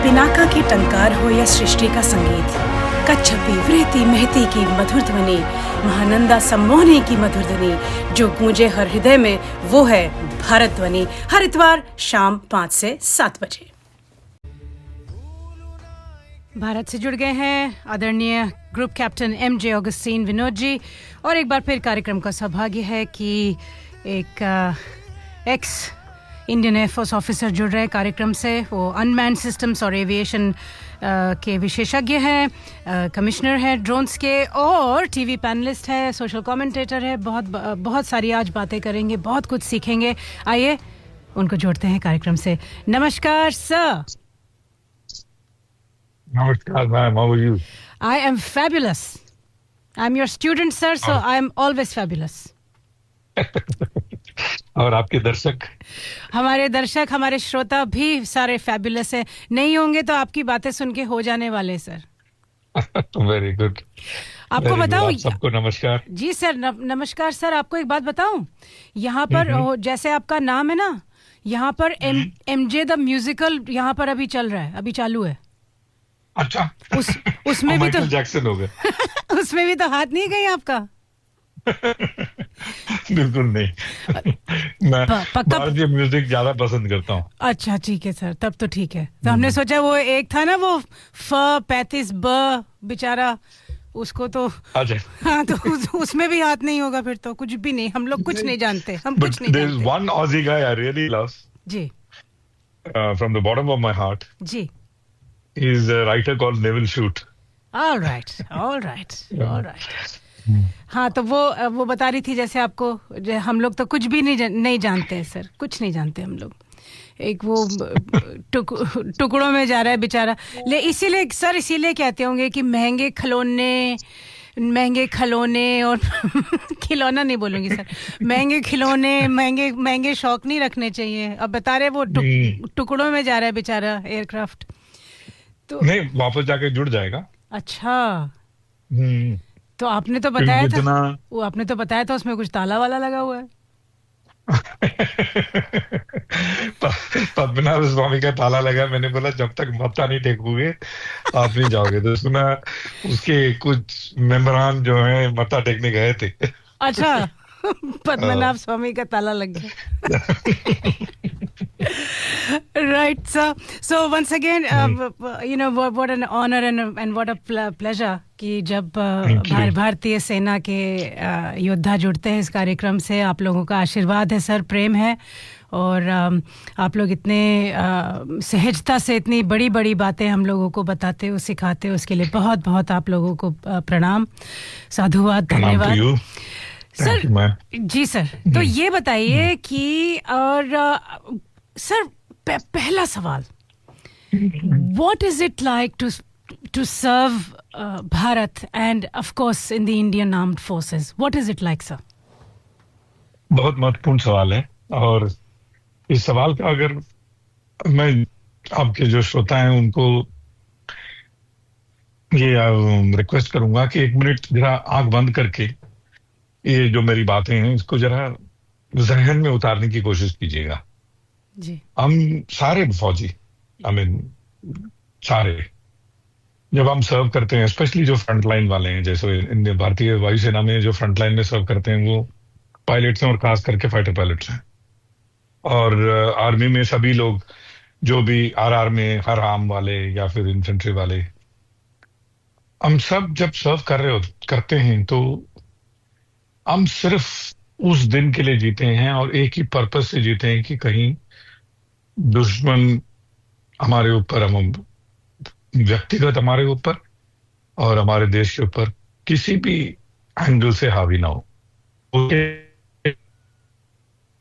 पिनाका की टंकार हो या सृष्टि का संगीत, कच्छपी वृति महती की मधुर ध्वनि, महानंदा सम्मोहनी की मधुर ध्वनि जो गूंजे हर हृदय में, वो है भारत ध्वनि। हर इतवार शाम 5 से 7 बजे। भारत से जुड़ गए हैं आदरणीय group captain MJ Augustine Vinod ji, और एक बार फिर कार्यक्रम का सौभाग्य है कि एक एक्स इंडियन एयरफोर्स ऑफिसर जुड़ रहे हैं कार्यक्रम से। वो अनमैन्ड सिस्टम्स और एविएशन के विशेषज्ञ हैं, कमिश्नर हैं ड्रोन्स के, और टीवी पैनलिस्ट है, सोशल कमेंटेटर है। बहुत सारी आज बातें करेंगे, बहुत कुछ सीखेंगे। आइए उनको जोड़ते हैं कार्यक्रम से। नमस्कार सर। नमस्कार ma'am, how are you? I am fabulous. I am your student sir, so I am always fabulous. और आपके दर्शक? हमारे दर्शक, हमारे श्रोता भी सारे फैबुलस हैं। नहीं होंगे तो आपकी बातें सुन के हो जाने वाले सर। Very good. आपको बताऊं, सबको नमस्कार। जी सर, नमस्कार सर। आपको एक बात बताऊं, यहाँ पर जैसे आपका नाम है ना, यहाँ पर एमजे द म्यूजिकल यहाँ पर अभी चल रहा है, अभी चालू है। अच्छा। उसमें भी तो जैक्सन हो गए। उसमें भी तो हाथ नहीं गई आपका? बिल्कुल नहीं। मैं भारतीय म्यूजिक ज्यादा पसंद करता हूँ। अच्छा ठीक है सर, तब तो ठीक है। तो हमने सोचा वो एक था ना, वो फ 35 ब बेचारा, उसको तो हाँ, तो उसमें भी हाथ नहीं होगा फिर तो कुछ भी नहीं। हम लोग कुछ नहीं जानते, हम कुछ नहीं जानते। One Aussie guy I really love. Ji. From the bottom of my heart. Ji. He is a writer called Neville Shute. All right. हाँ, तो वो बता रही थी जैसे आपको, हम लोग तो कुछ भी नहीं जानते हैं सर, कुछ नहीं जानते हम लोग। एक वो टुकड़ों में जा रहा है बेचारा। इसीलिए सर, इसीलिए कहते होंगे कि महंगे खिलौने और खिलौना नहीं बोलूंगी सर, महंगे खिलौने, महंगे शौक नहीं रखने चाहिए। अब बता रहे वो टुकड़ों में जा रहा है बेचारा एयरक्राफ्ट। तो नहीं, वापस जाके जुड़ जाएगा। अच्छा। तो आपने तो बताया था, वो आपने तो बताया था उसमें कुछ ताला वाला लगा हुआ है। पद्मनाभ स्वामी का ताला लगा। मैंने बोला जब तक मत्था नहीं टेकोगे आप नहीं जाओगे। तो सुना उसके कुछ मेंबरान जो हैं मत्था टेकने गए थे। अच्छा। पद्मनाभ स्वामी का ताला लग गया। Right, sir. So once again, what an honor and what a pleasure कि जब भारतीय सेना के योद्धा जुड़ते हैं इस कार्यक्रम से। आप लोगों का आशीर्वाद है सर, प्रेम है, और आप लोग इतने सहजता से इतनी बड़ी बातें हम लोगों को बताते हो, सिखाते हो, उसके लिए बहुत बहुत आप लोगों को प्रणाम, साधुवाद, धन्यवाद सर। जी सर, तो ये बताइए कि, और सर पहला सवाल, what is it like to serve Bharat and of course in the Indian Armed Forces? What is it like, sir? बहुत महत्वपूर्ण सवाल है, और इस सवाल का अगर मैं आपके जो श्रोता हैं उनको ये रिक्वेस्ट करूंगा कि 1 मिनट जरा आंख बंद करके ये जो मेरी बातें हैं इसको जरा जहन में उतारने की कोशिश कीजिएगा। जी। हम सारे फौजी, सारे जब हम सर्व करते हैं, स्पेशली जो फ्रंटलाइन वाले हैं, जैसे भारतीय वायुसेना में जो फ्रंटलाइन में सर्व करते हैं वो पायलट्स हैं, और खास करके फाइटर पायलट्स हैं, और आर्मी में सभी लोग जो भी आरआर में हर आर्म वाले या फिर इन्फेंट्री वाले, हम सब जब सर्व करते हैं तो हम सिर्फ उस दिन के लिए जीते हैं, और एक ही पर्पस से जीते हैं कि कहीं दुश्मन हमारे ऊपर, हम व्यक्तिगत हमारे ऊपर और हमारे देश के ऊपर किसी भी एंगल से हावी ना हो,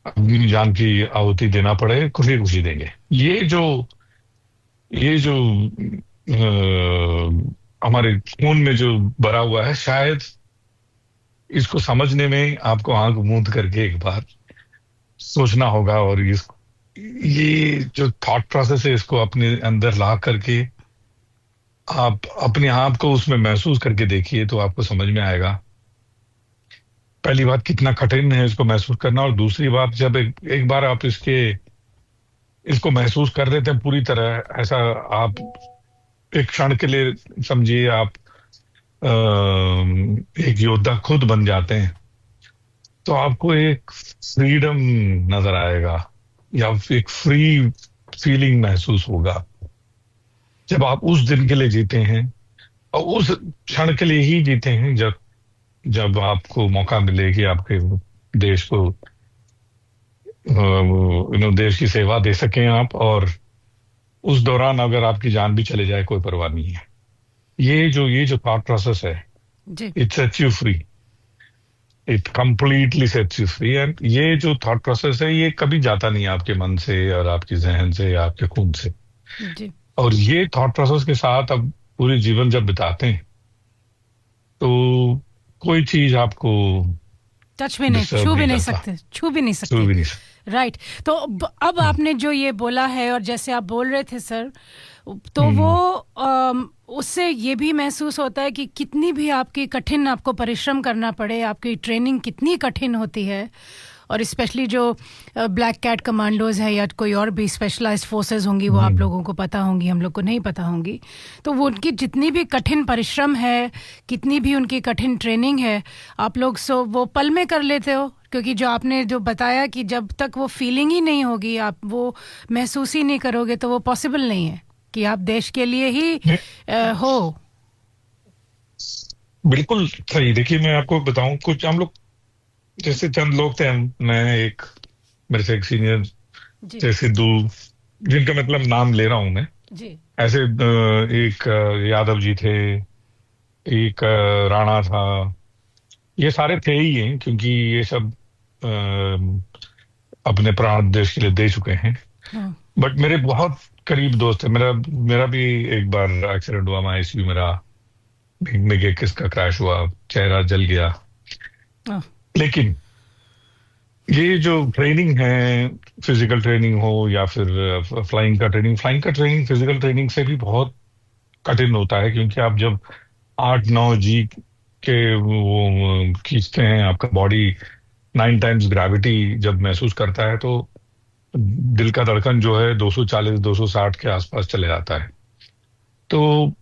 अपनी जान की आहुति देना पड़े, खुशी देंगे। ये जो हमारे खून में जो भरा हुआ है, शायद इसको समझने में आपको आंख मूंद करके एक बार सोचना होगा, और ये जो थॉट प्रोसेस है इसको अपने अंदर ला करके आप अपने आप को उसमें महसूस करके देखिए, तो आपको समझ में आएगा पहली बात कितना कठिन है इसको महसूस करना, और दूसरी बात जब एक बार आप इसको महसूस कर लेते हैं पूरी तरह, ऐसा आप एक क्षण के लिए समझिए, आप एक योद्धा खुद बन जाते हैं, तो आपको एक फ्रीडम नजर आएगा, या एक फ्री फीलिंग महसूस होगा जब आप उस दिन के लिए जीते हैं, और उस क्षण के लिए ही जीते हैं, जब जब आपको मौका मिले कि आपके देश को देश की सेवा दे सकें आप, और उस दौरान अगर आपकी जान भी चले जाए कोई परवाह नहीं है। ये जो थॉट प्रोसेस है, जी it sets you free, it completely sets you free. And ये जो थॉट प्रोसेस है, ये कभी जाता नहीं आपके मन से और आपके जहन से या आपके खून से। जी और ये थॉट प्रोसेस के साथ अब पूरे जीवन जब बिताते हैं, तो कोई चीज आपको टच भी नहीं, डिस्टर्ब छू भी नहीं नहीं करता, सकते, छू भी नहीं छू सकते। भी नहीं सकता। राइट। तो अब हम्म, आपने जो ये बोला है, और जैसे आप बोल रहे थे सर, तो वो हम्म, उससे ये भी महसूस होता है कि कितनी भी आपकी कठिन आपको परिश्रम करना पड़े, आपकी ट्रेनिंग कितनी कठिन होती है, और स्पेशली जो ब्लैक कैट कमांडोज है या कोई और भी स्पेशलाइज्ड फोर्सेस होंगी, वो आप हम्म, लोगों को पता होंगी, हम लोग को नहीं पता होंगी। तो वो उनकी जितनी भी कठिन परिश्रम है, कितनी भी उनकी कठिन ट्रेनिंग है, आप लोग वो पल में कर लेते हो, क्योंकि जो आपने जो बताया कि जब तक वो फीलिंग ही नहीं होगी, आप वो महसूस ही नहीं करोगे, तो वो पॉसिबल नहीं है कि आप देश के लिए ही नहीं, हो। बिल्कुल सही। देखिए, मैं आपको बताऊं, कुछ हम लोग जैसे चंद लोग थे, मैं एक, मेरे से एक सीनियर जी थे सिद्धू, जिनका मतलब नाम ले रहा हूं मैं, जी ऐसे एक यादव जी थे, एक राणा था, ये सारे थे ही हैं, क्योंकि ये सब अपने प्राण देश के लिए दे चुके हैं। हाँ बट मेरे बहुत करीब दोस्त है, मेरा मेरा भी एक बार एक्सीडेंट हुआ, मैं आईसीयू में रहा, में के किसका क्रैश हुआ, चेहरा जल गया। हाँ लेकिन ये जो ट्रेनिंग है, फिजिकल ट्रेनिंग हो या फिर फ्लाइंग का ट्रेनिंग फिजिकल ट्रेनिंग से भी बहुत कठिन होता है, क्योंकि आप जब 8-9 G के वो खींचते हैं, आपका बॉडी 9 टाइम्स ग्रेविटी जब महसूस करता है, तो दिल का धड़कन जो है 240-260 के आसपास चले जाता है। तो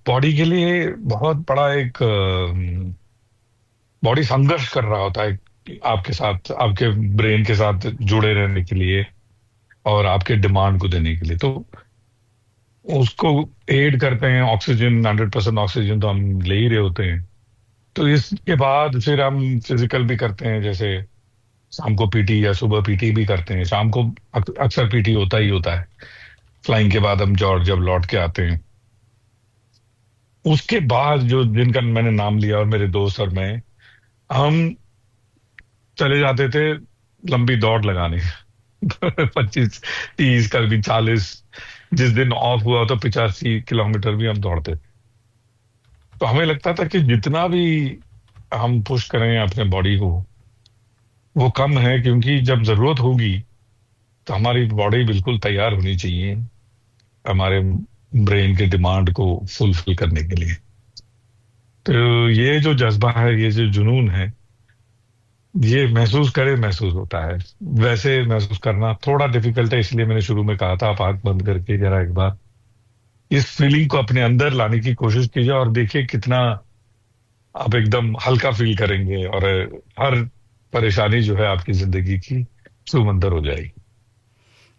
बॉडी के लिए बहुत बड़ा एक बॉडी संघर्ष कर रहा होता है आपके साथ, आपके ब्रेन के साथ जुड़े रहने के लिए और आपके डिमांड को देने के लिए। तो उसको एड करते हैं ऑक्सीजन, 100% ऑक्सीजन तो हम ले ही रहे होते हैं। तो इसके बाद फिर हम फिजिकल भी करते हैं, जैसे शाम को पीटी या सुबह पीटी भी करते हैं। शाम को अक्सर पीटी होता ही होता है। फ्लाइंग के बाद हम जॉर्ज जब लौट के आते हैं, उसके बाद जो जिनका मैंने नाम लिया और मेरे दोस्त और मैं, हम चले जाते थे लंबी दौड़ लगाने। 25-30, कभी 40, जिस दिन ऑफ हुआ तो 85 किलोमीटर भी हम दौड़ते थे। तो हमें लगता था कि जितना भी हम पुश करें अपने बॉडी को, वो कम है, क्योंकि जब जरूरत होगी तो हमारी बॉडी बिल्कुल तैयार होनी चाहिए हमारे ब्रेन के डिमांड को फुलफिल करने के लिए। तो ये जो जज्बा है, ये जो जुनून है, ये महसूस करे महसूस होता है। वैसे महसूस करना थोड़ा डिफिकल्ट है, इसलिए मैंने शुरू में कहा था, आप आंख बंद करके जरा एक बार इस फीलिंग को अपने अंदर लाने की कोशिश कीजिए, और देखिए कितना आप एकदम हल्का फील करेंगे, और हर परेशानी जो है आपकी जिंदगी की सुमंदर हो जाएगी।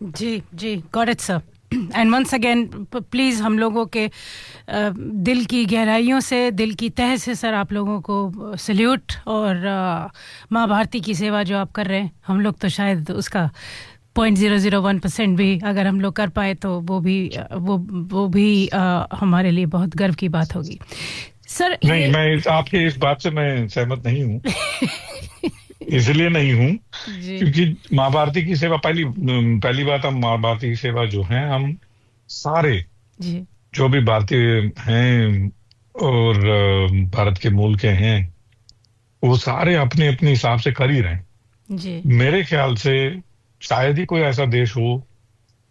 जी जी, got it sir. And once again please हम लोगों के दिल की गहराइयों से, दिल की तह से सर, आप लोगों को सल्यूट। और माँ भारती की सेवा जो आप कर रहे हैं, हम लोग तो शायद उसका 0.001% भी अगर हम लोग कर पाए, तो वो भी हमारे लिए बहुत गर्व की बात होगी सर। नहीं, ये मैं आपके इस बात से मैं सहमत नहीं हूँ। इसलिए नहीं हूँ जी क्योंकि माँ भारती की सेवा, पहली पहली बात, हम माँ भारती की सेवा जो है, हम सारे जी जो भी भारतीय हैं और भारत के मूल के हैं, वो सारे अपने अपने हिसाब से कर ही रहे हैं। जी मेरे ख्याल से शायद ही कोई ऐसा देश हो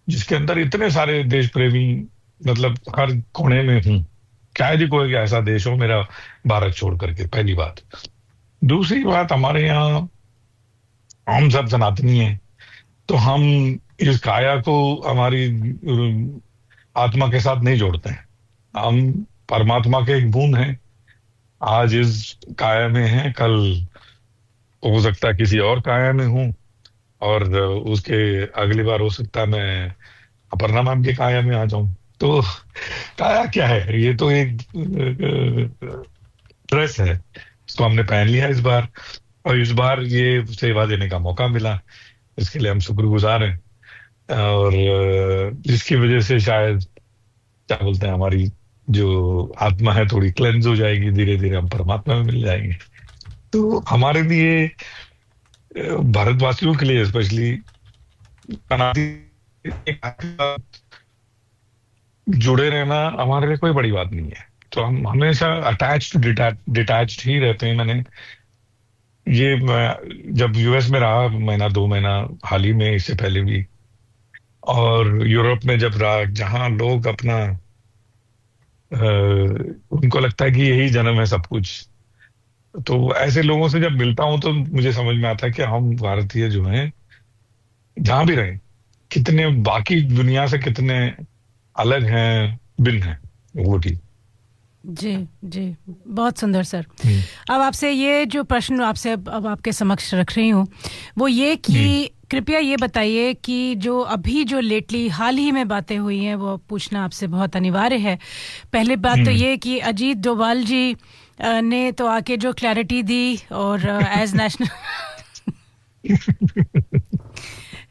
जिसके अंदर इतने सारे देश प्रेमी, मतलब हर कोने में हूं। शायद ही कोई ऐसा देश हो मेरा भारत छोड़ करके, पहली बात। दूसरी बात, हमारे यहाँ हम सब सनातनी हैं, तो हम इस काया को हमारी आत्मा के साथ नहीं जोड़ते हैं। हम परमात्मा के एक बूंद हैं। आज इस काया में हैं, कल हो सकता है किसी और काया में हूं, और उसके अगली बार हो सकता है मैं अपर्णा मैम के काया में आ जाऊं। तो काया क्या है? ये तो एक ड्रेस है, इसको हमने पहन लिया इस बार, और इस बार ये सेवा देने का मौका मिला, इसके लिए हम शुक्रगुजार हैं। और जिसकी वजह से शायद, क्या बोलते हैं, हमारी जो आत्मा है थोड़ी क्लेंज हो जाएगी, धीरे धीरे हम परमात्मा में मिल जाएंगे। तो हमारे लिए, भारतवासियों के लिए स्पेशली, कनाडी जुड़े रहना हमारे लिए कोई बड़ी बात नहीं है। तो हम हमेशा अटैच्ड डिटैच्ड ही रहते हैं। मैंने ये जब यूएस में रहा महीना 2 महीना, हाल ही में, इससे पहले भी, और यूरोप में जब रहा, जहां लोग अपना उनको लगता है कि यही जन्म है सब कुछ, तो ऐसे लोगों से जब मिलता हूं तो मुझे समझ में आता है कि हम भारतीय जो हैं, जहां भी रहे, कितने बाकी दुनिया से कितने अलग हैं, भिन्न हैं, वो ठीक। जी जी, बहुत सुंदर सर। हम्म। अब आपसे ये जो प्रश्न आपसे अब आपके समक्ष रख रही हूँ, वो ये कि कृपया ये बताइए कि जो अभी जो लेटली हाल ही में बातें हुई हैं, वो पूछना आपसे बहुत अनिवार्य है। पहले बात तो ये कि अजीत डोभाल जी ने तो आके जो क्लैरिटी दी, और एज नेशनल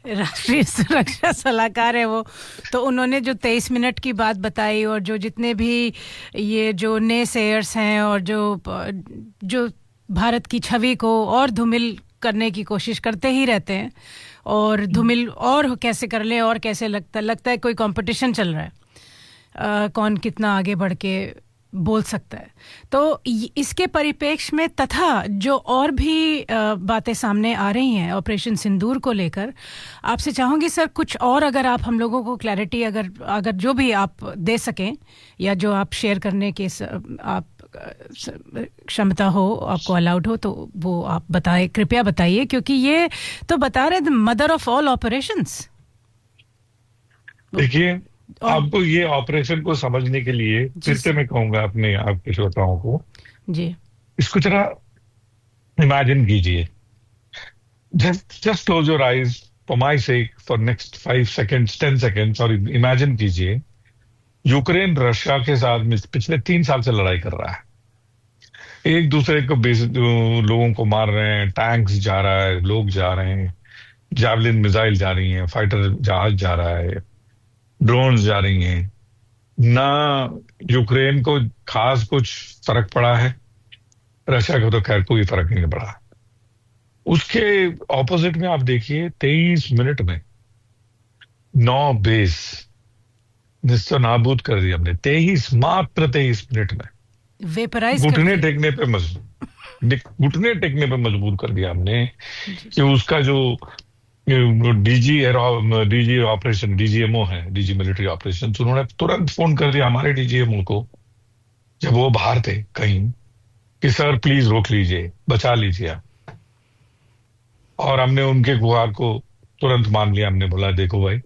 राष्ट्रीय सुरक्षा सलाहकार है वो, तो उन्होंने जो 23 मिनट की बात बताई, और जो जितने भी ये जो नए सेयर्स हैं, और जो भारत की छवि को और धूमिल करने की कोशिश करते ही रहते हैं, और धूमिल और कैसे कर ले, और कैसे लगता है कोई कंपटीशन चल रहा है, कौन कितना आगे बढ़ के बोल सकता है। तो इसके परिप्रेक्ष्य में, तथा जो और भी बातें सामने आ रही हैं ऑपरेशन सिंदूर को लेकर, आपसे चाहूँगी सर कुछ और अगर आप हम लोगों को क्लैरिटी अगर जो भी आप दे सकें, या जो आप शेयर करने के आप क्षमता हो, आपको अलाउड हो, तो वो आप बताएं, कृपया बताइए, क्योंकि ये तो बता रहे मदर ऑफ ऑल ऑपरेशंस। देखिए, आपको ये ऑपरेशन को समझने के लिए फिर से मैं कहूंगा अपने आपके श्रोताओं को, जी, इसको जरा इमेजिन कीजिए। Just close your eyes for my sec for next 5 seconds, 10 seconds, और इमेजिन कीजिए यूक्रेन रशिया के साथ पिछले 3 साल से लड़ाई कर रहा है। एक दूसरे को लोगों को मार रहे हैं, टैंक्स जा रहा है, लोग जा रहे हैं, जैवलिन मिसाइल जा रही हैं, फाइटर जहाज जा रहा है, ड्रोन्स जा रही हैं। ना यूक्रेन को खास कुछ फर्क पड़ा है, रशिया को तो खैर कोई फर्क नहीं पड़ा। उसके ऑपोजिट में आप देखिए, 23 मिनट में 9 बेस निस्तो नाबूद कर दिया हमने। मात्र 23 मिनट में वेपराइज घुटने टेकने पे मजबूर कर दिया हमने कि उसका जो डीजी ऑपरेशन, डीजीएमओ है, डीजी मिलिट्री ऑपरेशन, उन्होंने तुरंत फोन कर दिया हमारे डीजीएमओ को, जब वो बाहर थे कहीं, कि सर प्लीज रोक लीजिए, बचा लीजिए आप। और हमने उनके गुहार को तुरंत मान लिया। हमने बोला देखो भाई,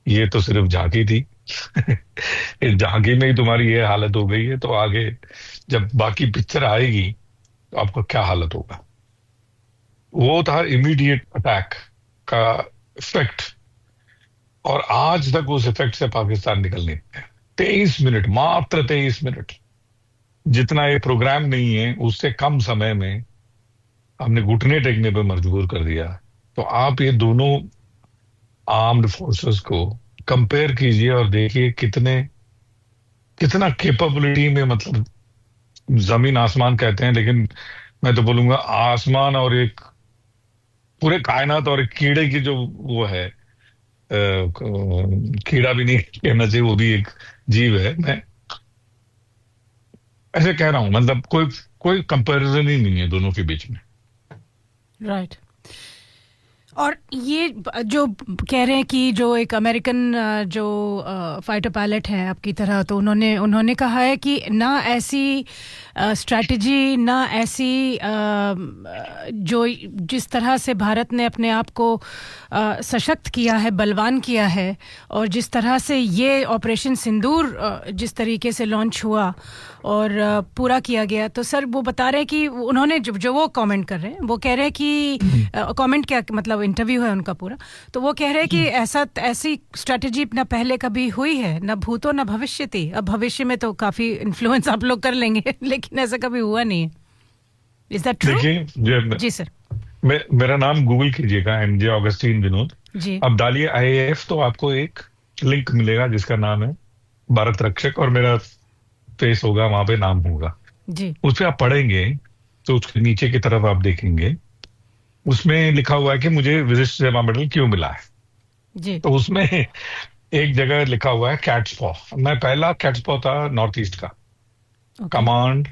ये तो सिर्फ झांकी थी इस झांकी में ही तुम्हारी ये हालत हो गई है, तो आगे जब बाकी पिक्चर आएगी तो आपका क्या हालत होगा। वो था इमीडिएट अटैक का इफेक्ट, और आज तक उस इफेक्ट से पाकिस्तान निकल नहीं पाया। 23 मिनट, मात्र 23 मिनट, जितना ये प्रोग्राम नहीं है उससे कम समय में हमने घुटने टेकने पे मजबूर कर दिया। तो आप ये दोनों आर्म्ड फोर्सेस को कंपेयर कीजिए और देखिए कितना कैपेबिलिटी में, मतलब जमीन आसमान कहते हैं, लेकिन मैं तो बोलूंगा आसमान और एक पूरे कायनात और एक कीड़े की जो वो है, कीड़ा भी नहीं कहना चाहिए, वो भी एक जीव है, मैं ऐसे कह रहा हूं, मतलब कोई कंपैरिजन ही नहीं है दोनों के बीच में। राइट। और ये जो कह रहे हैं कि जो एक अमेरिकन जो फाइटर पायलट है आपकी तरह, तो उन्होंने कहा है कि ना ऐसी स्ट्रैटेजी, ना ऐसी जो जिस तरह से भारत ने अपने आप को सशक्त किया है, बलवान किया है, और जिस तरह से ये ऑपरेशन सिंदूर जिस तरीके से लॉन्च हुआ और पूरा किया गया। तो सर वो बता रहे हैं कि उन्होंने जो वो कमेंट कर रहे हैं, वो कह रहे हैं कि कमेंट क्या मतलब इंटरव्यू है उनका पूरा, तो वो कह रहे हैं कि ऐसी स्ट्रेटजी ना पहले कभी हुई है, ना भूतो ना भविष्यति। अब भविष्य में तो काफी इन्फ्लुएंस आप लोग कर लेंगे, लेकिन ऐसा कभी हुआ नहीं है। Is that true? देखिए जी सर। मेरा नाम गूगल कीजिएगा, एमजे ऑगस्टीन विनोद जी। अब डालिए आईएएफ, तो आपको एक लिंक मिलेगा जिसका नाम है भारत रक्षक, और मेरा फेस होगा वहां पे, नाम होगा जी। उस पे। आप पढ़ेंगे तो उसके नीचे की तरफ आप देखेंगे, उसमें लिखा हुआ है कि मुझे विशिष्ट सेवा मेडल क्यों मिला है। जी। तो उसमें एक जगह लिखा हुआ है कैट्सपॉ। मैं पहला कैट्सपॉ था नॉर्थ ईस्ट का, कमांड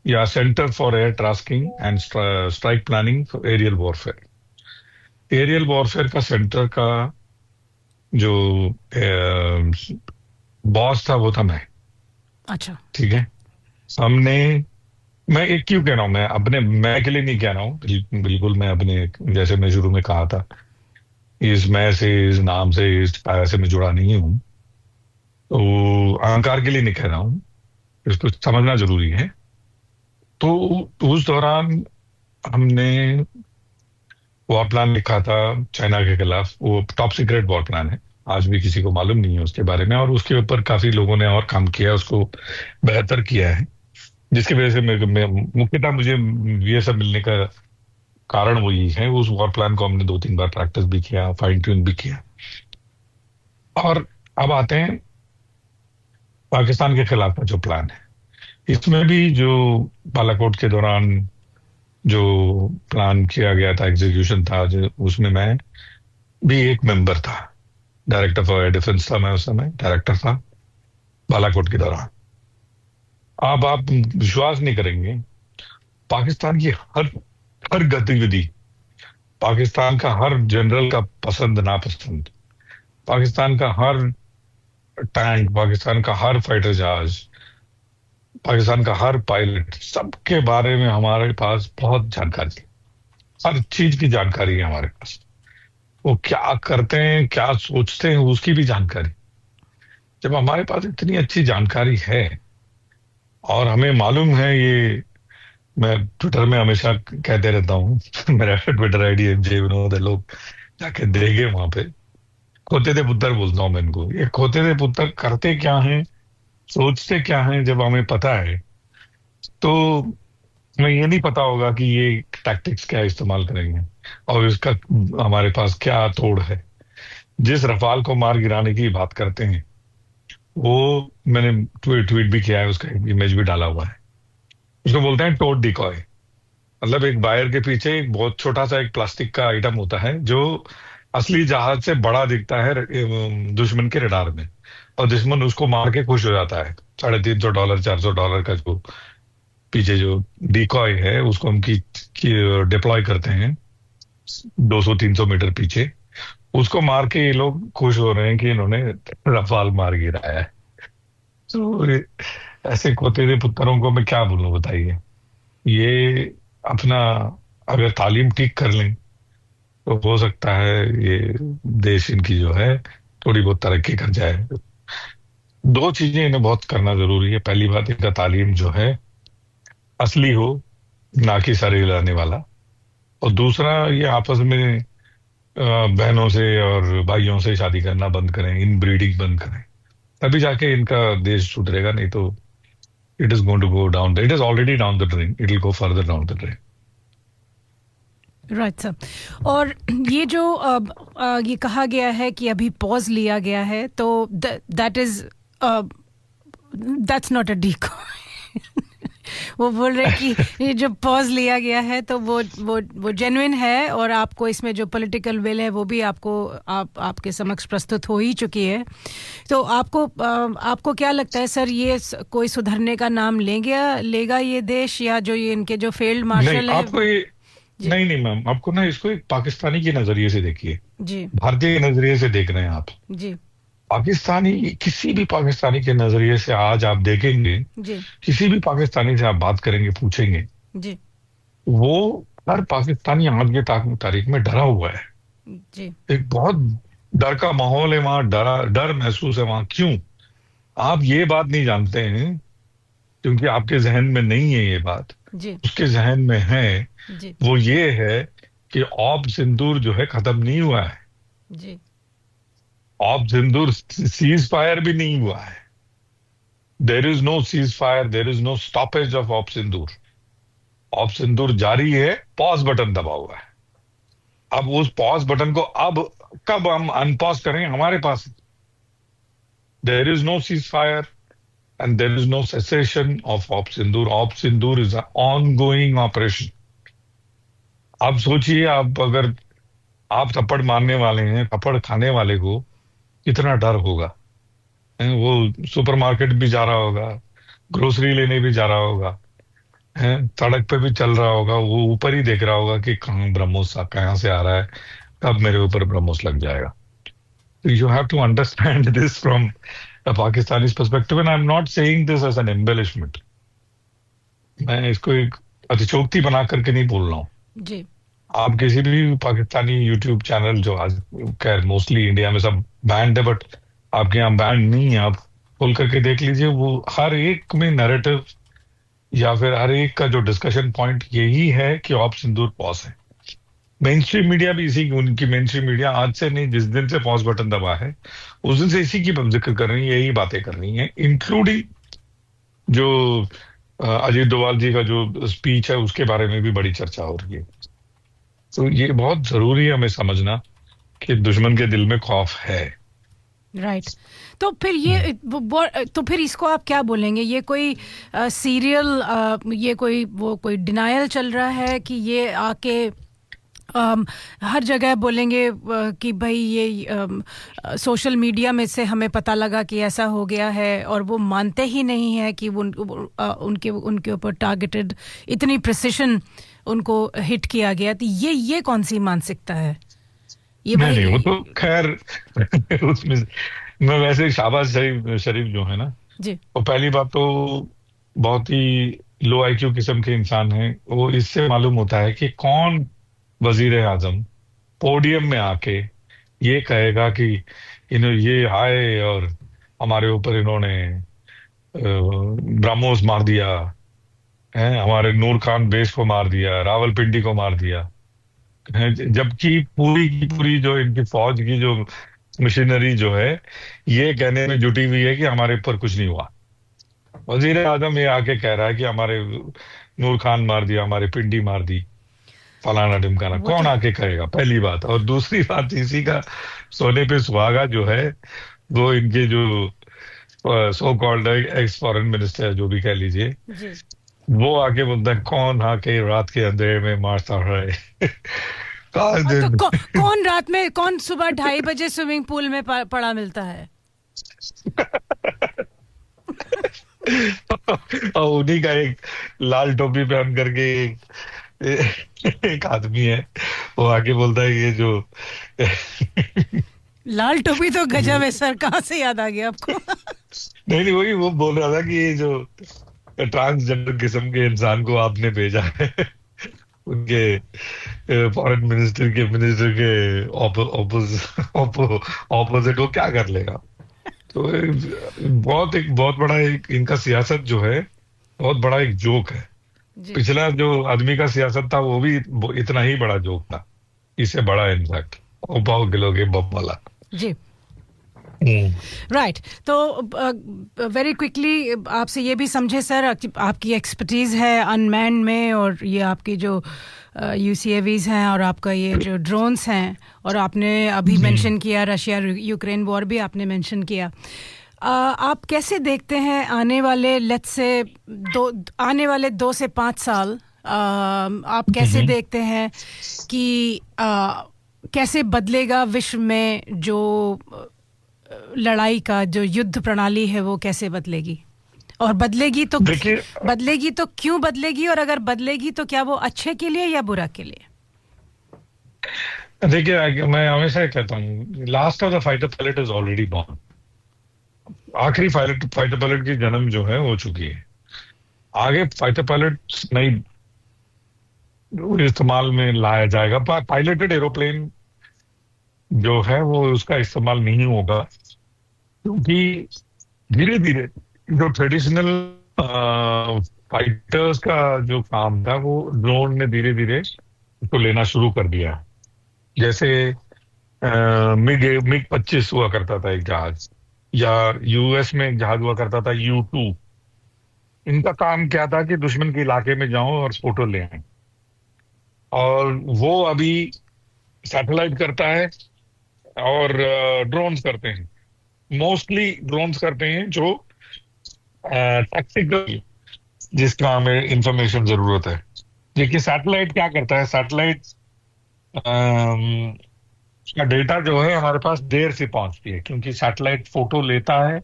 या centre for air tasking and strike planning for aerial warfare. Aerial warfare का सेंटर का जो बॉस था वो था मैं। अच्छा। ठीक है। हमने, मैं एक क्यों कह रहा हूं, मैं अपने मैं के लिए नहीं कह रहा हूं, बिल्कुल मैं अपने, जैसे मैं शुरू में कहा था, इस मैं से, इस नाम से, इस पाया से मैं जुड़ा नहीं हूं, तो अहंकार के लिए नहीं कह रहा हूं, इसको समझना जरूरी है। तो उस दौरान हमने वॉर प्लान लिखा था चाइना के खिलाफ। वो टॉप सीक्रेट वॉर प्लान है, आज भी किसी को मालूम नहीं है उसके बारे में, और उसके ऊपर काफी लोगों ने और काम किया, उसको बेहतर किया है, जिसकी वजह से मुख्यतः मुझे ये सब मिलने का कारण वही है। उस वॉर प्लान को हमने 2-3 बार प्रैक्टिस भी किया, फाइन ट्यून भी किया। और अब आते हैं पाकिस्तान के खिलाफ का जो प्लान है, इसमें भी जो बालाकोट के दौरान जो प्लान किया गया था, एग्जीक्यूशन था, जो उसमें मैं भी एक मेंबर था, डायरेक्टर फॉर एयर डिफेंस था मैं उस समय, डायरेक्टर था बालाकोट के दौरान। अब आप विश्वास नहीं करेंगे, पाकिस्तान की हर हर गतिविधि, पाकिस्तान का हर जनरल का पसंद नापसंद, पाकिस्तान का हर टैंक, पाकिस्तान का हर फाइटर जहाज, पाकिस्तान का हर पायलट, सबके बारे में हमारे पास बहुत जानकारी है। हर चीज की जानकारी है हमारे पास। वो क्या करते हैं, क्या सोचते हैं, उसकी भी जानकारी। जब हमारे पास इतनी अच्छी जानकारी है और हमें मालूम है, ये मैं ट्विटर में हमेशा कहते रहता हूँ मेरा ट्विटर आईडी एमजे विनोद है, लोग जाके देखे वहां पे। खोते थे पुत्र बोलता हूँ मैं इनको, ये खोते थे पुत्र करते क्या हैं, सोचते क्या हैं, जब हमें पता है तो हमें ये नहीं पता होगा कि ये टैक्टिक्स क्या इस्तेमाल करेंगे और इसका हमारे पास क्या तोड़ है। जिस रफाल को मार गिराने की बात करते हैं, वो मैंने ट्वीट भी किया है, उसका इमेज भी डाला हुआ है। उसको बोलते हैं टोड डिकॉय। मतलब एक वायर के पीछे एक बहुत छोटा सा एक प्लास्टिक का आइटम होता है जो असली जहाज से बड़ा दिखता है दुश्मन के रडार में, और दुश्मन उसको मार के खुश हो जाता है। $350 $400 का जो पीछे जो डिकॉय है, उसको हम की डिप्लॉय करते हैं 200-300 मीटर पीछे। उसको मार के ये लोग खुश हो रहे हैं कि इन्होंने रफाल मार गिराया है। तो ऐसे खोते हुए पुत्रों को मैं क्या बोलूं, बताइए। ये अपना अगर तालीम ठीक कर लें तो हो सकता है ये देश इनकी जो है थोड़ी बहुत तरक्की कर जाए। दो चीजें इन्हें बहुत करना जरूरी है। पहली बात, इनका तालीम जो है असली हो, ना कि सर हिलाने वाला। और दूसरा, ये आपस में बहनों से और भाइयों से शादी करना बंद करें, इन ब्रीडिंग बंद करें, तभी जाके इनका देश सुधरेगा। नहीं तो it is going to go down, it is already down the drain, it will go further down the drain. Right sir. और ये जो ये कहा गया है कि अभी पॉज लिया गया है, तो that is that's not a decoy. वो बोल रहे कि ये जो पॉज लिया गया है तो वो जेन्युइन है, और आपको इसमें जो पॉलिटिकल विल है वो भी आपके समक्ष प्रस्तुत हो ही चुकी है। तो आपको क्या लगता है सर, ये कोई सुधरने का नाम लेगा ये देश, या जो ये इनके जो फील्ड मार्शल है? आपको ये नहीं मैम, आपको ना इसको एक पाकिस्तानी के नजरिए से देखिए जी, भारतीय के नजरिए से देख रहे हैं आप जी। पाकिस्तानी, किसी भी पाकिस्तानी के नजरिए से आज आप देखेंगे, जी किसी भी पाकिस्तानी से आप बात करेंगे, पूछेंगे, जी वो हर पाकिस्तानी आज के तारीख में डरा हुआ है। जी एक बहुत डर का माहौल है वहां, डर महसूस है वहां। क्यों? आप ये बात नहीं जानते हैं, क्योंकि आपके जहन में नहीं है ये बात, जी उसके जहन में है। जी वो ये है कि ऑप सिंदूर जो है खत्म नहीं हुआ है। जी ऑप सिंदूर सीज फायर भी नहीं हुआ है। There is no ceasefire, there is no stoppage of op Sindoor. Op Sindoor जारी है, पॉज बटन दबा हुआ है। अब उस पॉज बटन को अब कब हम अनपॉज करें, हमारे पास। There is no ceasefire and there is no cessation of op Sindoor. Op Sindoor is ongoing operation. आप सोचिए, आप अगर आप थप्पड़ मारने वाले हैं, थप्पड़ खाने वाले को कितना डर होगा। वो सुपरमार्केट भी जा रहा होगा, ग्रोसरी लेने भी जा रहा होगा, है, सड़क पे भी चल रहा होगा, वो ऊपर ही देख रहा होगा कि कहाँ ब्रह्मोस कहाँ से आ रहा है, कब मेरे ऊपर ब्रह्मोस लग जाएगा। तो you have to understand this from a Pakistani perspective, and I am not saying this as an embellishment. मैं इसको एक अतिशोक्ति बना करके नहीं बोल रहा हूँ। जी आप किसी भी पाकिस्तानी यूट्यूब चैनल, जो आज खैर मोस्टली इंडिया में सब बैंड है, बट आपके यहाँ बैंड नहीं है, आप खोल करके देख लीजिए, वो हर एक में नैरेटिव या फिर हर एक का जो डिस्कशन पॉइंट यही है कि ऑप सिंदूर पॉज है। मेन स्ट्रीम मीडिया भी इसी, उनकी मेन स्ट्रीम मीडिया आज से नहीं, जिस दिन से पॉज बटन दबा है उस दिन से इसी की जिक्र कर रही है, यही बातें कर रही है, इंक्लूडिंग जो अजीत डोभाल जी का जो स्पीच है उसके बारे में भी बड़ी चर्चा हो रही है। तो ये बहुत जरूरी है हमें समझना कि दुश्मन के दिल में खौफ है। राइट। तो फिर ये तो फिर इसको आप क्या बोलेंगे? ये कोई सीरियल, ये कोई डिनायल चल रहा है कि ये आके हर जगह बोलेंगे कि भाई ये सोशल मीडिया में से हमें पता लगा कि ऐसा हो गया है, और वो मानते ही नहीं है कि उनके ऊपर टारगेटेड इतनी प्रिसिशन उनको हिट किया गया। तो ये कौन सी मानसिकता है? ये नहीं भाई नहीं, वो तो खैर उसमें मैं वैसे शाहबाज शरीफ जो है ना, जी वो पहली बात तो बहुत ही लो आईक्यू किस्म के इंसान हैं। वो इससे मालूम होता है कि कौन वजीर आजम पोडियम में आके ये कहेगा कि ये आए और हमारे ऊपर इन्होंने ब्रह्मोस मार दिया है, हमारे नूर खान बेस को मार दिया, रावलपिंडी को मार दिया है, जबकि पूरी की पूरी जो इनकी फौज की जो मशीनरी जो है ये कहने में जुटी हुई है कि हमारे ऊपर कुछ नहीं हुआ। वजीर आजम ये आके कह रहा है कि हमारे नूर खान मार दिया, हमारे पिंडी मार दी, फलाना ढिमकाना। वो कौन तो आके कहेगा? पहली बात। और दूसरी बात, इसी का सोने पे सुहागा जो है, वो इनके जो so called x foreign minister जो भी कह लीजिए, जी वो आके बोलता है कौन आके रात के अंधेरे में मारता है। काश तो दिन। कौन सुबह 2:30 बजे स्विमिंग पूल में पड़ा मिलता है? और उन्हीं का एक लाल टोपी पहन करके एक आदमी है, वो आके बोलता है ये जो लाल टोपी तो गजब है सर, कहाँ से याद आ गया आपको? नहीं नहीं, वही वो बोल रहा था कि ये जो ट्रांसजेंडर किस्म के इंसान को आपने भेजा है उनके फॉरेन मिनिस्टर के ऑपोजिट, वो क्या कर लेगा? तो एक बहुत बड़ा एक इनका सियासत जो है, बहुत बड़ा एक जोक है। जी पिछला जो आदमी का सियासत था वो भी इतना ही बड़ा जोक था, इससे बड़ा इनफैक्ट। ओ पाओ गिलोगे बम वाला। जी राइट। तो वेरी क्विकली आपसे ये भी समझे सर, आपकी एक्सपर्टीज़ है अनमैन में, और ये आपकी जो यूसीएवीज हैं, और आपका ये जो ड्रोन्स हैं, और आपने अभी मेंशन किया रशिया यूक्रेन वॉर भी आपने मेंशन किया। आप कैसे देखते हैं आने वाले आने वाले 2 से 5 साल? आप कैसे देखते हैं कि कैसे बदलेगा विश्व में जो लड़ाई का जो युद्ध प्रणाली है, वो कैसे बदलेगी? और बदलेगी तो क्यों बदलेगी? और अगर बदलेगी तो क्या वो अच्छे के लिए या बुरा के लिए? देखिए, मैं हमेशा कहता हूँ, last of the fighter pilot is already born. आखिरी फाइटर फाइटर पायलट की जन्म जो है हो चुकी है। आगे फाइटर पायलट नहीं इस्तेमाल में लाया जाएगा। पायलटेड एरोप्लेन जो है वो उसका इस्तेमाल नहीं होगा, क्योंकि धीरे धीरे जो ट्रेडिशनल फाइटर्स का जो काम था वो ड्रोन ने धीरे धीरे उसको लेना शुरू कर दिया। जैसे मिग मिग 25 हुआ करता था एक जहाज, या यूएस में एक जहाज हुआ करता था U-2। इनका काम क्या था कि दुश्मन के इलाके में जाओ और फोटो ले आए। और वो अभी सैटेलाइट करता है और ड्रोन्स करते हैं। मोस्टली ड्रोन्स करते हैं जो टैक्टिकल, जिसका हमें इंफॉर्मेशन जरूरत है। देखिए सैटेलाइट क्या करता है, सैटेलाइट का डेटा जो है हमारे पास देर से पहुंचती है, क्योंकि सैटेलाइट फोटो लेता है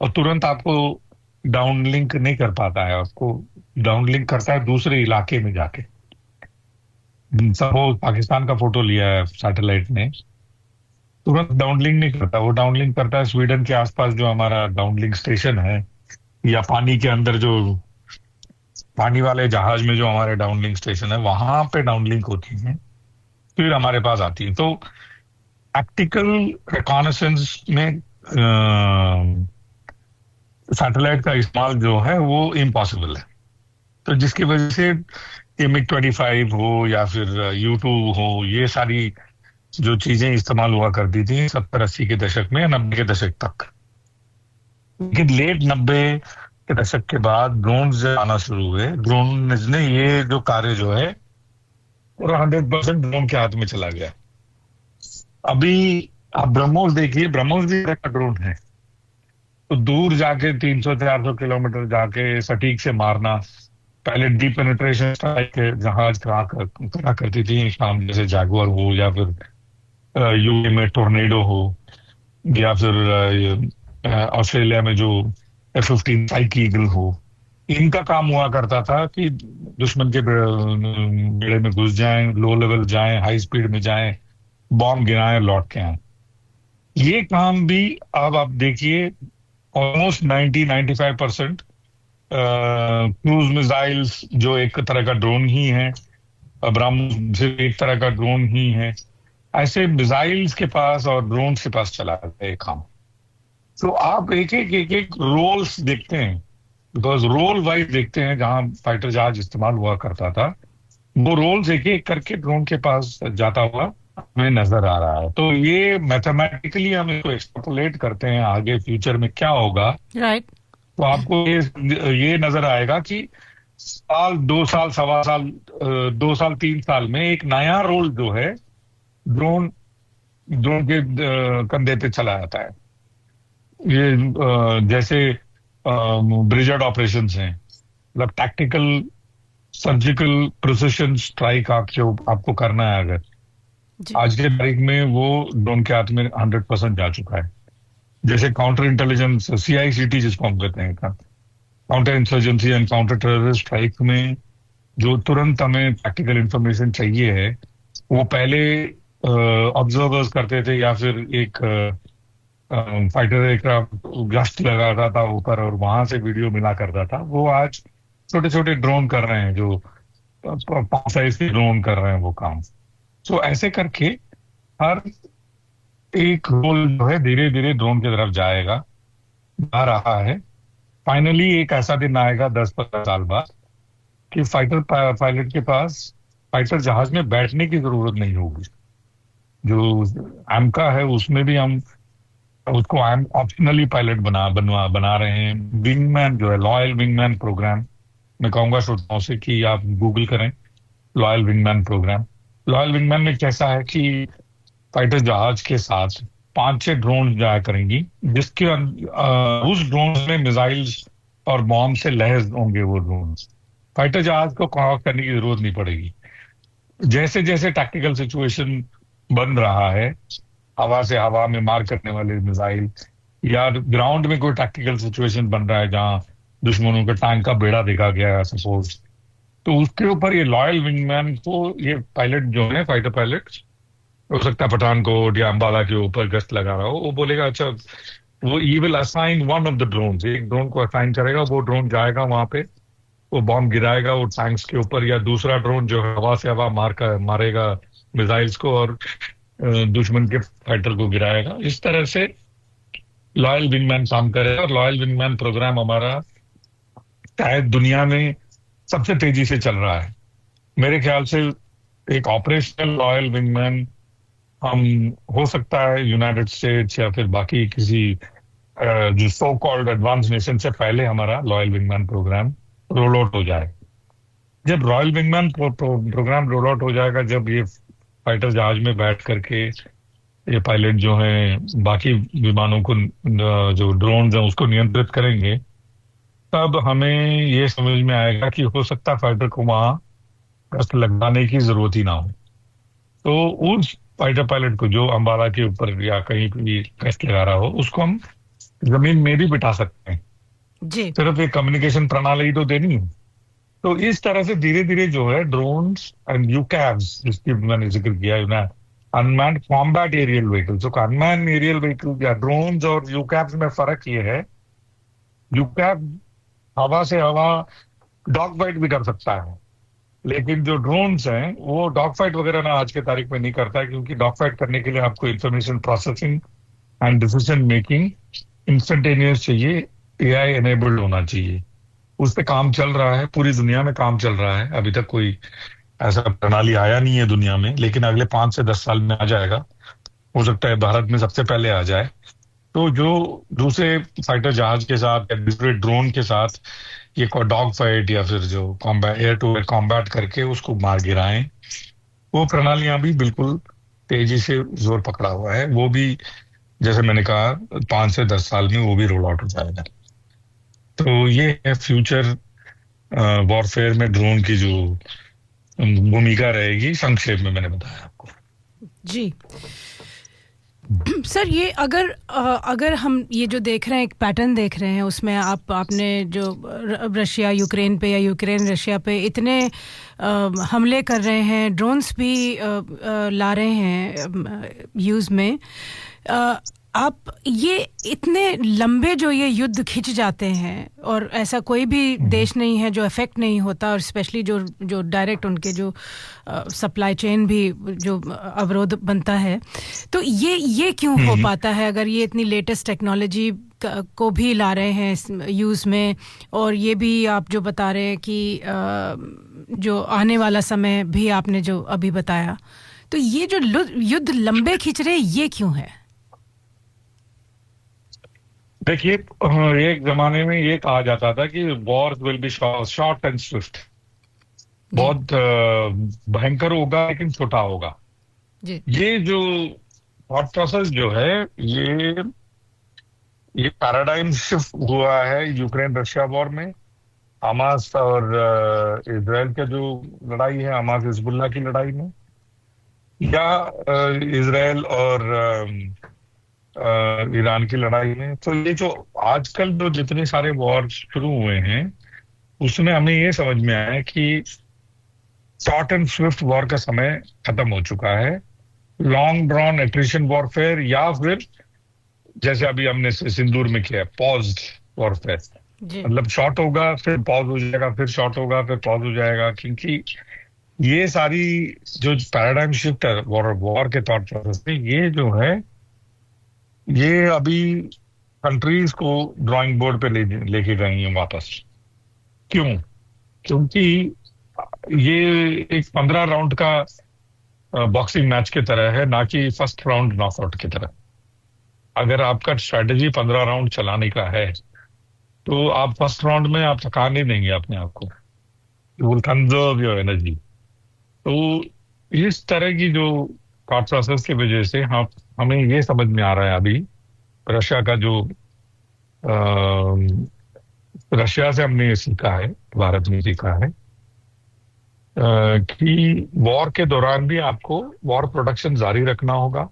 और तुरंत आपको डाउनलिंक नहीं कर पाता है, आपको डाउनलिंक करता है दूसरे इलाके में जाके। सपोज पाकिस्तान का फोटो लिया है सैटेलाइट ने, तुरंत डाउनलिंक नहीं करता, वो डाउनलिंक करता है स्वीडन के आसपास जो हमारा डाउनलिंक स्टेशन है, या पानी के अंदर जो पानी वाले जहाज में जो हमारे डाउनलिंक स्टेशन है वहां पे डाउनलिंक होती है, फिर हमारे पास आती है। तो टैक्टिकल रिकॉनेसेंस में सैटेलाइट का इस्तेमाल जो है वो इम्पॉसिबल है। तो जिसकी वजह से ये MiG-25 हो या फिर U-2 हो, ये सारी जो चीजें इस्तेमाल हुआ करती थी 70-80 के दशक में, 90 के दशक तक। लेकिन लेट 90 के दशक के बाद ड्रोन आना शुरू हुए। ड्रोन ने ये जो कार्य जो है पूरा 100% ड्रोन के हाथ में चला गया। अभी आप ब्रह्मोस देखिए, ब्रह्मोस भी एक तरह का ड्रोन है। तो दूर जाके 300-400 किलोमीटर जाके सटीक से मारना, पहले डीप पेनिट्रेशन स्ट्राइक जहाज करा करती थी काम, जैसे जैगुआर हो या फिर यूके में टोर्नेडो हो, या फिर ऑस्ट्रेलिया में जो F-15 स्ट्राइक ईगल हो। इनका काम हुआ करता था कि दुश्मन के बेड़े में घुस जाएं, लो लेवल जाएं, हाई स्पीड में जाएं, बॉम्ब गिराएं, लौट के आए। ये काम भी अब आप देखिए ऑलमोस्ट 90-95% क्रूज मिसाइल्स जो एक तरह का ड्रोन ही है, ब्रह्मोस सिर्फ एक तरह का ड्रोन ही है, ऐसे मिसाइल्स के पास और ड्रोन के पास चला गया ये काम। तो आप एक एक रोल्स देखते हैं, बिकॉज रोल वाइज देखते हैं, जहां फाइटर जहाज इस्तेमाल हुआ करता था वो रोल्स एक एक करके ड्रोन के पास जाता हुआ हमें नजर आ रहा है। तो ये मैथमेटिकली हम इसको एक्सट्रापोलेट करते हैं आगे फ्यूचर में क्या होगा, राइट। तो आपको ये नजर आएगा कि साल 2 साल, सवा साल, 2 साल 3 साल में एक नया रोल जो है ड्रोन ड्रोन के कंधे पे चला जाता है। ये जैसे ब्रिजेड ऑपरेशंस हैं, मतलब टैक्टिकल सर्जिकल प्रिसिशन स्ट्राइक आपको करना है अगर, जी। आज के तारीख में वो ड्रोन के हाथ में 100% जा चुका है। जैसे काउंटर इंटेलिजेंस, CICT जिसको हम कहते हैं, counter insurgency and counter terrorist strike में जो तुरंत हमें प्रैक्टिकल इंफॉर्मेशन चाहिए है, वो पहले ऑब्जर्वर्स करते थे या फिर एक फाइटर एयरक्राफ्ट गश्त लगाता था ऊपर और वहां से वीडियो मिला करता था। वो आज छोटे छोटे ड्रोन कर रहे हैं, जो 5 साइज के ड्रोन कर रहे हैं वो काम। तो ऐसे करके हर एक रोल जो है धीरे धीरे ड्रोन की तरफ जाएगा, आ रहा है। फाइनली एक ऐसा दिन आएगा 10-15 साल बाद कि फाइटर पायलट के पास फाइटर जहाज में बैठने की जरूरत नहीं होगी। जो AMCA है उसमें भी हम उसको ऑप्शनली पायलट बना रहे हैं। विंगमैन जो है, लॉयल विंगमैन प्रोग्राम, मैं कहूंगा श्रोताओं से कि आप गूगल करें loyal wingman program. Loyal wingman में कैसा है कि फाइटर जहाज के साथ 5-6 ड्रोन जाया करेंगी, जिसके उस ड्रोन में मिसाइल्स और बॉम्ब से लैस होंगे वो ड्रोन। फाइटर जहाज को क्रॉस करने की जरूरत नहीं पड़ेगी। जैसे जैसे टैक्टिकल सिचुएशन बन रहा है, हवा से हवा में मार करने वाले मिसाइल, या ग्राउंड में कोई टैक्टिकल सिचुएशन बन रहा है जहां दुश्मनों का टैंक का बेड़ा देखा गया है सपोज, तो उसके ऊपर ये लॉयल विंगमैन को, ये पायलट जो है फाइटर पायलट, हो सकता है पठानकोट या अंबाला के ऊपर गश्त लगा रहा हो, वो बोलेगा अच्छा वो he will assign one of the drone, एक ड्रोन को असाइन करेगा, वो ड्रोन जाएगा वहां पे, वो बॉम्ब गिराएगा वो टैंक्स के ऊपर, या दूसरा ड्रोन जो हवा से हवा मारेगा मिसाइल्स को, और दुश्मन के फाइटर को गिराएगा। इस तरह से लॉयल विंगमैन काम करेगा, और लॉयल विंगमैन प्रोग्राम हमारा शायद दुनिया में सबसे तेजी से चल रहा है। मेरे ख्याल से एक ऑपरेशनल लॉयल विंगमैन हम, हो सकता है यूनाइटेड स्टेट्स या फिर बाकी किसी जो सो कॉल्ड एडवांस नेशन से पहले हमारा loyal wingman program roll out हो जाए। जब loyal wingman program roll out हो जाएगा, जब ये फाइटर जहाज में बैठ करके ये पायलट जो हैं बाकी विमानों को जो ड्रोन हैं उसको नियंत्रित करेंगे, तब हमें ये समझ में आएगा कि हो सकता है फाइटर को वहां गश्त लगाने की जरूरत ही ना हो। तो उस फाइटर पायलट को जो अंबाला के ऊपर या कहीं भी गश्त लगा रहा हो, उसको हम जमीन में भी बिठा सकते हैं। जी सिर्फ एक कम्युनिकेशन प्रणाली तो देनी है। तो इस तरह से धीरे धीरे जो है ड्रोन्स एंड यूकैव्स, जिसकी मैंने जिक्र किया है ना, अनमैन्ड कॉम्बैट एरियल व्हीकल्स, तो अनमैन एरियल व्हीकल या ड्रोन्स और यूकैव्स में फर्क ये है, यूकैव हवा से हवा डॉग फाइट भी कर सकता है, लेकिन जो ड्रोन्स हैं वो डॉग फाइट वगैरह ना आज के तारीख में नहीं करता है, क्योंकि डॉग फाइट करने के लिए आपको information processing and decision making instantaneous चाहिए, एआई एनेबल्ड होना चाहिए। उस पे काम चल रहा है, पूरी दुनिया में काम चल रहा है। अभी तक कोई ऐसा प्रणाली आया नहीं है दुनिया में, लेकिन अगले 5 से 10 साल में आ जाएगा। हो सकता है भारत में सबसे पहले आ जाए। तो जो दूसरे फाइटर जहाज के साथ या दूसरे ड्रोन के साथ ये डॉग फाइट या फिर जो combat, air to air combat करके उसको मार गिराएं, वो प्रणालियां भी बिल्कुल तेजी से जोर पकड़ा हुआ है। वो भी जैसे मैंने कहा 5 से 10 साल में वो भी रोल आउट हो जाएगा। तो ये है फ्यूचर वॉरफेयर में ड्रोन की जो भूमिका रहेगी, संक्षेप में मैंने बताया आपको। जी सर, ये अगर हम ये जो देख रहे हैं, एक पैटर्न देख रहे हैं, उसमें आपने जो रशिया यूक्रेन पे या यूक्रेन रशिया पे इतने हमले कर रहे हैं, ड्रोन्स भी ला रहे हैं यूज़ में, आप ये इतने लंबे जो ये युद्ध खिंच जाते हैं, और ऐसा कोई भी देश नहीं है जो इफेक्ट नहीं होता, और स्पेशली जो डायरेक्ट उनके जो सप्लाई चेन भी जो अवरोध बनता है, तो ये क्यों हो पाता है? अगर ये इतनी लेटेस्ट टेक्नोलॉजी को भी ला रहे हैं यूज़ में, और ये भी आप जो बता रहे हैं कि जो आने वाला समय भी आपने जो अभी बताया, तो ये जो युद्ध लंबे खिंच रहे, ये क्यों है? देखिए, एक जमाने में ये कहा जाता था कि Wars will be short and Swift, बहुत भयंकर होगा लेकिन छोटा होगा। जी। ये जो थॉट प्रोसेस जो है, ये पैराडाइम शिफ्ट हुआ है यूक्रेन रशिया वॉर में। हमास और इजराइल का जो लड़ाई है, हमास हिजबुल्लाह की लड़ाई में, या इजराइल और ईरान की लड़ाई में। तो ये जो आजकल जो जितने सारे वॉर शुरू हुए हैं, उसमें हमें ये समझ में आया है कि शॉर्ट एंड स्विफ्ट वॉर का समय खत्म हो चुका है। लॉन्ग ड्रॉन एट्रिशन वॉरफेयर, या फिर जैसे अभी हमने सिंदूर में किया पॉज्ड वॉरफेयर, मतलब शॉर्ट होगा फिर पॉज हो जाएगा, फिर शॉर्ट होगा फिर पॉज हो जाएगा। क्योंकि ये सारी जो पैराडाइम शिफ्ट है वॉर के थॉट प्रोसेस में, ये जो है ये अभी कंट्रीज को ड्राइंग बोर्ड पे लेके गई हैं वापस। क्यों? क्योंकि ये एक 15 राउंड का बॉक्सिंग मैच की तरह है, ना कि फर्स्ट राउंड नॉकआउट की तरह। अगर आपका स्ट्रेटेजी 15 राउंड चलाने का है, तो आप फर्स्ट राउंड में आप थका नहीं देंगे अपने आप को, you will conserve your energy. तो इस तरह की जो थॉट प्रोसेस की वजह से हमें ये समझ में आ रहा है अभी, रशिया का जो रशिया से हमने ये सीखा है, भारत ने सीखा है कि वॉर के दौरान भी आपको वॉर प्रोडक्शन जारी रखना होगा,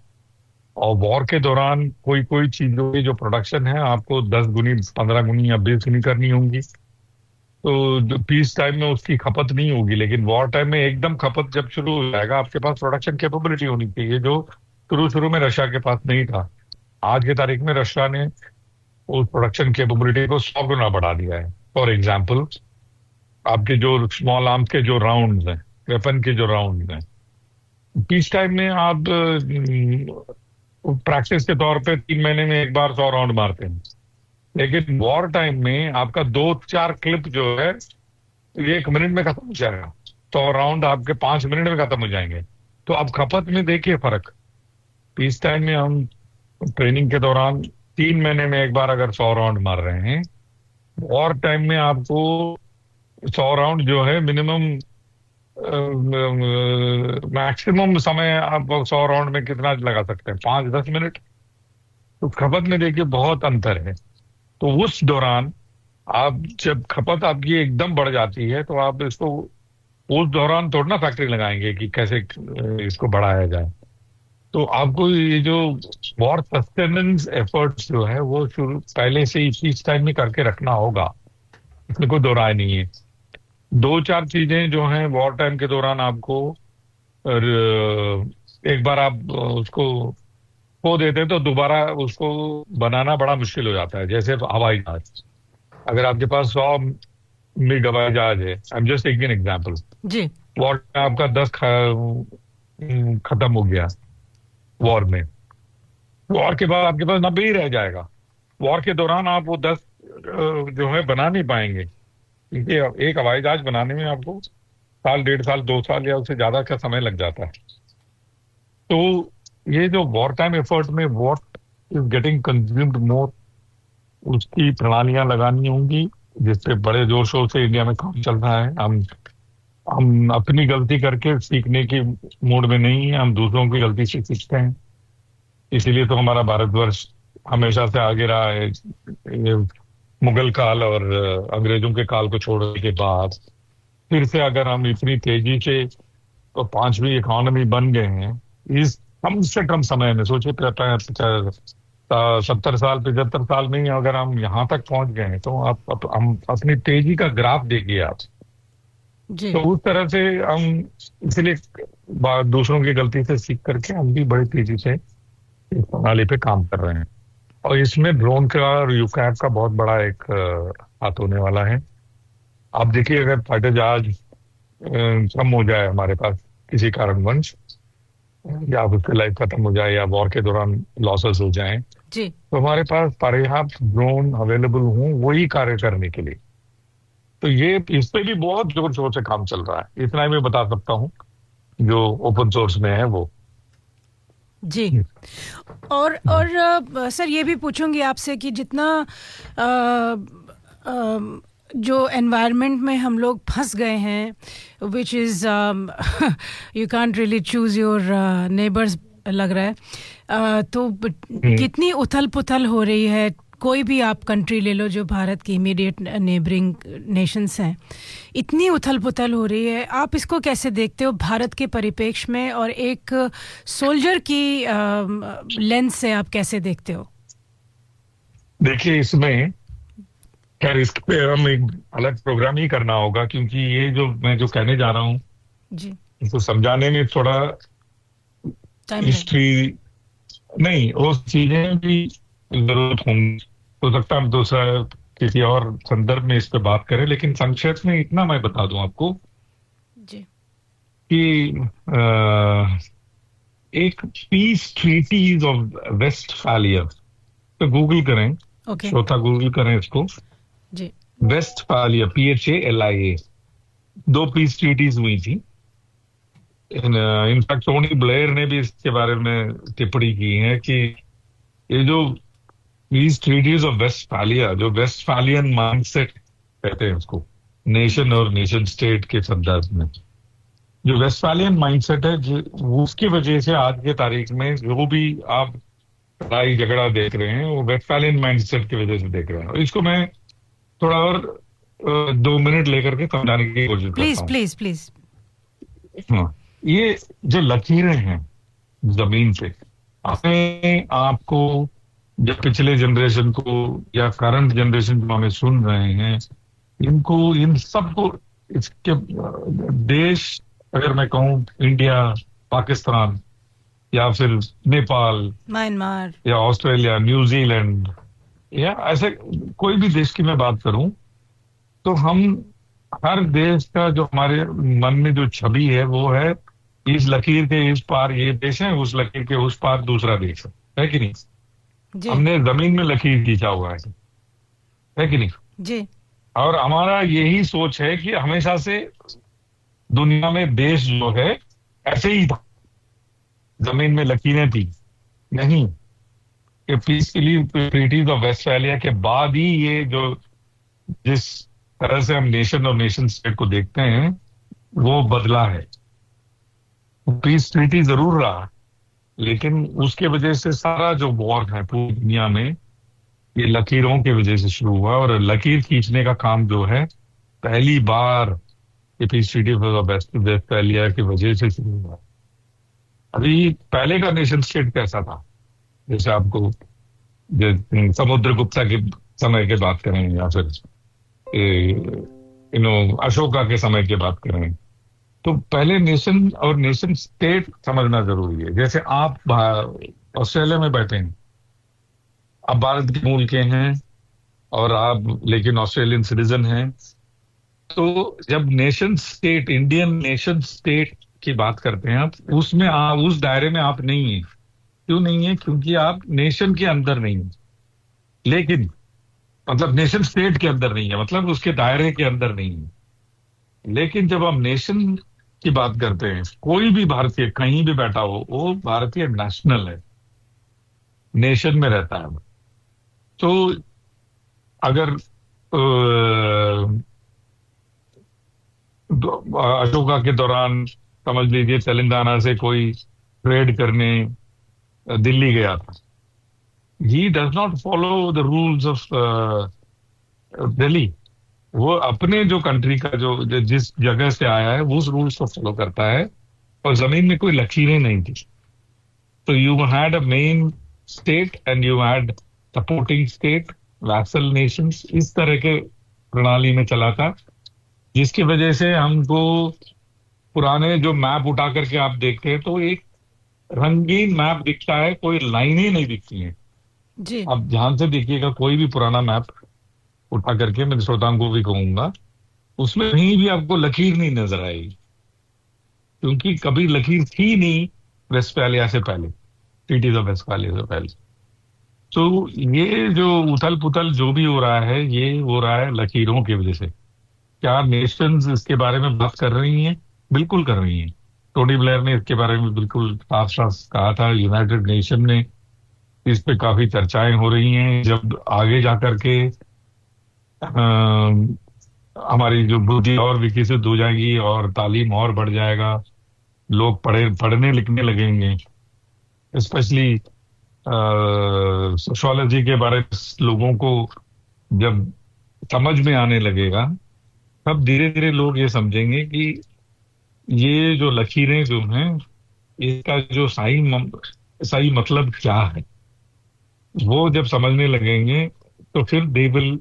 और वॉर के दौरान कोई कोई चीजों की जो प्रोडक्शन है आपको 10 गुनी, 15 गुनी या 20 गुनी करनी होंगी। तो पीस टाइम में उसकी खपत नहीं होगी, लेकिन वॉर टाइम में एकदम खपत जब शुरू हो जाएगा, आपके पास प्रोडक्शन कैपेबिलिटी होनी चाहिए, जो शुरू में रशिया के पास नहीं था। आज की तारीख में रशिया ने उस प्रोडक्शन कैपेबिलिटी को 100 गुना बढ़ा दिया है। फॉर एग्जाम्पल, आपके जो स्मॉल आर्म्स के जो राउंड्स हैं, वेपन के जो राउंड्स हैं, पीस टाइम में आप प्रैक्टिस के तौर पे 3 महीने में एक बार 100 राउंड मारते हैं, लेकिन वॉर टाइम में आपका 2-4 क्लिप जो है 1 मिनट में खत्म हो जाएगा। 100 राउंड आपके 5 मिनट में खत्म हो जाएंगे। तो आप खपत में देखिए फर्क। पीस टाइम में हम ट्रेनिंग के दौरान 3 महीने में एक बार अगर 100 राउंड मार रहे हैं, वॉर टाइम में आपको 100 राउंड जो है मिनिमम, मैक्सिमम समय आप 100 राउंड में कितना लगा सकते हैं, 5-10 मिनट। तो खपत में देखिए बहुत अंतर है। तो उस दौरान आप जब खपत आपकी एकदम बढ़ जाती है तो आप इसको उस दौरान थोड़ा ना फैक्ट्री लगाएंगे कि कैसे इसको बढ़ाया जाए। तो आपको ये जो वॉर सस्टेनेंस एफर्ट्स जो है वो शुरू पहले से इस टाइम में करके रखना होगा, इसमें कोई दो राय नहीं है। 2-4 चीजें जो हैं वॉर टाइम के दौरान आपको, एक बार आप उसको खो देते हैं तो दोबारा उसको बनाना बड़ा मुश्किल हो जाता है। जैसे हवाई जहाज, अगर आपके पास 100 मिग हवाई जहाज है, I am just taking an example, जी। वॉर में आपका 10 खत्म हो गया वॉर में, वॉर के बाद आपके पास 90 ही रह जाएगा। वॉर के दौरान आप वो 10 जो है बना नहीं पाएंगे, क्योंकि एक हवाई जहाज बनाने में आपको साल, 1.5 साल, 2 साल या उससे ज्यादा का समय लग जाता है। तो ये जो वॉर टाइम एफर्ट में व्हाट इज गेटिंग कंज्यूम्ड मोर, उसकी प्रणालियां लगानी होंगी, जिससे बड़े जोर शोर से इंडिया में काम चल रहा है। हम अपनी गलती करके सीखने की मूड में नहीं है, हम दूसरों की गलती से सीखते हैं। इसीलिए तो हमारा भारतवर्ष हमेशा से आगे रहा है। ये मुगल काल और अंग्रेजों के काल को छोड़ने के बाद फिर से अगर हम इतनी तेजी से तो 5वीं इकोनॉमी बन गए हैं इस कम से कम समय में, सोचिए 70 साल 75 साल में ही अगर हम यहाँ तक पहुंच गए हैं, तो हम अपनी तेजी का ग्राफ देखिए आप। जी। तो उस तरह से हम इसलिए दूसरों की गलती से सीख करके हम भी बड़ी तेजी से इस प्रणाली पे काम कर रहे हैं। और इसमें ड्रोन का और यूकैप का बहुत बड़ा एक हाथ होने वाला है। आप देखिए, अगर फाइटर जहाज कम हो जाए हमारे पास किसी कारणवश, या उसकी लाइफ खत्म हो जाए, या वॉर के दौरान लॉसेस हो जाएं, जी। तो हमारे पास पर्याप्त ड्रोन अवेलेबल हों वही कार्य करने के लिए। तो ये इस पे भी बहुत जोर शोर से काम चल रहा है। इतना ही मैं बता सकता हूँ जो ओपन सोर्स में है वो। जी। और सर ये भी पूछूंगी आपसे कि जितना जो एनवायरनमेंट में हम लोग फंस गए हैं, which is you can't really choose your neighbours, लग रहा है। तो कितनी उथल पुथल हो रही है, कोई भी आप कंट्री ले लो जो भारत की इमीडिएट नेबरिंग नेशंस हैं, इतनी उथल पुथल हो रही है। आप इसको कैसे देखते हो भारत के परिप्रेक्ष्य में, और एक सोल्जर की लेंस से आप कैसे देखते हो? देखिए, इसमें खैर इस पे हम एक अलग प्रोग्राम ही करना होगा, क्योंकि ये जो मैं जो कहने जा रहा हूँ जी, इसको समझाने में थोड़ा हिस्ट्री नहीं, वो चीजें भी जरूरत होंगी। हो सकता है हम दूसरा किसी और संदर्भ में इस पे बात करें, लेकिन संक्षेप में इतना मैं बता दूं आपको जी कि एक पीस ट्रीटीज ऑफ वेस्टफालिया, तो गूगल करें, श्रोता गूगल करें इसको जी। वेस्टफालिया, PHALIA, 2 पीस ट्रीटीज हुई थी। इनफैक्ट टोनी ब्लेयर ने भी इसके बारे में टिप्पणी की है कि ये जो पीस ट्रीटीज ऑफ वेस्टफालिया, जो वेस्टफालियन माइंडसेट कहते हैं उसको, नेशन और नेशन स्टेट के संदर्भ में, जो वेस्टफालियन माइंडसेट है, उसकी वजह से आज के तारीख में जो भी आप लड़ाई झगड़ा देख रहे हैं वो वेस्टफालियन माइंडसेट की वजह से देख रहे हैं। और इसको मैं थोड़ा और 2 मिनट लेकर के समझाने की कोशिश करता हूँ। प्लीज। हाँ, ये जो लकीरें हैं जमीन पे, अपने आपको जब पिछले जनरेशन को या करंट जनरेशन जो हमें सुन रहे हैं, इनको, इन सबको, इसके देश अगर मैं कहूँ इंडिया, पाकिस्तान, या फिर नेपाल, म्यांमार, या ऑस्ट्रेलिया, न्यूजीलैंड, या ऐसे कोई भी देश की मैं बात करूं तो हम हर देश का जो हमारे मन में जो छवि है वो है, इस लकीर के इस पार ये देश है, उस लकीर के उस पार दूसरा देश है कि नहीं? जी हमने जमीन में लकीर खींचा हुआ है कि नहीं? जी और हमारा यही सोच है कि हमेशा से दुनिया में देश जो है ऐसे ही था, जमीन में लकीरें थी। नहीं, ये पीसफुली ट्रीटीज ऑफ वेस्टफैलिया के बाद ही ये जो जिस तरह से हम नेशन और नेशन स्टेट को देखते हैं वो बदला है। पीस ट्रीटी जरूर रहा, लेकिन उसके वजह से सारा जो वॉर है पूरी दुनिया में ये लकीरों की वजह से शुरू हुआ, और लकीर खींचने का काम जो है पहली बार ये पीस ट्रीटी ऑफ वेस्टफैलिया की वजह से शुरू हुआ। अभी पहले का नेशन स्टेट कैसा था? जैसे आपको समुद्रगुप्ता के समय की बात करें या फिर अशोका के समय की बात करें, तो पहले नेशन और नेशन स्टेट समझना जरूरी है। जैसे आप ऑस्ट्रेलिया में बैठे हैं, आप भारत के मूल के हैं और आप लेकिन ऑस्ट्रेलियन सिटीजन हैं, तो जब nation state, Indian nation state की बात करते हैं आप, उसमें आप उस दायरे में आप नहीं है। क्यों नहीं है? क्योंकि आप नेशन के अंदर नहीं है, लेकिन मतलब नेशन स्टेट के अंदर नहीं है, मतलब उसके दायरे के अंदर नहीं है। लेकिन जब हम नेशन की बात करते हैं, कोई भी भारतीय कहीं भी बैठा हो वो भारतीय नेशनल है, नेशन में रहता है। तो अगर अशोका के दौरान समझ लीजिए तेलंगाना से कोई ट्रेड करने दिल्ली गया था, he does not follow the rules of Delhi. वो अपने जो कंट्री का जिस जगह से आया है वो उस रूल्स को फॉलो करता है, और जमीन में कोई लकीरें नहीं थी। तो you had a main state and you had supporting state, vessel Nations, इस तरह के प्रणाली में चला था, जिसकी वजह से हमको पुराने जो मैप उठा करके आप देखते हैं तो एक रंगीन मैप दिखता है, कोई लाइनें नहीं दिखती हैं। जी आप ध्यान से देखिएगा कोई भी पुराना मैप उठा करके, मैं श्रोताओं को भी कहूंगा, उसमें कहीं भी आपको लकीर नहीं नजर आएगी, क्योंकि कभी लकीर थी नहीं वेस्टफैलिया से पहले, ट्रीटीज ऑफ वेस्टफैलिया से पहले। तो ये जो उथल पुथल जो भी हो रहा है, ये हो रहा है लकीरों की वजह से। क्या नेशंस इसके बारे में बात कर रही हैं? बिल्कुल कर रही हैं। टोनी ब्लेयर ने इसके बारे में बिल्कुल साफ साफ कहा था, यूनाइटेड नेशन ने इस पे काफी चर्चाएं हो रही हैं। जब आगे जाकर के हमारी जो बुद्धि और विकसित हो जाएगी और तालीम और बढ़ जाएगा, लोग पढ़ने लिखने लगेंगे, स्पेशली सोशोलॉजी के बारे में लोगों को जब समझ में आने लगेगा, तब धीरे धीरे लोग ये समझेंगे कि ये जो लकीरें जो हैं इसका जो सही मतलब क्या है। वो जब समझने लगेंगे तो फिर they will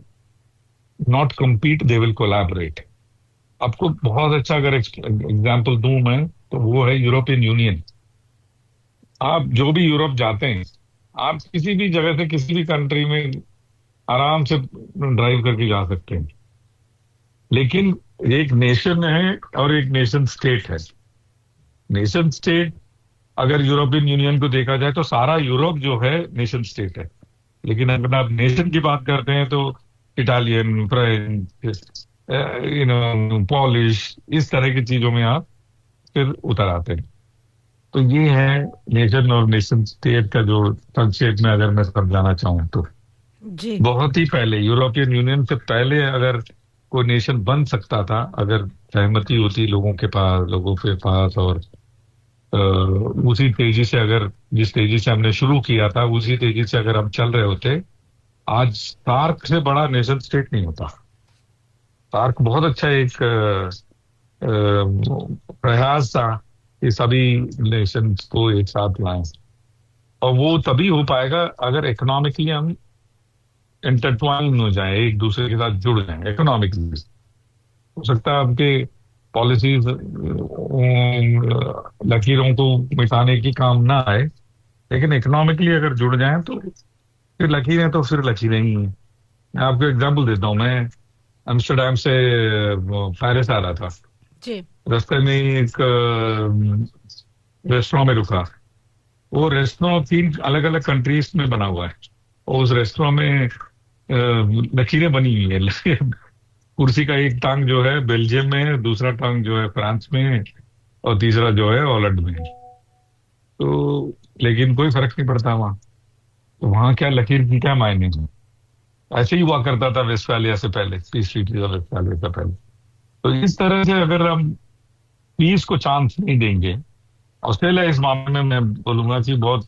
not compete, they will collaborate. आपको बहुत अच्छा अगर एग्जांपल दूं मैं, तो वो है यूरोपियन यूनियन। आप जो भी यूरोप जाते हैं, आप किसी भी जगह से किसी भी कंट्री में आराम से ड्राइव करके जा सकते हैं, लेकिन एक नेशन है और एक नेशन स्टेट है। नेशन स्टेट, अगर यूरोपियन यूनियन को देखा जाए तो सारा यूरोप जो है नेशन स्टेट है, लेकिन अगर आप नेशन की बात करते हैं तो इटालियन, फ्रेंच, पॉलिश, इस तरह की चीजों में आप फिर उतर आते हैं। तो ये है नेशन और नेशन स्टेट का जो संक्षेप में अगर मैं समझाना चाहूँ तो। जी बहुत ही पहले, यूरोपियन यूनियन से पहले अगर कोई नेशन बन सकता था, अगर सहमति होती लोगों के पास, और उसी तेजी से, अगर जिस तेजी से हमने शुरू किया था उसी तेजी से अगर हम चल रहे होते, आज सार्क से बड़ा नेशन स्टेट नहीं होता। सार्क बहुत अच्छा एक प्रयास था कि सभी नेशंस को एक साथ लाएं, और वो तभी हो पाएगा अगर इकोनॉमिकली हम इंटरट्वाइन हो जाए, एक दूसरे के साथ जुड़ जाए इकोनॉमिकली। हो सकता है आपके पॉलिसीज लकीरों को मिटाने की काम ना आए, लेकिन इकोनॉमिकली अगर जुड़ जाएं तो फिर लकीरें तो फिर लकीरें ही हैं। मैं आपको एग्जाम्पल देता हूँ। मैं अम्स्टरडैम से पेरिस आ रहा था। जी। रास्ते में एक रेस्टोरेंट में रुका। वो रेस्टोरेंट 3 अलग अलग कंट्रीज में बना हुआ है, और उस रेस्टोरेंट में लकीरें बनी हुई है। कुर्सी का एक टांग जो है बेल्जियम में है, दूसरा टांग जो है फ्रांस में है, और तीसरा जो है हॉलैंड में है। तो लेकिन कोई फर्क नहीं पड़ता वहाँ। तो वहाँ क्या लकीर की क्या मायने हैं। ऐसे ही हुआ करता था वेस्टफालिया से पहले, पीस ट्रीटी ऑफ वेस्टफालिया से पहले। तो इस तरह से अगर हम पीस को चांस नहीं देंगे, ऑस्ट्रेलिया इस मामले में मैं बोलूंगा कि बहुत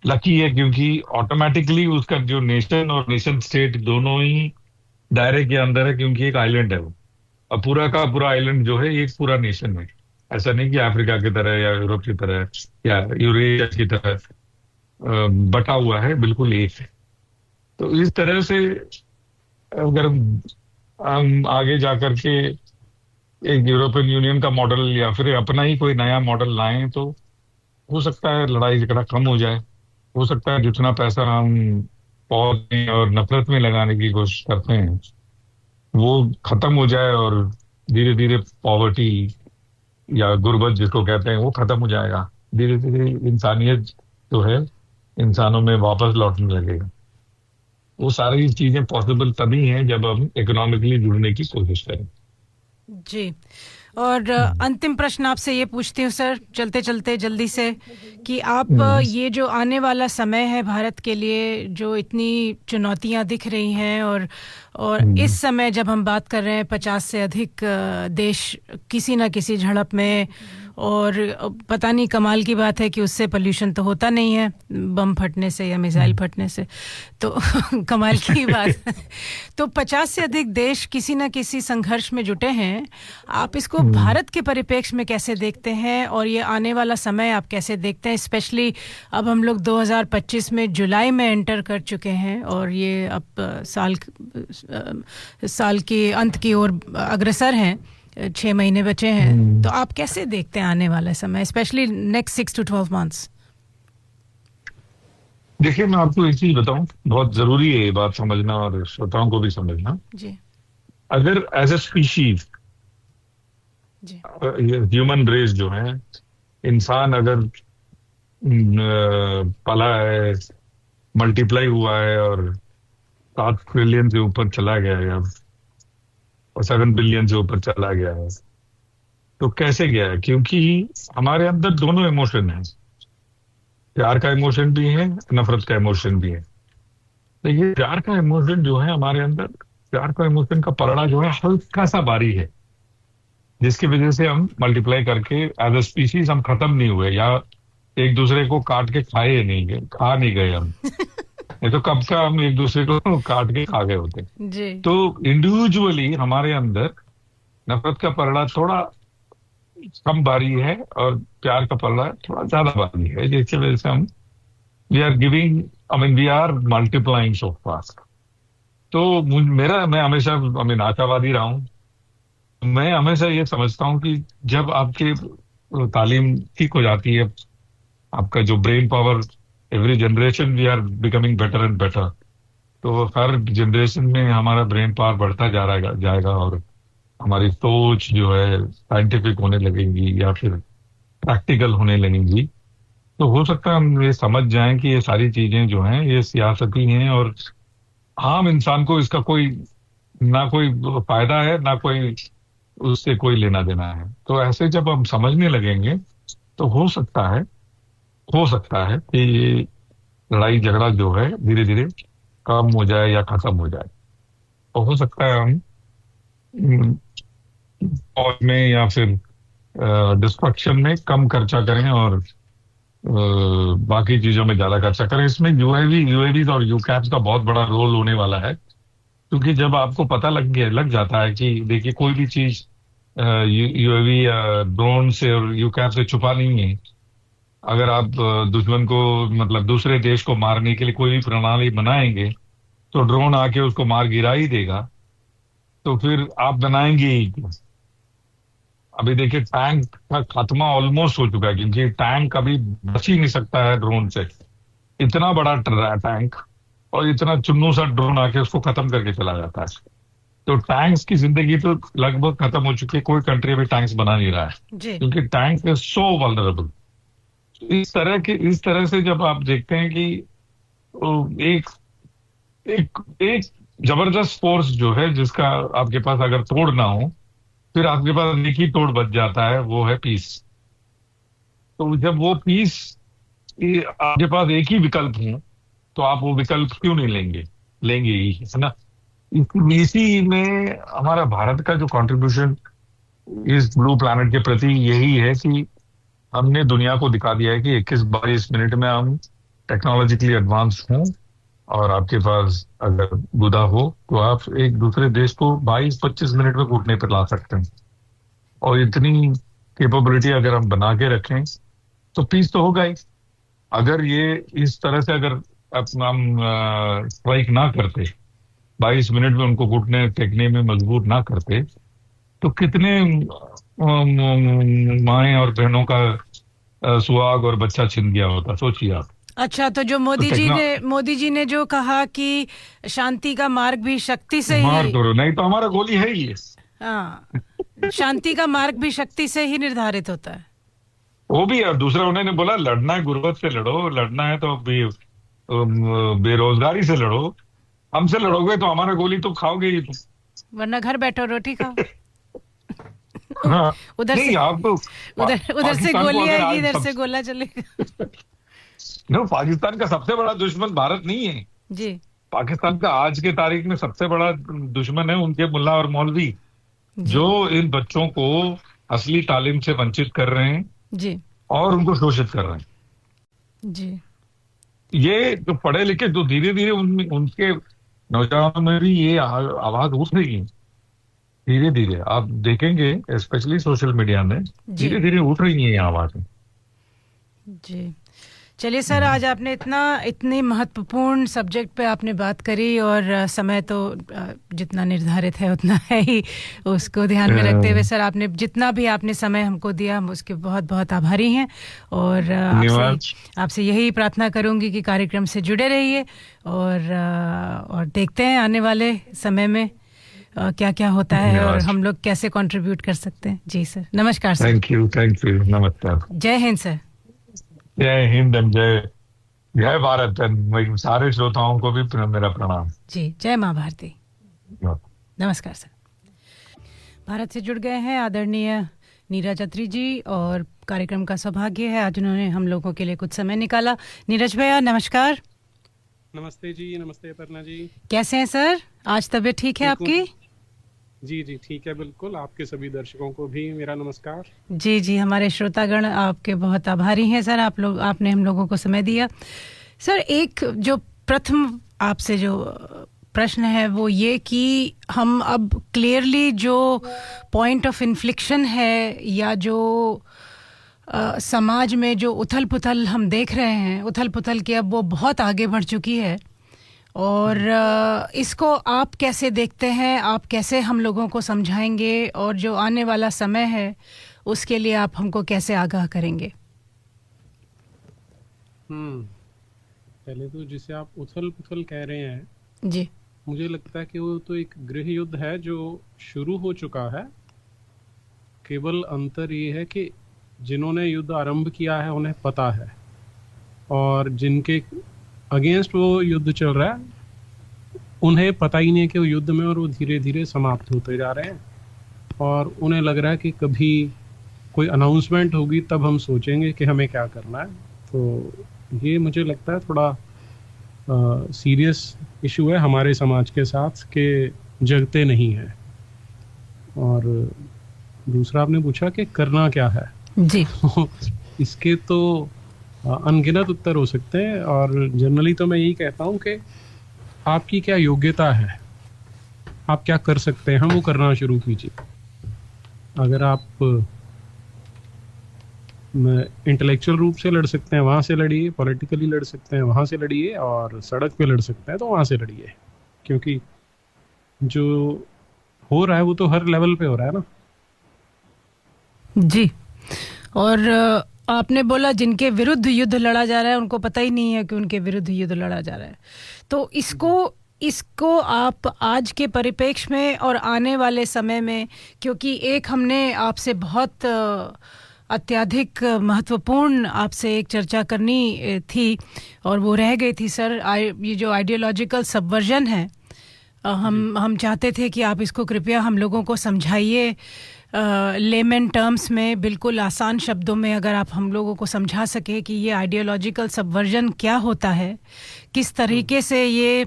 लकी है, क्योंकि ऑटोमेटिकली उसका जो नेशन और नेशन स्टेट दोनों ही दायरे के अंदर है, क्योंकि एक आइलैंड है वो। अब पूरा का पूरा आइलैंड जो है एक पूरा नेशन है। ऐसा नहीं कि अफ्रीका की तरह या यूरोप की तरह या यूरेशिया की तरह बटा हुआ है, बिल्कुल एक है। तो इस तरह से अगर हम आगे जाकर के एक यूरोपियन यूनियन का मॉडल या फिर अपना ही कोई नया मॉडल लाएं, तो हो सकता है लड़ाई झगड़ा कम हो जाए। हो सकता है जितना पैसा हम फौज में और नफरत में लगाने की कोशिश करते हैं वो खत्म हो जाए, और धीरे धीरे पॉवर्टी या गुर्बत जिसको कहते हैं वो खत्म हो जाएगा। धीरे धीरे इंसानियत जो है इंसानों में वापस लौटने लगेगा। वो सारी चीजें पॉसिबल तभी हैं जब हम इकोनॉमिकली जुड़ने की कोशिश करें। जी। और हम्म। अंतिम प्रश्न आपसे ये पूछती हूँ सर, चलते चलते जल्दी से, कि आप हम्म। ये जो आने वाला समय है भारत के लिए, जो इतनी चुनौतियाँ दिख रही हैं, और हम्म। इस समय जब हम बात कर रहे हैं 50 से अधिक देश किसी न किसी झड़प में, और पता नहीं, कमाल की बात है कि उससे पोल्यूशन तो होता नहीं है बम फटने से या मिसाइल हम्म। फटने से, तो कमाल की बात। तो 50 से अधिक देश किसी न किसी संघर्ष में जुटे हैं। आप इसको हम्म। भारत के परिप्रेक्ष्य में कैसे देखते हैं, और ये आने वाला समय आप कैसे देखते हैं? स्पेशली अब हम लोग 2025 में जुलाई में एंटर कर चुके हैं, और ये अब साल के अंत की ओर अग्रसर हैं, 6 महीने बचे हैं। तो आप कैसे देखते हैं आने वाला समय, स्पेशली नेक्स्ट 6 to 12 months? देखिए, मैं आपको एक चीज बताऊं, बहुत जरूरी है ये बात समझना और श्रोताओं को भी समझना। जी। अगर एज ए स्पीशीज जी। ह्यूमन रेस जो है, इंसान अगर पला है, मल्टीप्लाई हुआ है और 7 ट्रिलियन से ऊपर चला गया है अब, और 7 बिलियन से ऊपर चला गया है, तो कैसे गया है? क्योंकि हमारे अंदर दोनों इमोशन हैं। प्यार का इमोशन भी है, नफरत का इमोशन भी है। तो ये प्यार का इमोशन जो है हमारे अंदर, प्यार का इमोशन का पलड़ा जो है हल्का सा भारी है, जिसकी वजह से हम मल्टीप्लाई करके एज अ स्पीशीज हम खत्म नहीं हुए, या एक दूसरे को काट के खाए नहीं गए, खा नहीं गए हम। ये तो कब का हम एक दूसरे को काट के खा गए होते। जी। तो इंडिविजुअली हमारे अंदर नफरत का पलड़ा थोड़ा कम भारी है, और प्यार का पलड़ा थोड़ा ज्यादा भारी है, जिसकी वजह से हम we are giving, I mean we are multiplying so fast. तो मैं हमेशा, आई मीन, आशावादी रहा हूं। मैं हमेशा ये समझता हूँ कि जब आपके तालीम ठीक हो जाती है, आपका जो brain power, every generation we are becoming better and better. तो हर जनरेशन में हमारा ब्रेन पावर बढ़ता जा रहा जाएगा, और हमारी सोच जो है साइंटिफिक होने लगेगी या फिर प्रैक्टिकल होने लगेंगी। तो हो सकता है हम ये समझ जाएं कि ये सारी चीजें जो हैं ये सियासती हैं, और आम इंसान को इसका कोई ना कोई फायदा है, ना कोई उससे कोई लेना देना है। तो ऐसे जब हम समझने लगेंगे, तो हो सकता है कि ये लड़ाई झगड़ा जो है धीरे धीरे कम हो जाए या खत्म हो जाए। तो हो सकता है हम फौज में या फिर डिस्ट्रक्शन में कम खर्चा करें, और बाकी चीजों में ज्यादा खर्चा करें। इसमें यूएवी और यूकैप्स का बहुत बड़ा रोल होने वाला है, क्योंकि जब आपको पता लग जाता है कि देखिए कोई भी चीज यूएवी या ड्रोन से और यूकैप से छुपा नहीं है। अगर आप दुश्मन को, मतलब दूसरे देश को मारने के लिए कोई भी प्रणाली बनाएंगे, तो ड्रोन आके उसको मार गिरा ही देगा। तो फिर आप बनाएंगे ही क्यों? अभी देखिए टैंक का खात्मा ऑलमोस्ट हो चुका है, क्योंकि टैंक कभी बच ही नहीं सकता है ड्रोन से। इतना बड़ा टैंक और इतना चुन्नू सा ड्रोन आके उसको खत्म करके चला जाता है। तो टैंक्स की जिंदगी तो लगभग खत्म हो चुकी है, कोई कंट्री अभी टैंक्स बना नहीं रहा है, जी क्योंकि टैंक इज सो वल्नरेबल। इस तरह से जब आप देखते हैं कि एक एक एक जबरदस्त फोर्स जो है, जिसका आपके पास अगर तोड़ ना हो, फिर आपके पास एक ही तोड़ बच जाता है, वो है पीस। तो जब वो पीस आपके पास एक ही विकल्प हो, तो आप वो विकल्प क्यों नहीं लेंगे? लेंगे ही, है ना। इसी में हमारा भारत का जो कंट्रीब्यूशन इस ब्लू प्लैनेट के प्रति यही है कि हमने दुनिया को दिखा दिया है कि 21-22 मिनट में हम टेक्नोलॉजिकली एडवांस हों, और आपके पास अगर गुदा हो तो आप एक दूसरे देश को 22-25 मिनट में घुटने पर ला सकते हैं। और इतनी कैपेबिलिटी अगर हम बना के रखें तो पीस तो होगा ही। अगर ये इस तरह से अगर अपना हम स्ट्राइक ना करते, 22 मिनट में उनको घुटने टेकने में मजबूर ना करते, तो कितने माएं और बहनों का सुहाग और बच्चा छिन गया होता, सोचिए आप। अच्छा, तो जो तो टेक्नो मोदी जी ने जो कहा कि शांति का मार्ग भी शक्ति से मार ही, करो, नहीं तो हमारा गोली है ही। हाँ, शांति का मार्ग भी शक्ति से ही निर्धारित होता है। वो भी, और दूसरा उन्होंने बोला लड़ना है गुर्बत से लड़ो, लड़ना है तो बेरोजगारी से लड़ो। हमसे लड़ोगे तो हमारा गोली तो खाओगे ही तुम। वरना घर बैठो रोटी खाओ। हाँ, उधर से नहीं आप तो उधर से पाकिस्तान को गोली अगर आएगी, आज इधर से गोला चलेगा। नो, पाकिस्तान का सबसे बड़ा दुश्मन भारत नहीं है। जी पाकिस्तान का आज के तारीख में सबसे बड़ा दुश्मन है उनके मुल्ला और मौलवी, जी जो इन बच्चों को असली तालीम से वंचित कर रहे हैं जी और उनको शोषित कर रहे हैं। जी ये जो पढ़े लिखे, जो धीरे धीरे उनके नौजवानों में भी ये आवाज उठ रही है। धीरे धीरे आप देखेंगे, स्पेशली सोशल मीडिया में जी धीरे धीरे उठ रही है ये आवाजें। जी। चलिए सर, आज आपने इतनी महत्वपूर्ण सब्जेक्ट पे आपने बात करी, और समय तो जितना निर्धारित है उतना है ही, उसको ध्यान में रखते हुए सर आपने जितना भी आपने समय हमको दिया, हम उसके बहुत बहुत आभारी हैं। और आपसे यही प्रार्थना करूंगी कि कार्यक्रम से जुड़े रहिए, और देखते हैं आने वाले समय में क्या क्या होता है और हम लोग कैसे कंट्रीब्यूट कर सकते हैं। जी सर, नमस्कार सर। थैंक यू, नमस्कार। जय हिंद सर। जय हिंद एंड जय भारत, एंड सारे श्रोताओं को भी मेरा प्रणाम। जी, जय माँ भारती। नमस्कार सर। भारत से जुड़ गए हैं आदरणीय नीरज अत्री जी, और कार्यक्रम का सौभाग्य है आज उन्होंने हम लोगों के लिए कुछ समय निकाला। नीरज भैया नमस्कार। नमस्ते जी, नमस्ते अपर्णा जी। कैसे हैं सर? आज तबीयत ठीक है आपकी? जी जी ठीक है, बिल्कुल। आपके सभी दर्शकों को भी मेरा नमस्कार। जी जी, हमारे श्रोतागण आपके बहुत आभारी हैं सर, आपने हम लोगों को समय दिया। सर, एक जो प्रथम आपसे जो प्रश्न है वो ये कि हम अब क्लियरली जो पॉइंट ऑफ इन्फ्लिक्शन है, या जो समाज में जो उथल पुथल हम देख रहे हैं, उथल पुथल की अब वो बहुत आगे बढ़ चुकी है, और इसको आप कैसे देखते हैं? आप कैसे हम लोगों को समझाएंगे, और जो आने वाला समय है उसके लिए आप हमको कैसे आगाह करेंगे? पहले तो जिसे आप उथल पुथल कह रहे हैं जी, मुझे लगता है कि वो तो एक गृह युद्ध है जो शुरू हो चुका है। केवल अंतर ये है कि जिन्होंने युद्ध आरंभ किया है उन्हें पता है, और जिनके अगेंस्ट वो युद्ध चल रहा है उन्हें पता ही नहीं कि वो युद्ध में, और वो धीरे धीरे समाप्त होते जा रहे हैं। और उन्हें लग रहा है कि कभी कोई अनाउंसमेंट होगी तब हम सोचेंगे कि हमें क्या करना है। तो ये मुझे लगता है थोड़ा सीरियस इशू है हमारे समाज के साथ, कि जगते नहीं है। और दूसरा आपने पूछा कि करना क्या है जी। इसके तो अनगिनत उत्तर हो सकते हैं, और जनरली तो मैं यही कहता हूँ कि आपकी क्या योग्यता है, आप क्या कर सकते हैं, वो करना शुरू कीजिए। अगर आप इंटेलेक्चुअल रूप से लड़ सकते हैं वहाँ से लड़िए, पॉलिटिकली लड़ सकते हैं वहाँ से लड़िए, और सड़क पे लड़ सकते हैं तो वहाँ से लड़िए। क्योंकि जो हो रहा है वो तो हर लेवल पे हो रहा है ना। जी, और आपने बोला जिनके विरुद्ध युद्ध लड़ा जा रहा है उनको पता ही नहीं है कि उनके विरुद्ध युद्ध लड़ा जा रहा है। तो इसको आप आज के परिप्रेक्ष्य में और आने वाले समय में, क्योंकि एक हमने आपसे बहुत अत्यधिक महत्वपूर्ण आपसे एक चर्चा करनी थी और वो रह गई थी सर, ये जो आइडियोलॉजिकल सबवर्जन है, हम चाहते थे कि आप इसको कृपया हम लोगों को समझाइए लेमन टर्म्स में, बिल्कुल आसान शब्दों में, अगर आप हम लोगों को समझा सके कि ये आइडियोलॉजिकल सबवर्जन क्या होता है, किस तरीके से ये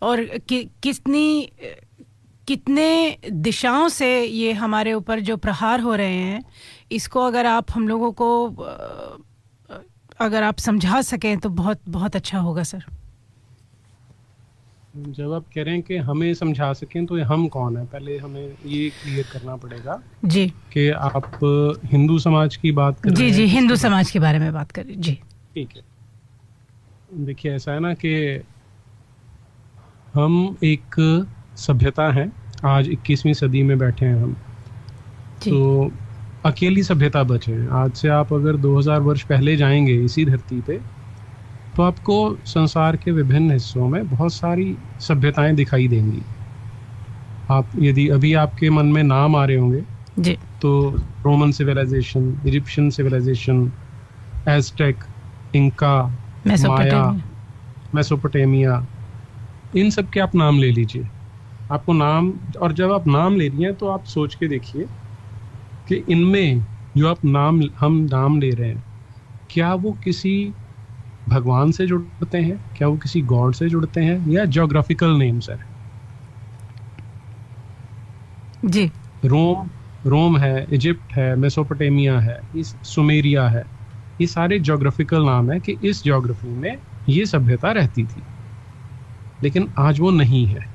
और कितने दिशाओं से ये हमारे ऊपर जो प्रहार हो रहे हैं, इसको अगर आप हम लोगों को अगर आप समझा सकें तो बहुत बहुत अच्छा होगा सर। जब आप कह रहे हैं कि हमें समझा सकें तो हम कौन है, पहले हमें ये क्लियर करना पड़ेगा जी कि आप हिंदू समाज की बात कर रहे हैं। जी हिंदू समाज के बारे में बात करें जी। ठीक है, देखिए ऐसा है ना कि हम एक सभ्यता है, आज 21वीं सदी में बैठे हैं हम, तो अकेली सभ्यता बचे हैं। आज से आप अगर 2000 वर्ष पहले जाएंगे इसी धरती पे तो आपको संसार के विभिन्न हिस्सों में बहुत सारी सभ्यताएं दिखाई देंगी। आप यदि अभी आपके मन में नाम आ रहे होंगे जी, तो Roman civilisation, Egyptian civilisation, Aztec, Inca, Maya, Mesopotamia, इन सब के आप नाम ले लीजिए। आपको नाम, और जब आप नाम ले रही हैं तो आप सोच के देखिए कि इनमें जो आप हम नाम ले रहे हैं, क्या वो किसी भगवान से जुड़ते हैं, क्या वो किसी गॉड से जुड़ते हैं, या ज्योग्राफिकल नेम्स है जी। रोम है, इजिप्ट है, मेसोपोटामिया है, सुमेरिया है, ये सारे ज्योग्राफिकल नाम है कि इस ज्योग्राफी में ये सभ्यता रहती थी। लेकिन आज वो नहीं है।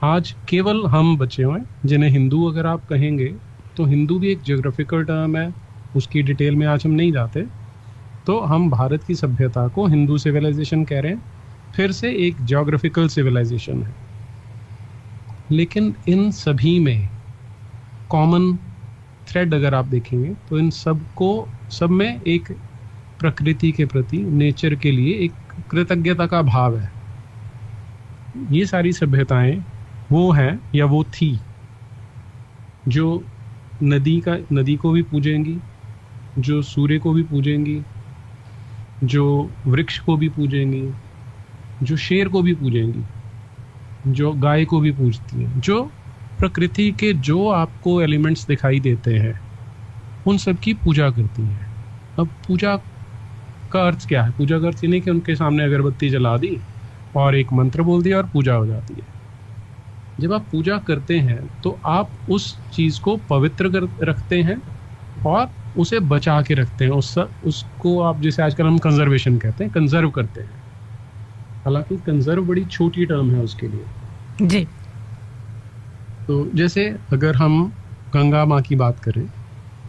आज केवल हम बचे हुए हैं जिन्हें हिंदू अगर आप कहेंगे तो हिंदू भी एक ज्योग्राफिकल टर्म है, उसकी डिटेल में आज हम नहीं जाते। तो हम भारत की सभ्यता को हिंदू सिविलाइजेशन कह रहे हैं, फिर से एक ज्योग्राफिकल सिविलाइजेशन है। लेकिन इन सभी में कॉमन थ्रेड अगर आप देखेंगे तो इन सब में एक प्रकृति के प्रति, नेचर के लिए एक कृतज्ञता का भाव है। ये सारी सभ्यताएं वो हैं या वो थी जो नदी को भी पूजेंगी, जो सूर्य को भी पूजेंगी, जो वृक्ष को भी पूजेंगी, जो शेर को भी पूजेंगी, जो गाय को भी पूजती हैं, जो प्रकृति के जो आपको एलिमेंट्स दिखाई देते हैं उन सब की पूजा करती हैं। अब पूजा का अर्थ क्या है? पूजा का अर्थ ये नहीं कि उनके सामने अगरबत्ती जला दी और एक मंत्र बोल दिया और पूजा हो जाती है। जब आप पूजा करते हैं तो आप उस चीज़ को पवित्र रखते हैं और उसे बचा के रखते हैं। उसको आप, जैसे आजकल हम कंजर्वेशन कहते हैं, कंजर्व करते हैं। हालांकि कंजर्व बड़ी छोटी टर्म है उसके लिए जी। तो जैसे अगर हम गंगा माँ की बात करें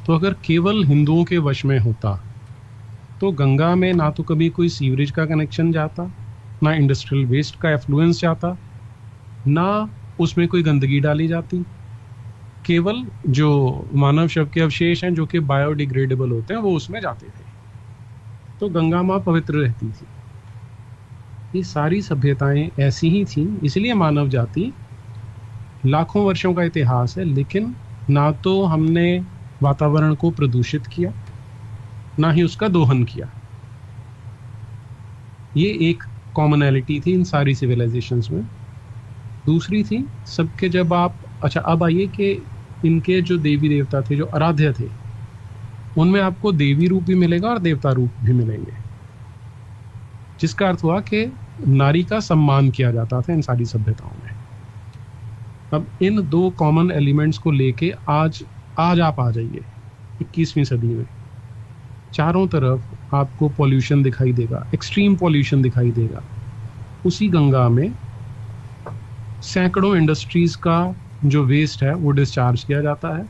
तो अगर केवल हिंदुओं के वश में होता तो गंगा में ना तो कभी कोई सीवरेज का कनेक्शन जाता, ना इंडस्ट्रियल वेस्ट का एफ्लुएंस जाता, ना उसमें कोई गंदगी डाली जाती। केवल जो मानव शव के अवशेष हैं जो कि बायोडिग्रेडेबल होते हैं वो उसमें जाते थे, तो गंगा माँ पवित्र रहती थी। ये सारी सभ्यताएं ऐसी ही थी, इसलिए मानव जाति लाखों वर्षों का इतिहास है। लेकिन ना तो हमने वातावरण को प्रदूषित किया, ना ही उसका दोहन किया। ये एक कॉमनैलिटी थी इन सारी सिविलाइजेशंस में। दूसरी थी सबके, जब आप, अच्छा अब आइए कि इनके जो देवी देवता थे, जो आराध्य थे, उनमें आपको देवी रूप भी मिलेगा और देवता रूप भी मिलेंगे, जिसका अर्थ हुआ कि नारी का सम्मान किया जाता था इन सारी सभ्यताओं में। अब इन दो कॉमन एलिमेंट्स को लेके आज आप आ जाइए 21वीं सदी में, चारों तरफ आपको पॉल्यूशन दिखाई देगा, एक्सट्रीम पॉल्यूशन दिखाई देगा। उसी गंगा में सैकड़ों इंडस्ट्रीज का जो वेस्ट है वो डिस्चार्ज किया जाता है।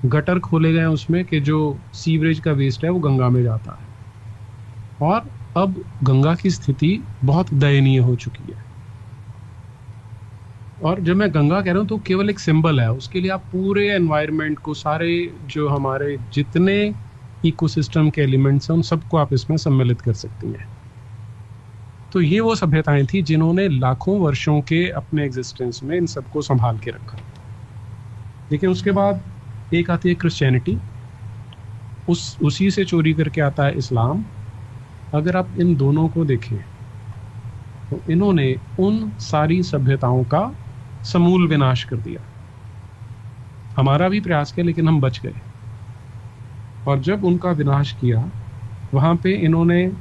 गटर खोले गए उसमें कि जो सीवरेज का वेस्ट है वो गंगा में जाता है। और अब गंगा की स्थिति बहुत दयनीय हो चुकी है। और जब मैं गंगा कह रहा हूँ तो केवल एक सिंबल है, उसके लिए आप पूरे एनवायरनमेंट को, सारे जो हमारे जितने इकोसिस्टम के एलिमेंट्स हैं, उन सबको आप इसमें सम्मिलित कर सकती हैं। तो ये वो सभ्यताएं थी जिन्होंने लाखों वर्षों के अपने एग्जिस्टेंस में इन सबको संभाल के रखा। लेकिन उसके बाद एक आती है क्रिश्चियनिटी, उसी से चोरी करके आता है इस्लाम। अगर आप इन दोनों को देखें तो इन्होंने उन सारी सभ्यताओं का समूल विनाश कर दिया। हमारा भी प्रयास किया लेकिन हम बच गए। और जब उनका विनाश किया, वहाँ पे इन्होंने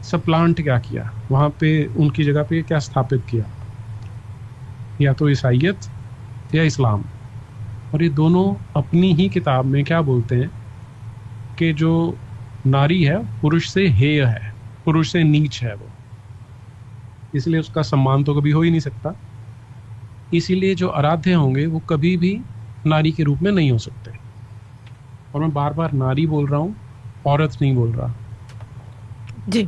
सप्लांट क्या किया, वहाँ पे उनकी जगह पे क्या स्थापित किया, या तो ईसाइयत या इस्लाम। और ये दोनों अपनी ही किताब में क्या बोलते हैं कि जो नारी है पुरुष से हेय है, पुरुष से नीच है वो, इसलिए उसका सम्मान तो कभी हो ही नहीं सकता। इसीलिए जो आराध्य होंगे वो कभी भी नारी के रूप में नहीं हो सकते। और मैं बार बार नारी बोल रहा हूँ, औरत नहीं बोल रहा जी।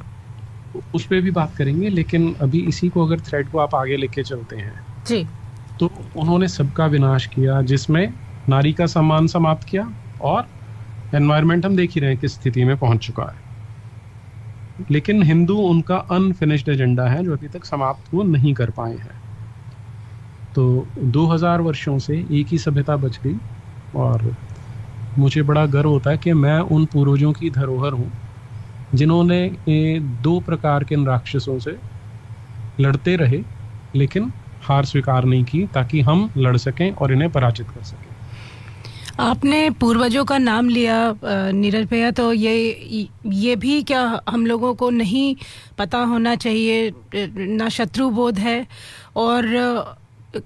उस पर भी बात करेंगे, लेकिन अभी इसी को अगर थ्रेड को आप आगे लेके चलते हैं जी, तो उन्होंने सबका विनाश किया, जिसमें नारी का सम्मान समाप्त किया। और एनवायरनमेंट हम देख ही रहे हैं किस स्थिति में पहुंच चुका है। लेकिन हिंदू उनका अनफिनिश्ड एजेंडा है जो अभी तक समाप्त वो नहीं कर पाए हैं। तो 2000 वर्षों से एक ही सभ्यता बच गई, और मुझे बड़ा गर्व होता है कि मैं उन पूर्वजों की धरोहर हूँ जिन्होंने ये 2 प्रकार के इन राक्षसों से लड़ते रहे लेकिन हार स्वीकार नहीं की, ताकि हम लड़ सकें और इन्हें पराजित कर सकें। आपने पूर्वजों का नाम लिया नीरज भैया, तो ये भी क्या हम लोगों को नहीं पता होना चाहिए, ना शत्रु बोध है? और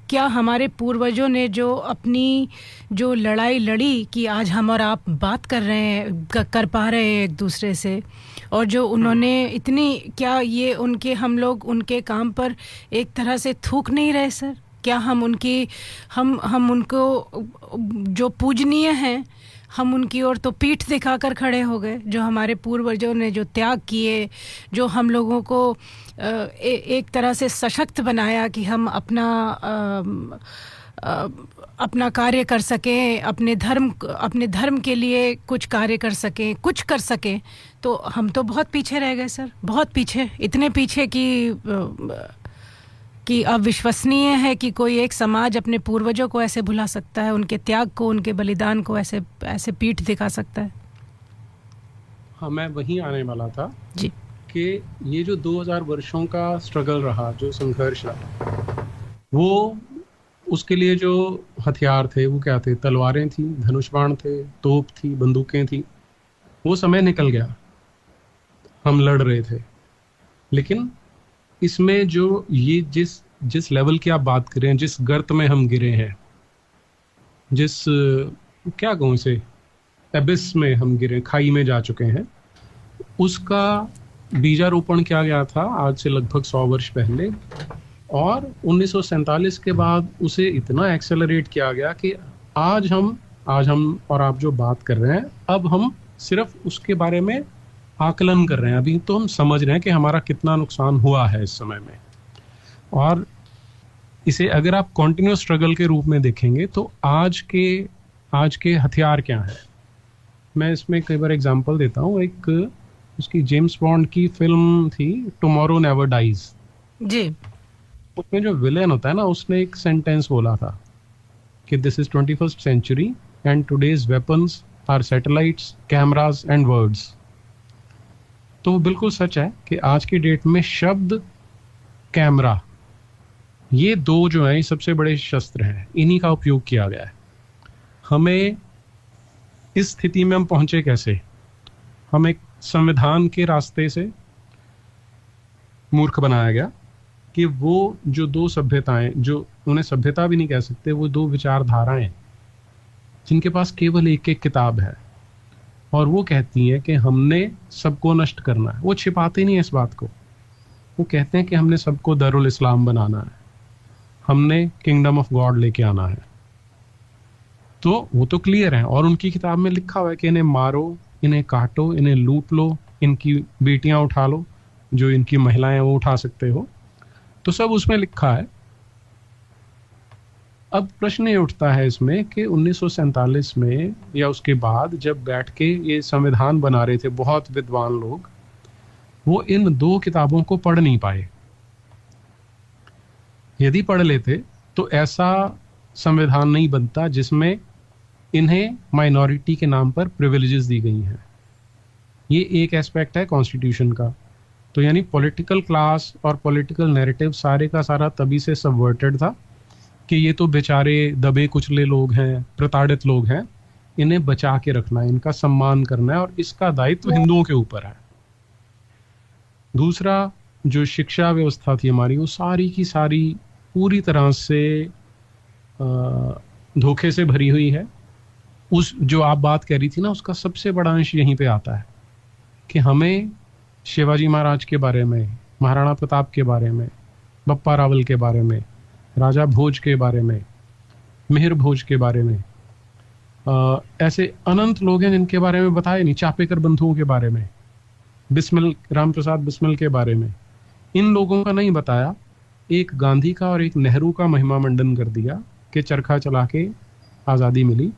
क्या हमारे पूर्वजों ने जो अपनी जो लड़ाई लड़ी कि आज हम और आप बात कर रहे हैं, कर पा रहे हैं एक दूसरे से, और जो उन्होंने इतनी, क्या ये उनके, हम लोग उनके काम पर एक तरह से थूक नहीं रहे सर? क्या हम उनकी, हम उनको जो पूजनीय हैं, हम उनकी ओर तो पीठ दिखाकर खड़े हो गए? जो हमारे पूर्वजों ने जो त्याग किए, जो हम लोगों को एक तरह से सशक्त बनाया कि हम अपना कार्य कर सकें, अपने धर्म के लिए कुछ कार्य कर सकें, कुछ कर सकें, तो हम तो बहुत पीछे रह गए सर, बहुत पीछे, इतने पीछे कि अविश्वसनीय है कि कोई एक समाज अपने पूर्वजों को ऐसे भुला सकता है, उनके त्याग को, उनके बलिदान को ऐसे पीठ दिखा सकता है। हाँ, मैं वहीं आने वाला था जी, कि ये जो 2000 वर्षों का स्ट्रगल रहा, जो संघर्ष रहा, वो उसके लिए जो हथियार थे वो क्या थे? तलवारें थी, धनुष बाण थे, तोप थी, बंदूकें थी। वो समय निकल गया, हम लड़ रहे थे। लेकिन इसमें जो ये जिस लेवल की आप बात करें, जिस गर्त में हम गिरे हैं, जिस क्या कहूँ इसे, एबिस में हम गिरे, खाई में जा चुके हैं, उसका बीजारोपण किया गया था आज से लगभग 100 वर्ष पहले। और 1947 के बाद उसे इतना एक्सेलरेट किया गया कि आज हम और आप जो बात कर रहे हैं, अब हम सिर्फ उसके बारे में आकलन कर रहे हैं। अभी तो हम समझ रहे हैं कि हमारा कितना नुकसान हुआ है इस समय में। और इसे अगर आप कॉन्टिन्यूस स्ट्रगल के रूप में देखेंगे तो आज के हथियार क्या हैं? मैं इसमें कई बार एग्जांपल देता हूँ। एक उसकी जेम्स बॉन्ड की फिल्म थी टुमारो नेवर डाइज जी। उसमें जो विलेन होता है ना, उसने एक सेंटेंस बोला था कि this is 21st century and today's weapons are satellites, cameras and words. तो वो बिल्कुल सच है कि आज की डेट में शब्द, कैमरा, ये 2 जो हैं सबसे बड़े शस्त्र हैं, इन्हीं का उपयोग किया गया है। हमें इस स्थिति में हम पहुंचे कैसे? हम एक संविधान के रास्ते से मूर्ख बनाया गया कि वो जो 2 सभ्यताएं, जो उन्हें सभ्यता भी नहीं कह सकते, वो 2 विचारधाराएं जिनके पास केवल एक किताब है, और वो कहती हैं कि हमने सबको नष्ट करना है। वो छिपाते नहीं है इस बात को, वो कहते हैं कि हमने सबको दारुल इस्लाम बनाना है, हमने किंगडम ऑफ गॉड लेके आना है। तो वो तो क्लियर है, और उनकी किताब में लिखा हुआ है कि इन्हें मारो, इन्हें काटो, इन्हें लूट लो, इनकी बेटियां उठा लो, जो इनकी महिलाएं वो उठा सकते हो। तो सब उसमें लिखा है। अब प्रश्न ये उठता है इसमें कि 1947 में या उसके बाद जब बैठ के ये संविधान बना रहे थे बहुत विद्वान लोग, वो इन दो किताबों को पढ़ नहीं पाए। यदि पढ़ लेते तो ऐसा संविधान नहीं बनता जिसमें इन्हें माइनॉरिटी के नाम पर प्रिविलेजेस दी गई हैं। ये एक एस्पेक्ट है कॉन्स्टिट्यूशन का। तो यानी पॉलिटिकल क्लास और पॉलिटिकल नैरेटिव सारे का सारा तभी से सबवर्टेड था कि ये तो बेचारे दबे कुचले लोग हैं, प्रताड़ित लोग हैं, इन्हें बचा के रखना है, इनका सम्मान करना है और इसका दायित्व हिंदुओं के ऊपर है। दूसरा, जो शिक्षा व्यवस्था थी हमारी, वो सारी की सारी पूरी तरह से धोखे से भरी हुई है। उस जो आप बात कह रही थी ना, उसका सबसे बड़ा अंश यहीं पे आता है कि हमें शिवाजी महाराज के बारे में, महाराणा प्रताप के बारे में, बप्पा रावल के बारे में, राजा भोज के बारे में, मिहिर भोज के बारे में, ऐसे अनंत लोग हैं जिनके बारे में बताया नहीं। चापेकर बंधुओं के बारे में, बिस्मिल, राम प्रसाद बिस्मिल के बारे में, इन लोगों का नहीं बताया। एक गांधी का और एक नेहरू का महिमा मंडन कर दिया कि चरखा चला के आज़ादी मिली।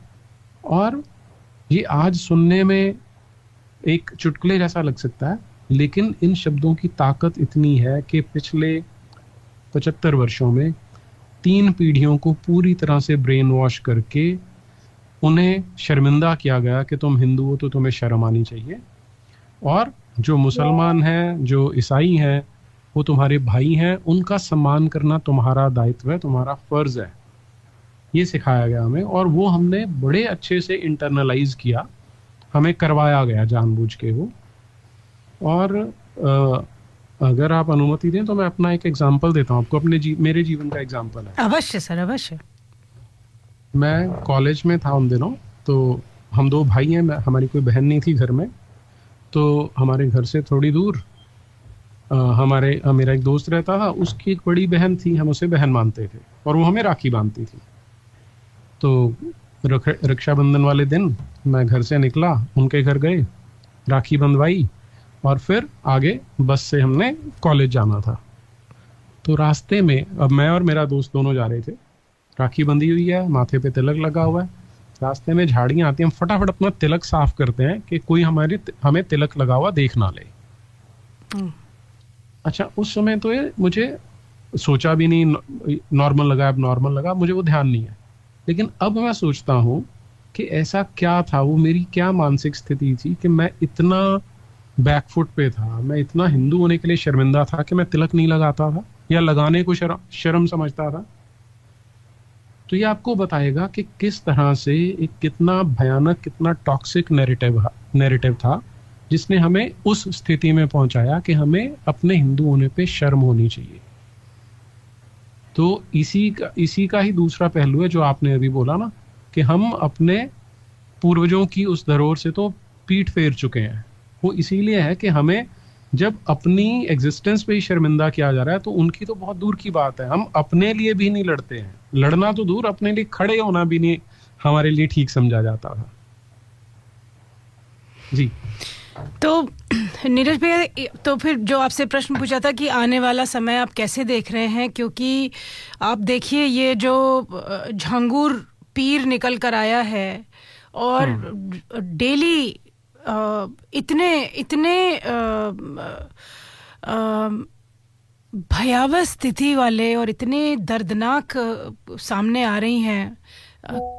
और ये आज सुनने में एक चुटकुले जैसा लग सकता है, लेकिन इन शब्दों की ताकत इतनी है कि पिछले 75 वर्षों में 3 पीढ़ियों को पूरी तरह से ब्रेन वॉश करके उन्हें शर्मिंदा किया गया कि तुम हिंदू हो तो तुम्हें शर्म आनी चाहिए, और जो मुसलमान हैं, जो ईसाई हैं, वो तुम्हारे भाई हैं, उनका सम्मान करना तुम्हारा दायित्व है, तुम्हारा फर्ज है। ये सिखाया गया हमें और वो हमने बड़े अच्छे से इंटरनलाइज किया, हमें करवाया गया जानबूझ के वो। और अगर आप अनुमति दें तो मैं अपना एक एग्जांपल देता हूँ आपको, मेरे जीवन का एग्जांपल है। अवश्य सर, अवश्य। मैं कॉलेज में था उन दिनों, तो हम 2 भाई हैं, हमारी कोई बहन नहीं थी घर में। तो हमारे घर से थोड़ी दूर मेरा एक दोस्त रहता था, उसकी एक बड़ी बहन थी, हम उसे बहन मानते थे और वो हमें राखी बांधती थी। तो रक्षाबंधन वाले दिन मैं घर से निकला, उनके घर गए, राखी बंधवाई और फिर आगे बस से हमने कॉलेज जाना था। तो रास्ते में, अब मैं और मेरा दोस्त दोनों जा रहे थे, राखी बंधी हुई है, माथे पे तिलक लगा हुआ है, रास्ते में झाड़ियाँ आती हैं, हम फटाफट अपना तिलक साफ करते हैं कि कोई हमें तिलक लगा हुआ देख ना ले। अच्छा, उस समय तो ये मुझे सोचा भी नहीं, नॉर्मल लगा, अब नॉर्मल लगा, मुझे वो ध्यान नहीं है। लेकिन अब मैं सोचता हूँ कि ऐसा क्या था, वो मेरी क्या मानसिक स्थिति थी कि मैं इतना बैकफुट पे था, मैं इतना हिंदू होने के लिए शर्मिंदा था कि मैं तिलक नहीं लगाता था या लगाने को शर्म समझता था। तो ये आपको बताएगा कि किस तरह से एक कितना भयानक, कितना टॉक्सिक नैरेटिव था जिसने हमें उस स्थिति में पहुंचाया कि हमें अपने हिंदू होने पे शर्म होनी चाहिए। तो इसी का ही दूसरा पहलू है जो आपने अभी बोला ना, कि हम अपने पूर्वजों की उस धरोहर से तो पीठ फेर चुके हैं। वो इसीलिए है कि हमें जब अपनी एग्जिस्टेंस पे ही शर्मिंदा किया जा रहा है तो उनकी तो बहुत दूर की बात है, हम अपने लिए भी नहीं लड़ते हैं। लड़ना तो दूर, अपने लिए खड़े होना भी नहीं हमारे लिए ठीक समझा जाता था। जी। तो नीरज भैया, तो फिर जो आपसे प्रश्न पूछा था कि आने वाला समय आप कैसे देख रहे हैं, क्योंकि आप देखिए ये जो झांगुर पीर निकल कर आया है और डेली इतने भयावह स्थिति वाले और इतने दर्दनाक सामने आ रही हैं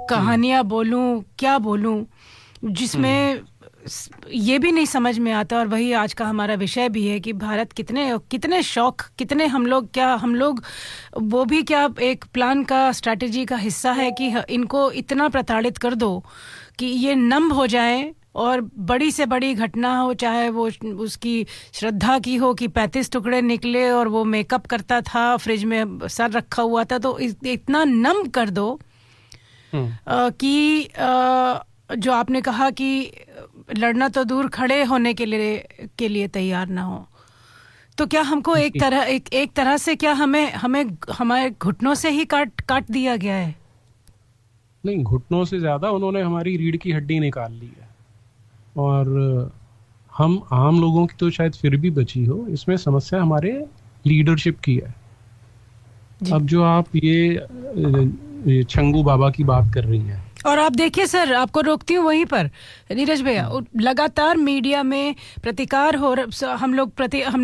कहानियां, बोलूं क्या बोलूं, जिसमें ये भी नहीं समझ में आता। और वही आज का हमारा विषय भी है कि भारत कितने शौक, कितने हम लोग वो भी क्या एक प्लान का, स्ट्रैटेजी का हिस्सा है कि इनको इतना प्रताड़ित कर दो कि ये नम हो जाए और बड़ी से बड़ी घटना हो, चाहे वो उसकी श्रद्धा की हो कि 35 टुकड़े निकले और वो मेकअप करता था, फ्रिज में सर रखा हुआ था, तो इतना नम कर दो कि जो आपने कहा कि लड़ना तो दूर, खड़े होने के लिए तैयार ना हो। तो क्या हमको एक तरह से क्या हमें हमारे घुटनों से ही काट दिया गया है? नहीं, घुटनों से ज्यादा उन्होंने हमारी रीढ़ की हड्डी निकाल ली है। और हम आम लोगों की तो शायद फिर भी बची हो, इसमें समस्या हमारे लीडरशिप की है। अब जो आप ये ये छंगू बाबा की बात कर रही हैं। और आप देखिए सर, आपको रोकती हूँ वहीं पर, नीरज भैया, लगातार मीडिया में प्रतिकार हो हम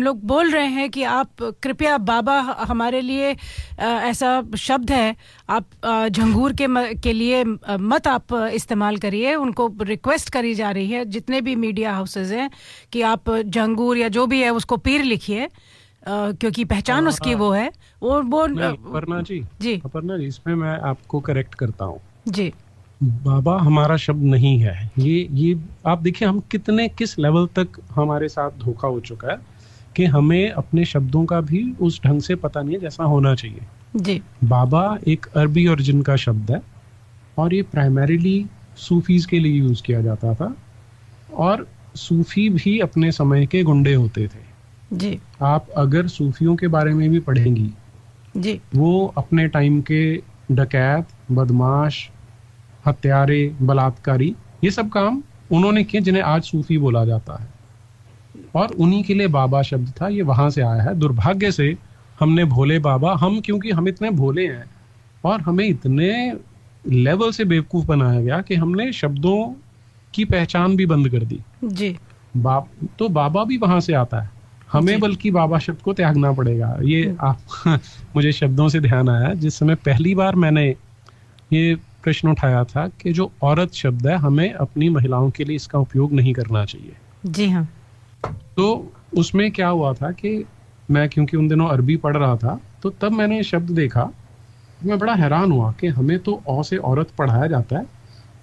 लोग बोल रहे हैं कि आप कृपया बाबा हमारे लिए ऐसा शब्द है, आप झंगूर के लिए मत आप इस्तेमाल करिए। उनको रिक्वेस्ट करी जा रही है जितने भी मीडिया हाउसेज हैं कि आप झंगूर या जो भी है उसको पीर लिखिए, क्योंकि पहचान उसकी वो है। वो अपर्णा जी, इसमें मैं आपको करेक्ट करता हूँ जी। बाबा हमारा शब्द नहीं है। ये आप देखिए हम किस लेवल तक हमारे साथ धोखा हो चुका है कि हमें अपने शब्दों का भी उस ढंग से पता नहीं है जैसा होना चाहिए जी। बाबा एक अरबी ओरिजिन का शब्द है और ये प्राइमरीली सूफीज के लिए यूज किया जाता था, और सूफी भी अपने समय के गुंडे होते थे जी। आप अगर सूफियों के बारे में भी पढ़ेंगी जी, वो अपने टाइम के डकैत, बदमाश, हत्यारे, बलात्कारी, ये सब काम उन्होंने किए जिन्हें आज सूफी बोला जाता है, और उन्हीं के लिए बाबा शब्द था, ये वहां से आया है। दुर्भाग्य से हमने भोले बाबा, क्योंकि हम इतने भोले हैं और हमें इतने लेवल से बेवकूफ बनाया गया कि हमने शब्दों की पहचान भी बंद कर दी जी। तो बाबा भी वहां से आता है, हमें बल्कि बाबा शब्द को त्यागना पड़ेगा। ये आप मुझे शब्दों से ध्यान आया जिस समय पहली बार मैंने ये प्रश्न उठाया था कि जो औरत शब्द है हमें अपनी महिलाओं के लिए इसका उपयोग नहीं करना चाहिए। जी हाँ। तो उसमें क्या हुआ था कि मैं क्योंकि उन दिनों अरबी पढ़ रहा था, तो तब मैंने शब्द देखा, मैं बड़ा हैरान हुआ कि हमें तो औ से औरत पढ़ाया जाता है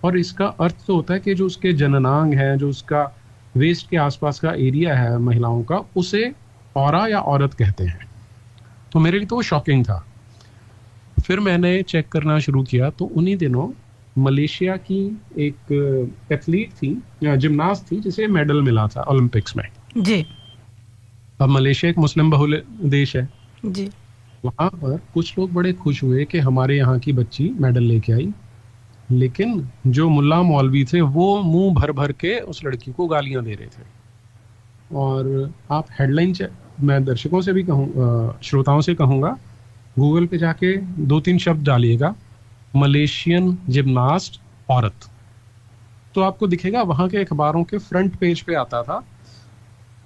और इसका अर्थ तो होता है कि जो उसके जननांग है, जो उसका वेस्ट के आसपास का एरिया है महिलाओं का, उसे औरा या औरत कहते हैं। तो मेरे लिए तो वो शॉकिंग था। फिर मैंने चेक करना शुरू किया तो उन्हीं दिनों मलेशिया की एक एथलीट थी, जिमनास्ट थी, जिसे मेडल मिला था ओलंपिक्स में जी। अब मलेशिया एक मुस्लिम बहुल देश है जी। वहां पर कुछ लोग बड़े खुश हुए कि हमारे यहाँ की बच्ची मेडल लेके आई, लेकिन जो मुल्ला मौलवी थे वो मुंह भर भर के उस लड़की को गालियां दे रहे थे। और आप हेडलाइन, मैं दर्शकों से भी श्रोताओं से कहूँगा, गूगल पे जाके 2-3 शब्द डालिएगा, मलेशियन जिमनास्ट औरत, तो आपको दिखेगा वहां के अखबारों के फ्रंट पेज पे आता था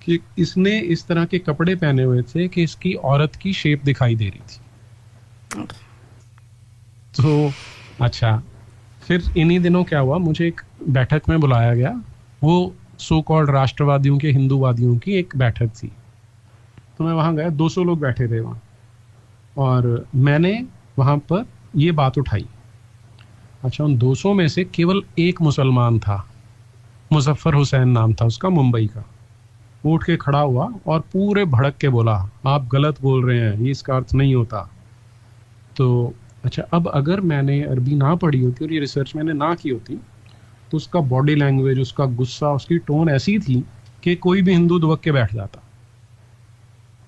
कि इसने इस तरह के कपड़े पहने हुए थे कि इसकी औरत की शेप दिखाई दे रही थी। तो अच्छा, फिर इन्हीं दिनों क्या हुआ, मुझे एक बैठक में बुलाया गया, वो सो कॉल्ड राष्ट्रवादियों के, हिंदूवादियों की एक बैठक थी। तो मैं वहां गया, 200 लोग बैठे थे वहां, और मैंने वहां पर ये बात उठाई। अच्छा, उन 200 में से केवल एक मुसलमान था, मुजफ्फर हुसैन नाम था उसका, मुंबई का। वो उठ के खड़ा हुआ और पूरे भड़क के बोला, आप गलत बोल रहे हैं, ये इसका अर्थ नहीं होता। तो अच्छा, अब अगर मैंने अरबी ना पढ़ी होती और ये रिसर्च मैंने ना की होती तो उसका बॉडी लैंग्वेज, उसका गुस्सा, उसकी टोन ऐसी थी कि कोई भी हिंदू दुबक के बैठ जाता।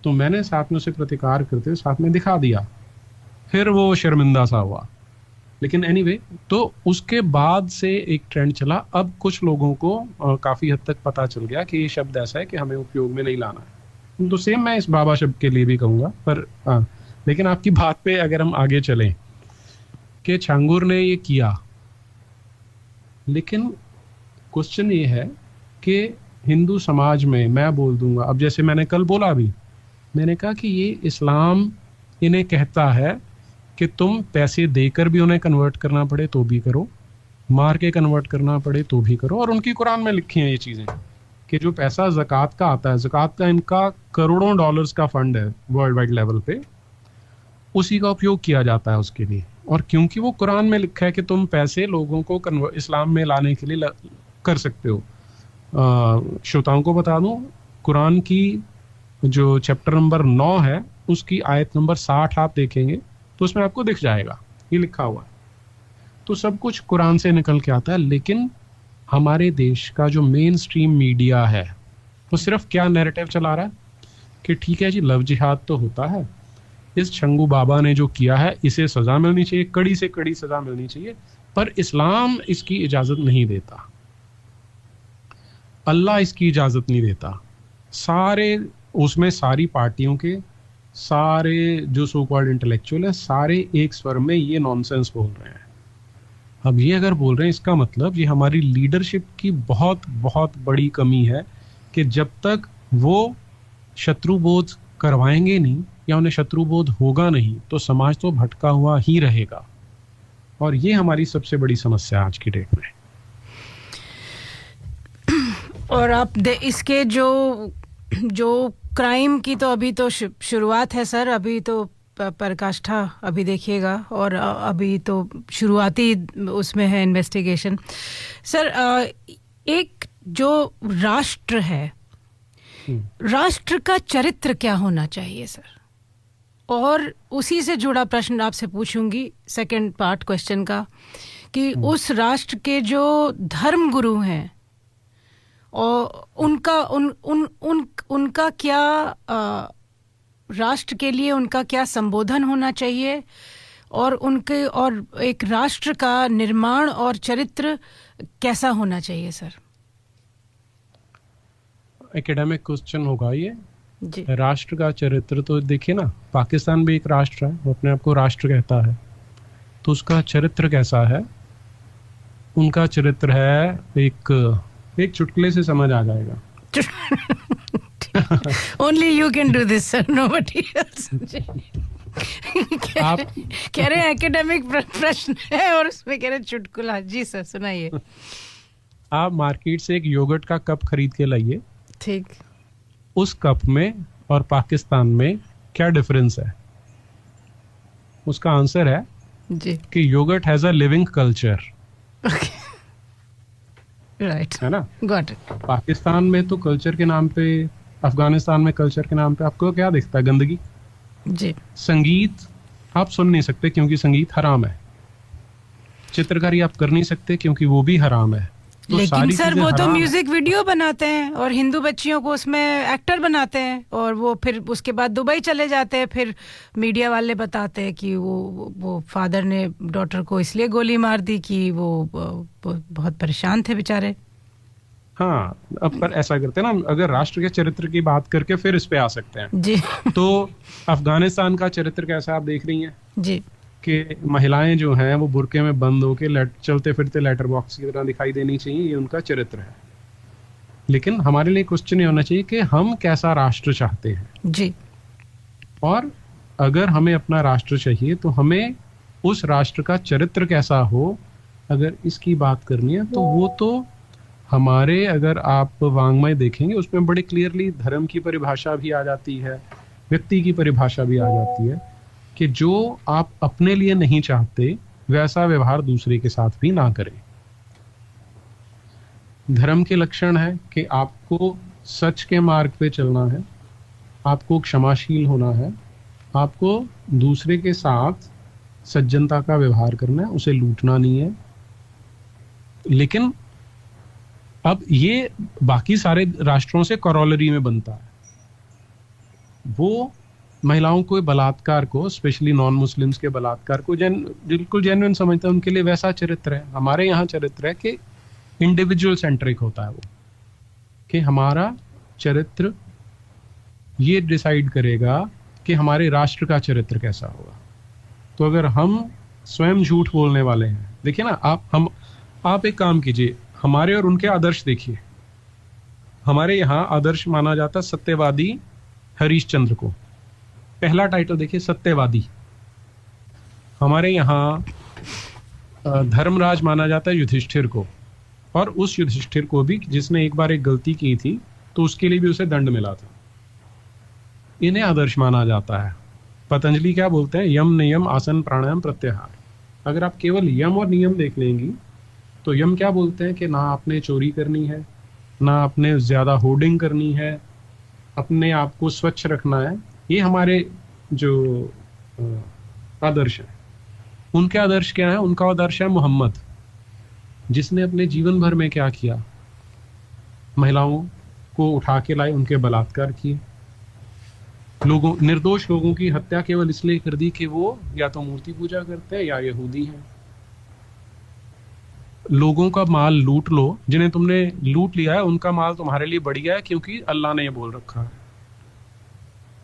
तो मैंने साथ में उसे प्रतिकार करते हुए साथ में दिखा दिया, फिर वो शर्मिंदा सा हुआ। लेकिन एनीवे, तो उसके बाद से एक ट्रेंड चला। अब कुछ लोगों को काफ़ी हद तक पता चल गया कि ये शब्द ऐसा है कि हमें उपयोग में नहीं लाना है। तो सेम मैं इस बाबा शब्द के लिए भी कहूँगा। पर लेकिन आपकी बात पे अगर हम आगे चलें कि छांगुर ने ये किया, लेकिन क्वेश्चन ये है कि हिंदू समाज में, मैं बोल दूंगा, अब जैसे मैंने कल बोला भी, मैंने कहा कि ये इस्लाम इन्हें कहता है कि तुम पैसे देकर भी उन्हें कन्वर्ट करना पड़े तो भी करो, मार के कन्वर्ट करना पड़े तो भी करो। और उनकी कुरान में लिखी हैं ये चीज़ें कि जो पैसा ज़कात का आता है, ज़कात का इनका करोड़ों डॉलर्स का फंड है वर्ल्ड वाइड लेवल पे, उसी का उपयोग किया जाता है उसके लिए। और क्योंकि वो कुरान में लिखा है कि तुम पैसे लोगों को इस्लाम में लाने के लिए कर सकते हो। श्रोताओं को बता दूं, कुरान की जो चैप्टर नंबर 9 है उसकी आयत नंबर 60 आप देखेंगे तो उसमें आपको दिख जाएगा, ये लिखा हुआ है। तो सब कुछ कुरान से निकल के आता है। लेकिन हमारे देश का जो मेन स्ट्रीम मीडिया है वो सिर्फ क्या नैरेटिव चला रहा है कि ठीक है जी, लव जिहाद तो होता है, इस छंगू बाबा ने जो किया है इसे सज़ा मिलनी चाहिए, कड़ी से कड़ी सज़ा मिलनी चाहिए, पर इस्लाम इसकी इजाज़त नहीं देता, अल्लाह इसकी इजाज़त नहीं देता। सारे उसमें सारी पार्टियों के, सारे जो सो कॉल्ड इंटेलेक्चुअल हैं सारे एक स्वर में ये नॉनसेंस बोल रहे हैं। अब ये अगर बोल रहे हैं इसका मतलब ये हमारी लीडरशिप की बहुत बहुत बड़ी कमी है कि जब तक वो शत्रुबोध करवाएंगे नहीं या उन्हें शत्रुबोध होगा नहीं तो समाज तो भटका हुआ ही रहेगा, और ये हमारी सबसे बड़ी समस्या आज की डेट में। और आप इसके जो क्राइम की तो अभी तो शुरुआत है सर, अभी तो पराकाष्ठा अभी देखिएगा, और अभी तो शुरुआती उसमें है इन्वेस्टिगेशन। सर एक जो राष्ट्र है, राष्ट्र का चरित्र क्या होना चाहिए सर? और उसी से जुड़ा प्रश्न आपसे पूछूंगी सेकंड पार्ट क्वेश्चन का, कि उस राष्ट्र के जो धर्म गुरु हैं और उनका क्या राष्ट्र के लिए उनका क्या संबोधन होना चाहिए, और उनके और एक राष्ट्र का निर्माण और चरित्र कैसा होना चाहिए सर? एकेडमिक क्वेश्चन होगा ये जी। राष्ट्र का चरित्र तो देखिए ना, पाकिस्तान भी एक राष्ट्र है, वो अपने आप को राष्ट्र कहता है, तो उसका चरित्र कैसा है? उनका चरित्र है एक चुटकुले से समझ आ जाएगा। Only you can do this, sir. Nobody else. आप कह रहे हैं एकेडमिक प्रश्न है और उसमें कह रहे हैं चुटकुला। जी सर, सुनाइए। आप मार्केट से एक योगर्ट का कप खरीद के लाइए, ठीक। उस कप में और पाकिस्तान में क्या डिफरेंस है? उसका आंसर है जी कि yogurt has a living culture. Right, है ना? Got it. पाकिस्तान में तो कल्चर के नाम पे, अफगानिस्तान में कल्चर के नाम पे आपको क्या दिखता है? गंदगी। जी। संगीत आप सुन नहीं सकते क्योंकि संगीत हराम है। चित्रकारी आप कर नहीं सकते क्योंकि वो भी हराम है। तो लेकिन सर वो तो हराम म्यूजिक वीडियो बनाते हैं और हिंदू बच्चियों को उसमें एक्टर बनाते हैं, और वो फिर उसके बाद दुबई चले जाते हैं, फिर मीडिया वाले बताते हैं कि वो फादर ने डॉटर को इसलिए गोली मार दी कि वो बहुत परेशान थे बेचारे। हाँ, अब पर ऐसा करते हैं ना, अगर राष्ट्र के चरित्र की बात करके फिर इस पे आ सकते हैं। जी। तो अफगानिस्तान का चरित्र कैसा आप देख रही हैं जी। कि महिलाएं जो हैं वो बुरके में बंद होके चलते फिरते लेटर बॉक्स की तरह दिखाई देनी चाहिए, ये उनका चरित्र है। लेकिन हमारे लिए क्वेश्चन ये होना चाहिए कि हम कैसा राष्ट्र चाहते हैं। जी। और अगर हमें अपना राष्ट्र चाहिए तो हमें उस राष्ट्र का चरित्र कैसा हो, अगर इसकी बात करनी है तो वो तो हमारे, अगर आप वांग्मय देखेंगे उसमें बड़े क्लियरली धर्म की परिभाषा भी आ जाती है, व्यक्ति की परिभाषा भी आ जाती है कि जो आप अपने लिए नहीं चाहते वैसा व्यवहार दूसरे के साथ भी ना करें। धर्म के लक्षण है कि आपको सच के मार्ग पे चलना है, आपको क्षमाशील होना है, आपको दूसरे के साथ सज्जनता का व्यवहार करना है, उसे लूटना नहीं है। लेकिन अब ये बाकी सारे राष्ट्रों से कॉरोलरी में बनता है। वो महिलाओं को बलात्कार को, स्पेशली नॉन मुस्लिम्स के बलात्कार को बिल्कुल जेन्युइन समझते हैं, उनके लिए वैसा चरित्र है। हमारे यहाँ चरित्र है कि इंडिविजुअल सेंट्रिक होता है वो, कि हमारा चरित्र ये डिसाइड करेगा कि हमारे राष्ट्र का चरित्र कैसा होगा। तो अगर हम स्वयं झूठ बोलने वाले हैं, देखिए ना, आप एक काम कीजिए, हमारे और उनके आदर्श देखिए। हमारे यहाँ आदर्श माना जाता है सत्यवादी हरीश चंद्र को, पहला टाइटल देखिए सत्यवादी। हमारे यहाँ धर्मराज माना जाता है युधिष्ठिर को, और उस युधिष्ठिर को भी जिसने एक बार एक गलती की थी तो उसके लिए भी उसे दंड मिला था। इन्हें आदर्श माना जाता है। पतंजलि क्या बोलते हैं? यम नियम आसन प्राणायाम प्रत्याहार। अगर आप केवल यम और नियम देख लेंगी तो यम क्या बोलते हैं कि ना आपने चोरी करनी है, ना आपने ज्यादा होर्डिंग करनी है, अपने आप को स्वच्छ रखना है। ये हमारे जो आदर्श है। उनके आदर्श क्या है? उनका आदर्श है मोहम्मद, जिसने अपने जीवन भर में क्या किया? महिलाओं को उठा के लाए, उनके बलात्कार किए, निर्दोष लोगों की हत्या केवल इसलिए कर दी कि वो या तो मूर्ति पूजा करते हैं या यहूदी हैं। लोगों का माल लूट लो, जिन्हें तुमने लूट लिया है उनका माल तुम्हारे लिए बढ़िया है क्योंकि अल्लाह ने ये बोल रखा है।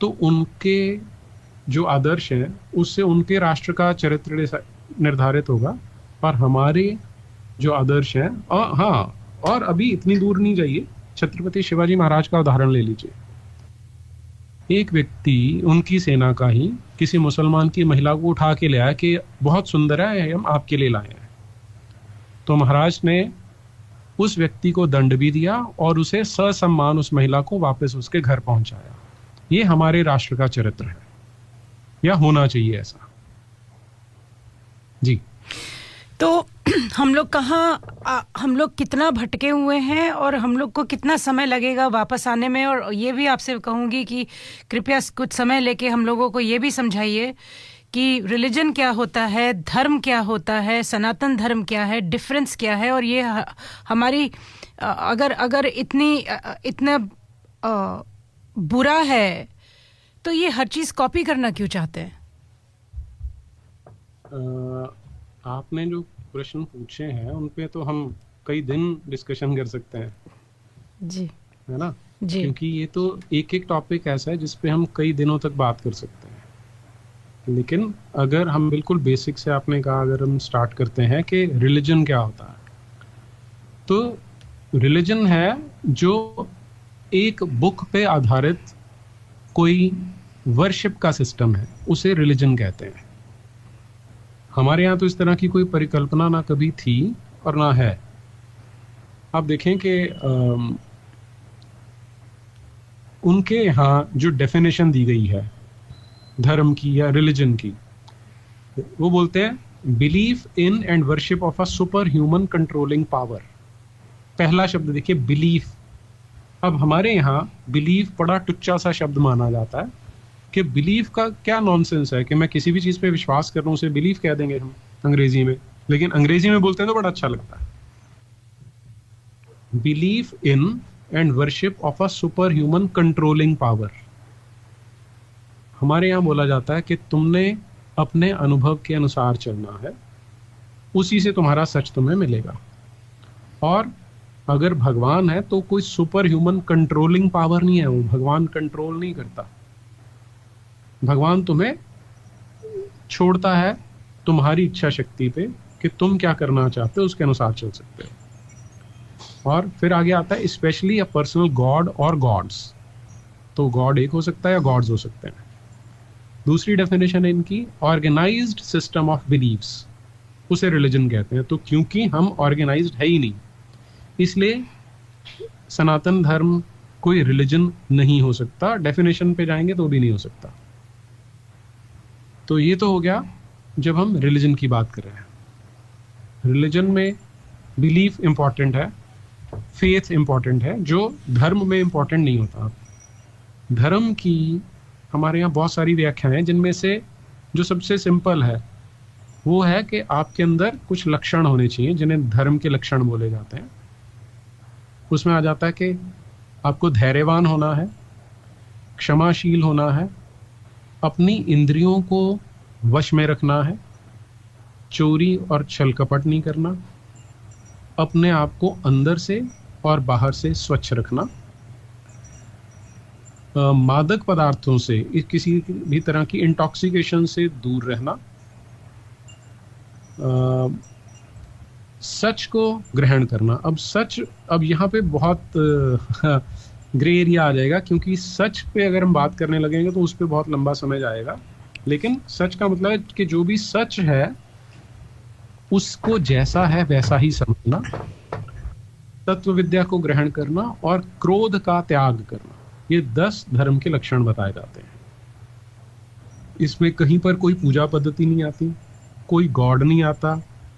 तो उनके जो आदर्श हैं उससे उनके राष्ट्र का चरित्र निर्धारित होगा, और हमारे जो आदर्श हैं, और हाँ, और अभी इतनी दूर नहीं जाइए, छत्रपति शिवाजी महाराज का उदाहरण ले लीजिए। एक व्यक्ति उनकी सेना का ही किसी मुसलमान की महिला को उठा के ले आया कि बहुत सुंदर है, हम आपके लिए लाए हैं। तो महाराज ने उस व्यक्ति को दंड भी दिया और उसे ससम्मान उस महिला को वापस उसके घर पहुंचाया। ये हमारे राष्ट्र का चरित्र है, या होना चाहिए ऐसा। जी। तो हम लोग हम लोग कितना भटके हुए हैं और हम लोग को कितना समय लगेगा वापस आने में। और ये भी आपसे कहूँगी कि कृपया कुछ समय लेके हम लोगों को ये भी समझाइए कि रिलीजन क्या होता है, धर्म क्या होता है, सनातन धर्म क्या है, डिफरेंस क्या है। और ये हमारी अगर इतना बुरा है तो ये हर चीज़ कॉपी करना क्यों चाहते हैं? आपने जो प्रश्न पूछे हैं उन पे तो हम कई दिन डिस्कशन कर सकते हैं। जी। है ना? जी। क्योंकि ये तो एक एक टॉपिक ऐसा है जिस पे हम कई दिनों तक बात कर सकते हैं। लेकिन अगर हम बिल्कुल बेसिक से, आपने कहा, अगर हम स्टार्ट करते हैं कि रिलीजन क्या होता है, तो रिलीजन है जो एक बुक पे आधारित कोई वर्शिप का सिस्टम है, उसे रिलीजन कहते हैं। हमारे यहाँ तो इस तरह की कोई परिकल्पना ना कभी थी और ना है। आप देखें कि उनके यहाँ जो डेफिनेशन दी गई है धर्म की या रिलीजन की, वो बोलते हैं belief in and worship of a super human controlling power. पहला शब्द देखिए, बिलीफ। अब हमारे यहाँ बिलीफ बड़ा टुच्चा सा शब्द माना जाता है कि बिलीफ का क्या नॉनसेंस है कि मैं किसी भी चीज पे विश्वास कर रहा हूँ उसे बिलीफ कह देंगे हम अंग्रेजी में। लेकिन अंग्रेजी में बोलते हैं तो बड़ा अच्छा लगता है। Belief in and worship of a super human controlling power. हमारे यहाँ बोला जाता है कि तुमने अपने अनुभव के अनुसार चलना है, उसी से तुम्हारा सच तुम्हें मिलेगा। और अगर भगवान है तो कोई सुपर ह्यूमन कंट्रोलिंग पावर नहीं है, वो भगवान कंट्रोल नहीं करता। भगवान तुम्हें छोड़ता है तुम्हारी इच्छा शक्ति पे कि तुम क्या करना चाहते हो, उसके अनुसार चल सकते हो। और फिर आगे आता है स्पेशली अ पर्सनल गॉड और गॉड्स। तो गॉड एक हो सकता है या गॉड्स हो सकते हैं। दूसरी डेफिनेशन है इनकी ऑर्गेनाइज्ड सिस्टम ऑफ बिलीव्स, उसे रिलीजन कहते हैं। तो क्योंकि हम ऑर्गेनाइज्ड है ही नहीं, इसलिए सनातन धर्म कोई रिलीजन नहीं हो सकता। डेफिनेशन पे जाएंगे तो भी नहीं हो सकता। तो ये तो हो गया जब हम रिलीजन की बात कर रहे हैं। रिलीजन में बिलीफ इंपॉर्टेंट है, फेथ इंपॉर्टेंट है, जो धर्म में इंपॉर्टेंट नहीं होता। धर्म की हमारे यहाँ बहुत सारी व्याख्याएं हैं, जिनमें से जो सबसे सिंपल है वो है कि आपके अंदर कुछ लक्षण होने चाहिए जिन्हें धर्म के लक्षण बोले जाते हैं। उसमें आ जाता है कि आपको धैर्यवान होना है, क्षमाशील होना है, अपनी इंद्रियों को वश में रखना है, चोरी और छल कपट नहीं करना, अपने आप को अंदर से और बाहर से स्वच्छ रखना, मादक पदार्थों से, किसी भी तरह की इंटॉक्सिकेशन से दूर रहना, सच को ग्रहण करना। अब सच, अब यहाँ पे बहुत ग्रे एरिया आ जाएगा, क्योंकि सच पे अगर हम बात करने लगेंगे तो उस पे बहुत लंबा समय जाएगा। लेकिन सच का मतलब है कि जो भी सच है उसको जैसा है वैसा ही समझना, तत्व विद्या को ग्रहण करना और क्रोध का त्याग करना। ये 10 धर्म के लक्षण बताए जाते हैं। इसमें कहीं पर कोई पूजा पद्धति नहीं आती, कोई गॉड नहीं आता,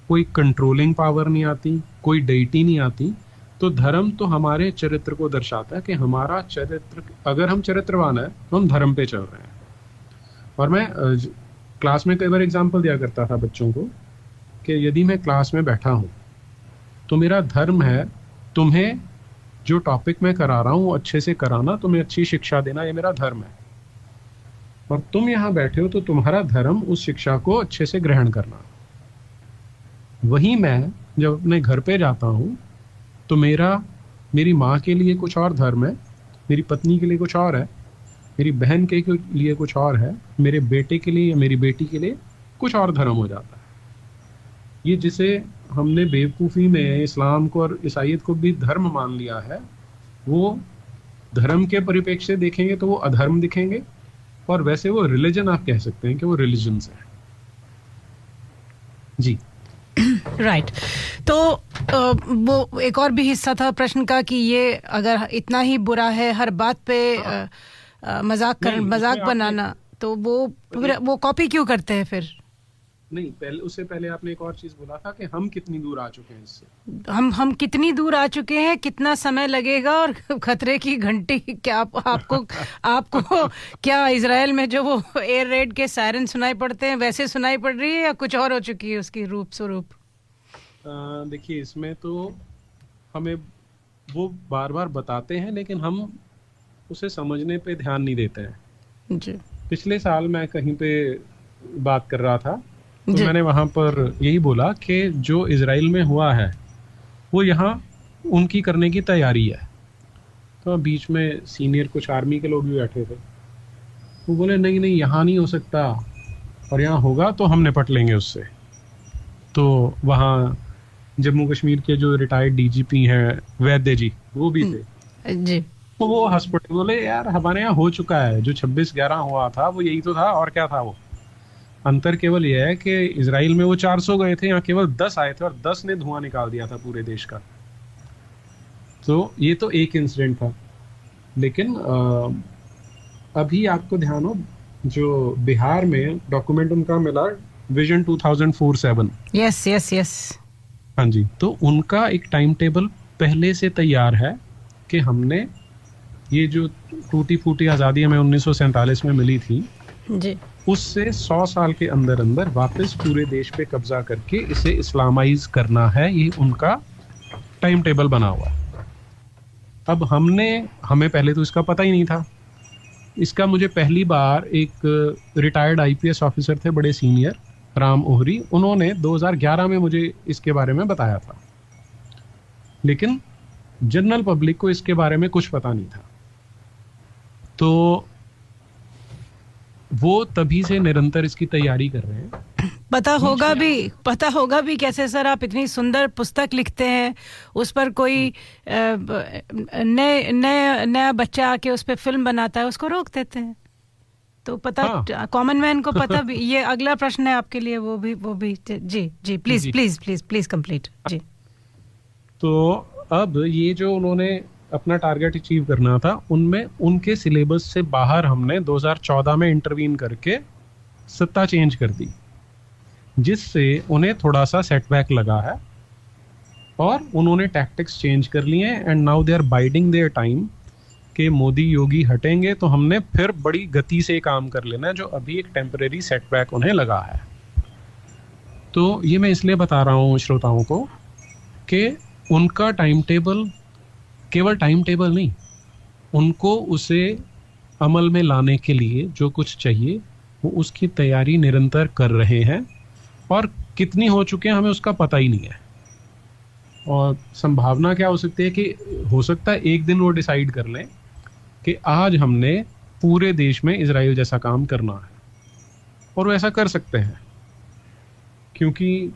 कोई कंट्रोलिंग पावर नहीं आती, कोई डेइटी नहीं आती। तो धर्म तो हमारे चरित्र को दर्शाता है कि हमारा चरित्र, अगर हम चरित्रवान है तो हम धर्म पे चल रहे हैं। और मैं क्लास में कई बार एग्जाम्पल दिया करता था बच्चों को कि यदि मैं क्लास में बैठा हूँ तो मेरा धर्म है तुम्हें जो टॉपिक मैं करा रहा हूँ वो अच्छे से कराना, तुम्हें अच्छी शिक्षा देना, ये मेरा धर्म है। और तुम यहाँ बैठे हो तो तुम्हारा धर्म उस शिक्षा को अच्छे से ग्रहण करना। वही मैं जब अपने घर पे जाता हूँ तो मेरी माँ के लिए कुछ और धर्म है, मेरी पत्नी के लिए कुछ और है, मेरी बहन के लिए कुछ और है, मेरे बेटे के लिए या मेरी बेटी के लिए कुछ और धर्म हो जाता है। ये जिसे हमने बेवकूफ़ी में इस्लाम को और ईसाईयत को भी धर्म मान लिया है, वो धर्म के परिप्रेक्ष्य से देखेंगे तो वो अधर्म दिखेंगे, और वैसे वो रिलीजन आप कह सकते हैं कि वो रिलीजन्स है। जी राइट तो वो एक और भी हिस्सा था प्रश्न का कि ये अगर इतना ही बुरा है हर बात पे मजाक बनाना, तो वो कॉपी क्यों करते हैं फिर? नहीं, पहले उससे पहले आपने एक और चीज बोला था कि हम कितनी दूर आ चुके हैं इससे। हम कितनी दूर आ चुके हैं, कितना समय लगेगा, और खतरे की घंटी क्या आपको क्या इजराइल में जो वो एयर रेड के सायरन सुनाई पड़ते हैं वैसे सुनाई पड़ रही है, या कुछ और हो चुकी है उसकी रूप स्वरूप? देखिए, इसमें तो हमें वो बार बार बताते हैं लेकिन हम उसे समझने पे ध्यान नहीं देते हैं जी। पिछले साल मैं कहीं पे बात कर रहा था, तो मैंने वहां पर यही बोला कि जो इजराइल में हुआ है वो यहाँ उनकी करने की तैयारी है। तो बीच में सीनियर कुछ आर्मी के लोग भी बैठे थे, वो बोले नहीं नहीं यहाँ नहीं हो सकता, और यहाँ होगा तो हम निपट लेंगे उससे। तो वहाँ जम्मू कश्मीर के जो रिटायर्ड डीजीपी हैं वैद्य जी, वो भी थे जी। तो वो हॉस्पिटल बोले यार हमारे यहाँ हो चुका है, जो 26/11 हुआ था वो यही तो था, और क्या था वो। अंतर केवल यह है कि इजराइल में वो 400 गए थे, यहाँ केवल 10 आए थे और 10 ने धुआं निकाल दिया था पूरे देश का। तो ये तो एक इंसिडेंट था। लेकिन अभी आपको ध्यान हो, जो बिहार में डॉक्यूमेंट उनका मिला विजन 2047। Yes yes yes. हाँ जी, तो उनका एक टाइम टेबल पहले से तैयार है कि हमने ये जो टूटी फूटी आज़ादी हमें 1947 में मिली थी जी, उससे 100 साल के अंदर अंदर वापस पूरे देश पे कब्जा करके इसे इस्लामाइज करना है। ये उनका टाइम टेबल बना हुआ है। अब हमें पहले तो इसका पता ही नहीं था। इसका मुझे पहली बार एक रिटायर्ड आईपीएस ऑफिसर थे, बड़े सीनियर, राम ओहरी, उन्होंने 2011 में मुझे इसके बारे में बताया था। लेकिन जनरल पब्लिक को इसके बारे में कुछ पता नहीं था। तो वो तभी से निरंतर इसकी तैयारी कर रहे हैं। पता होगा भी कैसे सर? आप इतनी सुंदर पुस्तक लिखते हैं, उस पर कोई नया बच्चा आके उस पर फिल्म बनाता है, उसको रोक देते हैं। तो पता कॉमन मैन को पता भी। ये अगला प्रश्न है आपके लिए, वो भी जी प्लीज कंप्लीट जी। तो अब ये जो उन्होंने अपना टारगेट अचीव करना था, उनमें उनके सिलेबस से बाहर हमने 2014 में इंटरवीन करके सत्ता चेंज कर दी, जिससे उन्हें थोड़ा सा सेटबैक लगा है और उन्होंने टैक्टिक्स चेंज कर लिए हैं। And now they are biding their time कि मोदी योगी हटेंगे तो हमने फिर बड़ी गति से काम कर लेना है, जो अभी एक टेम्परेरी सेटबैक उन्हें लगा है। तो ये मैं इसलिए बता रहा हूँ श्रोताओं को कि उनका टाइम टेबल केवल टाइम टेबल नहीं, उनको उसे अमल में लाने के लिए जो कुछ चाहिए वो उसकी तैयारी निरंतर कर रहे हैं, और कितनी हो चुके हैं हमें उसका पता ही नहीं है। और संभावना क्या हो सकती है कि हो सकता है एक दिन वो डिसाइड कर लें कि आज हमने पूरे देश में इजराइल जैसा काम करना है, और वो ऐसा कर सकते हैं। क्योंकि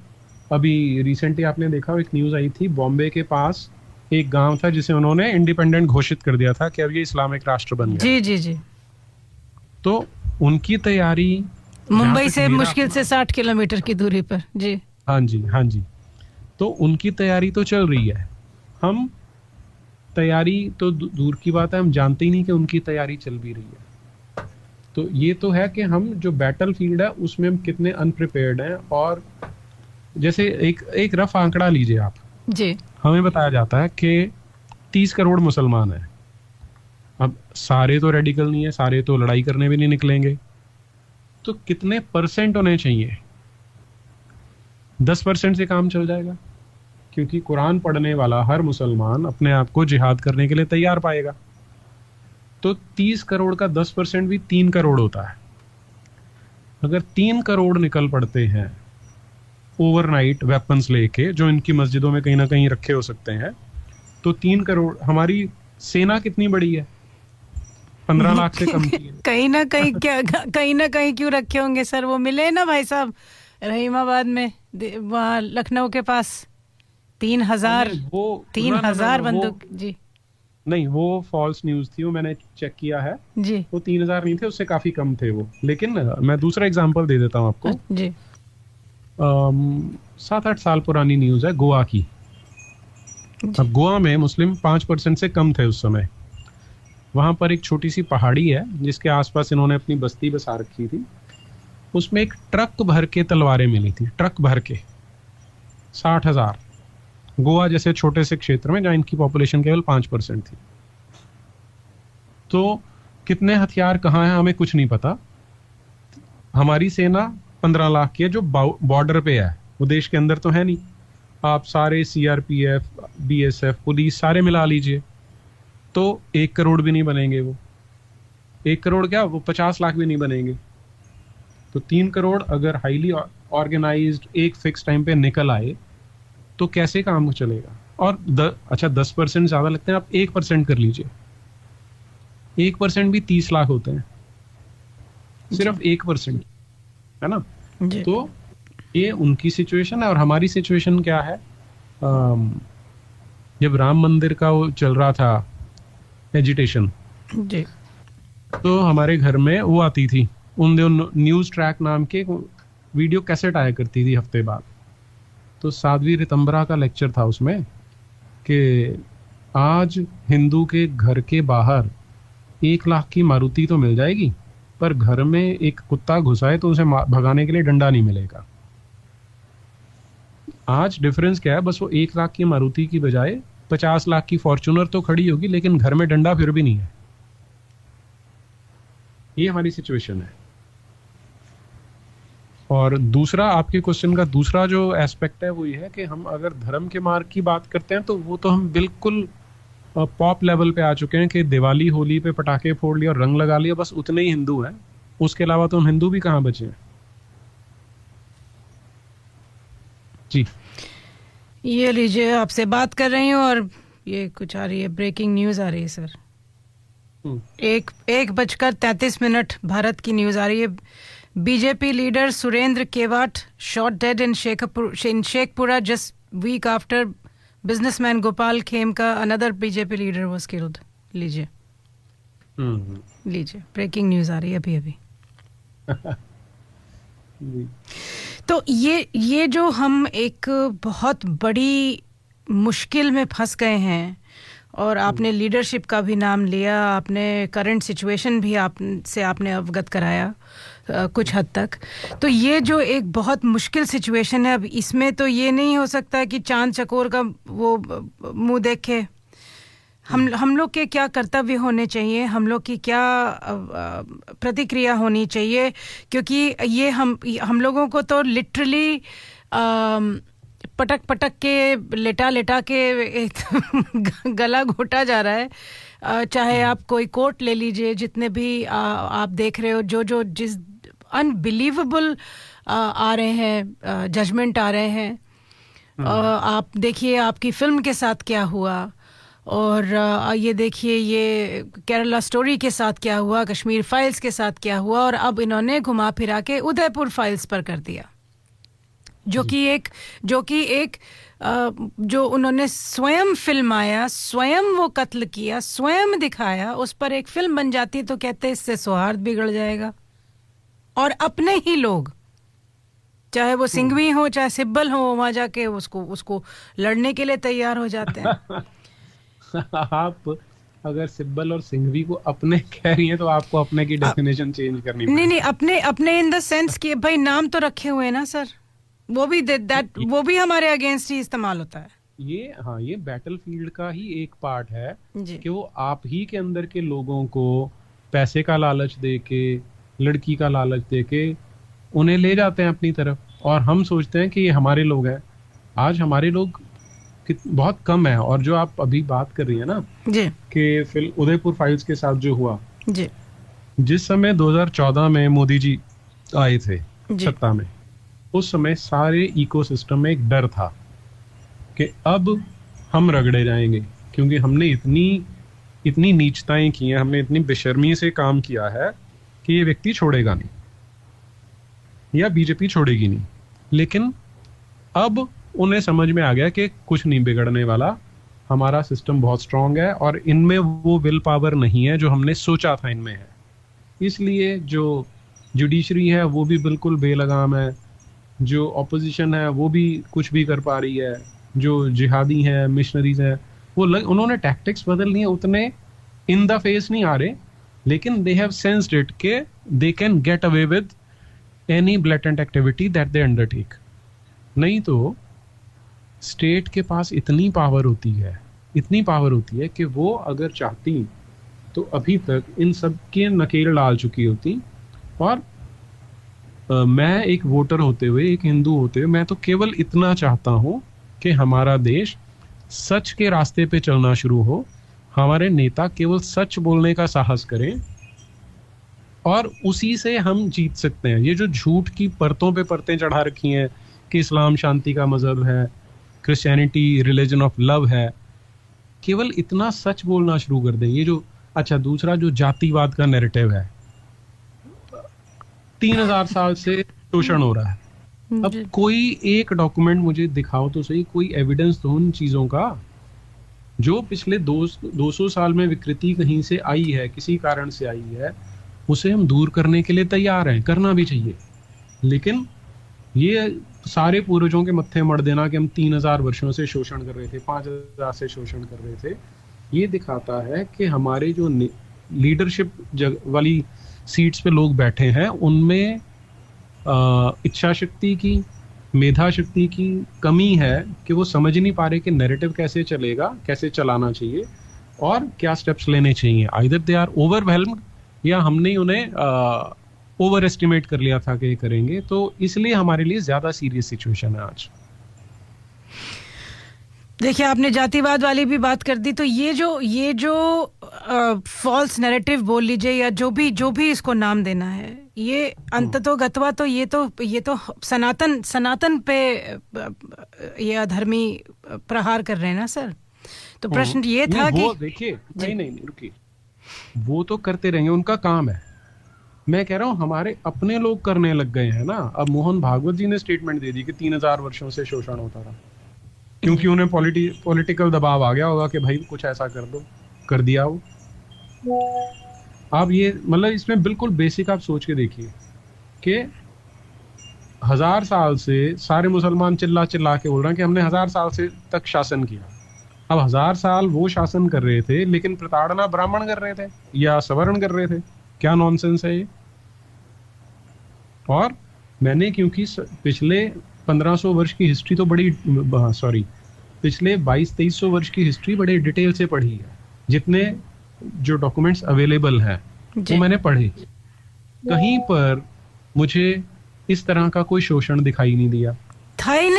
अभी रिसेंटली आपने देखा, एक न्यूज़ आई थी, बॉम्बे के पास एक गांव था जिसे उन्होंने इंडिपेंडेंट घोषित कर दिया था कि अब ये इस्लामिक राष्ट्र बन गया। जी। तो उनकी तैयारी मुंबई से मुश्किल से 60 किलोमीटर की दूरी पर। जी हाँ जी। तो उनकी तैयारी तो चल रही है। हम तैयारी तो दूर की बात है, हम जानते ही नहीं कि उनकी तैयारी चल भी रही है। तो ये तो है कि हम जो बैटल फील्ड है उसमें हम कितने अनप्रिपेयर्ड हैं। और जैसे एक रफ आंकड़ा लीजिए आप जी। हमें बताया जाता है कि 30 करोड़ मुसलमान हैं। अब सारे तो रेडिकल नहीं है, सारे तो लड़ाई करने भी नहीं निकलेंगे। तो कितने परसेंट होने चाहिए? 10% से काम चल जाएगा, क्योंकि कुरान पढ़ने वाला हर मुसलमान अपने आप को जिहाद करने के लिए तैयार पाएगा। तो 30 करोड़ का 10% भी 3 करोड़ होता है। अगर 3 करोड़ निकल पड़ते हैं ओवरनाइट वेपन्स लेके, जो इनकी मस्जिदों में कहीं ना कहीं रखे हो सकते हैं, तो 3 करोड़, हमारी सेना कितनी बड़ी है? 15 लाख से कम की है। कहीं ना कहीं क्यों रखे होंगे सर? वो मिले ना भाई साहब रहीमाबाद में, वहाँ लखनऊ के पास 3,000 बंदूक। जी नहीं, वो फॉल्स न्यूज थी, वो मैंने चेक किया है जी। वो 3,000 नहीं थे, उससे काफी कम थे वो। लेकिन मैं दूसरा एग्जांपल दे देता हूँ आपको। जी 7-8 साल पुरानी न्यूज है गोवा की। अब गोवा में मुस्लिम 5% से कम थे उस समय। वहां पर एक छोटी सी पहाड़ी है जिसके आसपास इन्होंने अपनी बस्ती बसा रखी थी। उसमें एक ट्रक भर के तलवारें मिली थी, ट्रक भर के 60,000। गोवा जैसे छोटे से क्षेत्र में जहां इनकी पॉपुलेशन केवल 5% थी। तो कितने हथियार कहाँ हैं हमें कुछ नहीं पता। हमारी सेना 15 लाख की है जो बॉर्डर पे है, वो देश के अंदर तो है नहीं। आप सारे CRPF, BSF, पुलिस सारे मिला लीजिए तो 1 करोड़ भी नहीं बनेंगे। वो 1 करोड़ क्या, वो 50 लाख भी नहीं बनेंगे। तो 3 करोड़ अगर हाईली ऑर्गेनाइज्ड एक फिक्स टाइम पे निकल आए तो कैसे काम चलेगा? और 10% ज्यादा लगते हैं, आप 1% कर लीजिए। 1% भी 30 लाख होते हैं, सिर्फ 1%, है ना? तो ये उनकी सिचुएशन है। और हमारी सिचुएशन क्या है? जब राम मंदिर का वो चल रहा था एजिटेशन जी, तो हमारे घर में वो आती थी, उन दिनों न्यूज ट्रैक नाम के वीडियो कैसेट आया करती थी हफ्ते बाद। तो साध्वी रितंबरा का लेक्चर था उसमें कि आज हिंदू के घर के बाहर 1 लाख की मारुति तो मिल जाएगी, पर घर में एक कुत्ता घुसाए तो उसे भगाने के लिए डंडा नहीं मिलेगा। आज डिफरेंस क्या है? बस वो 1 लाख की मारुति की बजाय 50 लाख की फॉर्च्यूनर तो खड़ी होगी, लेकिन घर में डंडा फिर भी नहीं है। ये हमारी सिचुएशन है। और दूसरा, आपके क्वेश्चन का दूसरा जो एस्पेक्ट है वो ये है कि हम अगर धर्म के मार्ग की बात करते हैं तो वो तो हम बिल्कुल पॉप लेवल पे आ चुके हैं कि दिवाली होली पे पटाखे फोड़ लिया और रंग लगा लिया, बस उतने ही हिंदू हैं। उसके अलावा तो हम हिंदू भी कहाँ बचे हैं। जी ये लीजिए, आपसे बात कर रही हूँ और ये कुछ आ रही है, ब्रेकिंग न्यूज आ रही है सर। 1:33 भारत की न्यूज आ रही है। BJP leader Surendra Kewat shot dead in Sheikhpura just week after businessman Gopal Khemka another BJP leader was killed. लीजिए ब्रेकिंग न्यूज आ रही है अभी अभी। तो ये जो हम एक बहुत बड़ी मुश्किल में फंस गए हैं, और आपने लीडरशिप का भी नाम लिया, आपने करंट सिचुएशन भी आपने अवगत कराया कुछ हद तक। तो ये जो एक बहुत मुश्किल सिचुएशन है, अब इसमें तो ये नहीं हो सकता कि चांद चकोर का वो मुंह देखे। हम लोग के क्या कर्तव्य होने चाहिए, हम लोग की क्या प्रतिक्रिया होनी चाहिए, क्योंकि ये हम लोगों को तो लिटरली पटक के लेटा के गला घोटा जा रहा है। चाहे आप कोई कोर्ट ले लीजिए, जितने भी आप देख रहे हो जो जिस अनबिलीवेबल आ रहे हैं जजमेंट आ रहे हैं। आप देखिए आपकी फिल्म के साथ क्या हुआ, और ये देखिए ये केरला स्टोरी के साथ क्या हुआ, कश्मीर फाइल्स के साथ क्या हुआ, और अब इन्होंने घुमा फिरा के उदयपुर फाइल्स पर कर दिया, जो कि एक जो उन्होंने स्वयं फिल्माया, स्वयं वो कत्ल किया, स्वयं दिखाया, उस पर एक फिल्म बन जाती तो कहते इससे सौहार्द बिगड़ जाएगा। और अपने ही लोग, चाहे वो सिंघवी हो चाहे सिब्बल हो, वहां जाके उसको लड़ने के लिए तैयार हो जाते हैं। आप अगर सिब्बल और सिंघवी को अपने कह रही हैं तो आपको अपने की डेफिनेशन चेंज करनी पड़ेगी। नहीं, अपने इन द सेंस कि भाई नाम तो रखे हुए हैं ना सर, वो भी हमारे अगेंस्ट ही इस्तेमाल होता है। ये बैटलफील्ड का ही एक पार्ट है कि वो आप ही के अंदर के लोगों को पैसे का लालच दे के, लड़की का लालच दे के उन्हें ले जाते हैं अपनी तरफ, और हम सोचते हैं कि ये हमारे लोग हैं। आज हमारे लोग बहुत कम है। और जो आप अभी बात कर रही है ना जी, कि फिल्म उदयपुर फाइल्स के साथ जो हुआ जी, जिस समय 2014 में मोदी जी आए थे सत्ता में, उस समय सारे इकोसिस्टम में एक डर था कि अब हम रगड़े जाएंगे, क्योंकि हमने इतनी इतनी नीचताएं की हैं, हमने इतनी बेशर्मी से काम किया है कि ये व्यक्ति छोड़ेगा नहीं या बीजेपी छोड़ेगी नहीं। लेकिन अब उन्हें समझ में आ गया कि कुछ नहीं बिगड़ने वाला, हमारा सिस्टम बहुत स्ट्रांग है और इनमें वो विल पावर नहीं है जो हमने सोचा था इनमें है। इसलिए जो जुडिशरी है वो भी बिल्कुल बेलगाम है, जो ऑपोजिशन है वो भी कुछ भी कर पा रही है, जो जिहादी हैं, मिशनरीज हैं, उन्होंने टैक्टिक्स बदल लिए, उतने इन द फेस नहीं आ रहे, लेकिन दे हैव सेंस्ड इट के they can get away with any blatant activity that they undertake. नहीं तो स्टेट के पास इतनी पावर होती है कि वो अगर चाहती तो अभी तक इन सब के नकेल डाल चुकी होती। और मैं एक वोटर होते हुए, एक हिंदू होते हुए, मैं तो केवल इतना चाहता हूं कि हमारा देश सच के रास्ते पे चलना शुरू हो, हमारे नेता केवल सच बोलने का साहस करें और उसी से हम जीत सकते हैं। ये जो झूठ की परतों पे परतें चढ़ा रखी हैं कि इस्लाम शांति का मजहब है, क्रिश्चियनिटी रिलीजन ऑफ लव है, केवल इतना सच बोलना शुरू कर दें। ये जो अच्छा, दूसरा जो जातिवाद का नैरेटिव है, 3000 साल से शोषण हो रहा है। अब कोई एक डॉक्यूमेंट मुझे दिखाओ तो सही, कोई एविडेंस दो उन चीजों का जो पिछले 200 साल में विकृति कहीं से आई है, किसी कारण से आई है, उसे हम दूर करने के लिए तैयार हैं, करना भी चाहिए। लेकिन ये सारे पूर्वजों के मत्थे मड़ देना कि हम 3000 वर्षों से शोषण कर रहे थे, 5000 से शोषण कर रहे थे, ये दिखाता है कि हमारे जो लीडरशिप वाली सीट्स पे लोग बैठे हैं उनमें इच्छा शक्ति की, मेधा शक्ति की कमी है कि वो समझ नहीं पा रहे कि नैरेटिव कैसे चलेगा, कैसे चलाना चाहिए और क्या स्टेप्स लेने चाहिए। आइदर दे आर ओवरवेल्म्ड या हमने ही उन्हें ओवर एस्टिमेट कर लिया था कि ये करेंगे। तो इसलिए हमारे लिए ज्यादा सीरियस सिचुएशन है आज। देखिए, आपने जातिवाद वाली भी बात कर दी, तो ये जो फॉल्स नैरेटिव बोल लीजिए या जो भी इसको नाम देना है, ये अंततोगत्वा तो ये तो सनातन पे ये अधर्मी प्रहार कर रहे हैं ना सर। तो प्रश्न ये था कि देखिए, नहीं रुकिए, वो तो करते रहेंगे, उनका काम है। मैं कह रहा हूँ हमारे अपने लोग करने लग गए हैं ना। अब मोहन भागवत जी ने स्टेटमेंट दे दी कि 3000 वर्षों से शोषण होता रहा, क्योंकि उन्हें पॉलिटिकल दबाव आ गया होगा कि भाई कुछ ऐसा कर दो, कर दिया वो। आप ये मतलब इसमें बिल्कुल बेसिक आप सोच के देखिए कि 1000 साल से सारे मुसलमान चिल्ला के बोल रहे हैं कि हमने 1000 साल से तक शासन किया। अब 1000 साल वो शासन कर रहे थे, लेकिन प्रताड़ना ब्राह्मण कर रहे थे या सवर्ण कर रहे थे। क्या नॉनसेंस है ये। और मैंने क्योंकि पिछले 1500 वर्ष की हिस्ट्री तो बड़ी पिछले 2200-2300 वर्ष की हिस्ट्री बड़े डिटेल से पढ़ी है, जितने जो डॉक्यूमेंट्स अवेलेबल हैं वो मैंने पढ़े। कहीं पर मुझे इस तरह का कोई शोषण दिखाई नहीं दिया। था ही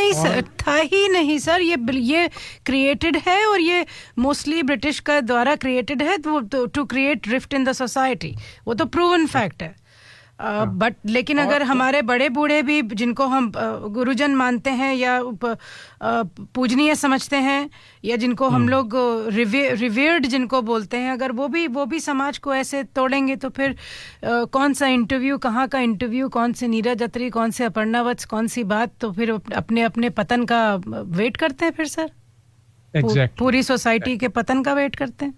नहीं सर। ये क्रिएटेड है और ये मोस्टली ब्रिटिश का द्वारा क्रिएटेड है to create rift in the society. वो तो प्रूवन फैक्ट है। बट लेकिन अगर हमारे बड़े बूढ़े भी, जिनको हम गुरुजन मानते हैं या पूजनीय समझते हैं, या जिनको हम लोग रिवेयर्ड जिनको बोलते हैं, अगर वो भी समाज को ऐसे तोड़ेंगे तो फिर कौन सा इंटरव्यू, कहाँ का इंटरव्यू, कौन से नीरज अत्री, कौन से अपर्णा वत्स, कौन सी बात, तो फिर अपने अपने पतन का वेट करते हैं फिर सर। पूरी सोसाइटी के पतन का वेट करते हैं,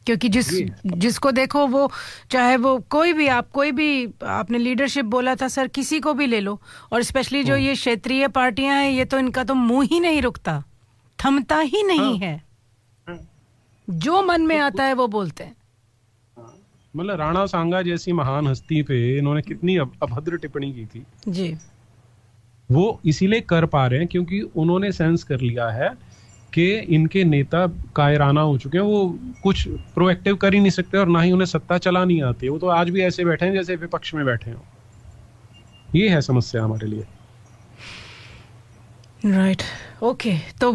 क्योंकि जिसको देखो वो, चाहे वो कोई भी आपने लीडरशिप बोला था सर, किसी को भी ले लो, और स्पेशली जो ये क्षेत्रीय पार्टियां हैं, ये तो इनका तो मुंह ही नहीं रुकता, थमता ही नहीं है, जो मन में आता है वो बोलते हैं। मतलब राणा सांगा जैसी महान हस्ती पे इन्होंने कितनी अभद्र टिप्पणी की थी जी। वो इसीलिए कर पा रहे हैं क्योंकि उन्होंने सेंस कर लिया है कि इनके नेता कायराना हो चुके हैं, वो कुछ प्रोएक्टिव कर ही नहीं सकते और ना ही उन्हें सत्ता चलानी आती है। वो तो आज भी ऐसे बैठे हैं जैसे विपक्ष में बैठे हो। ये है समस्या हमारे लिए। Right, okay. तो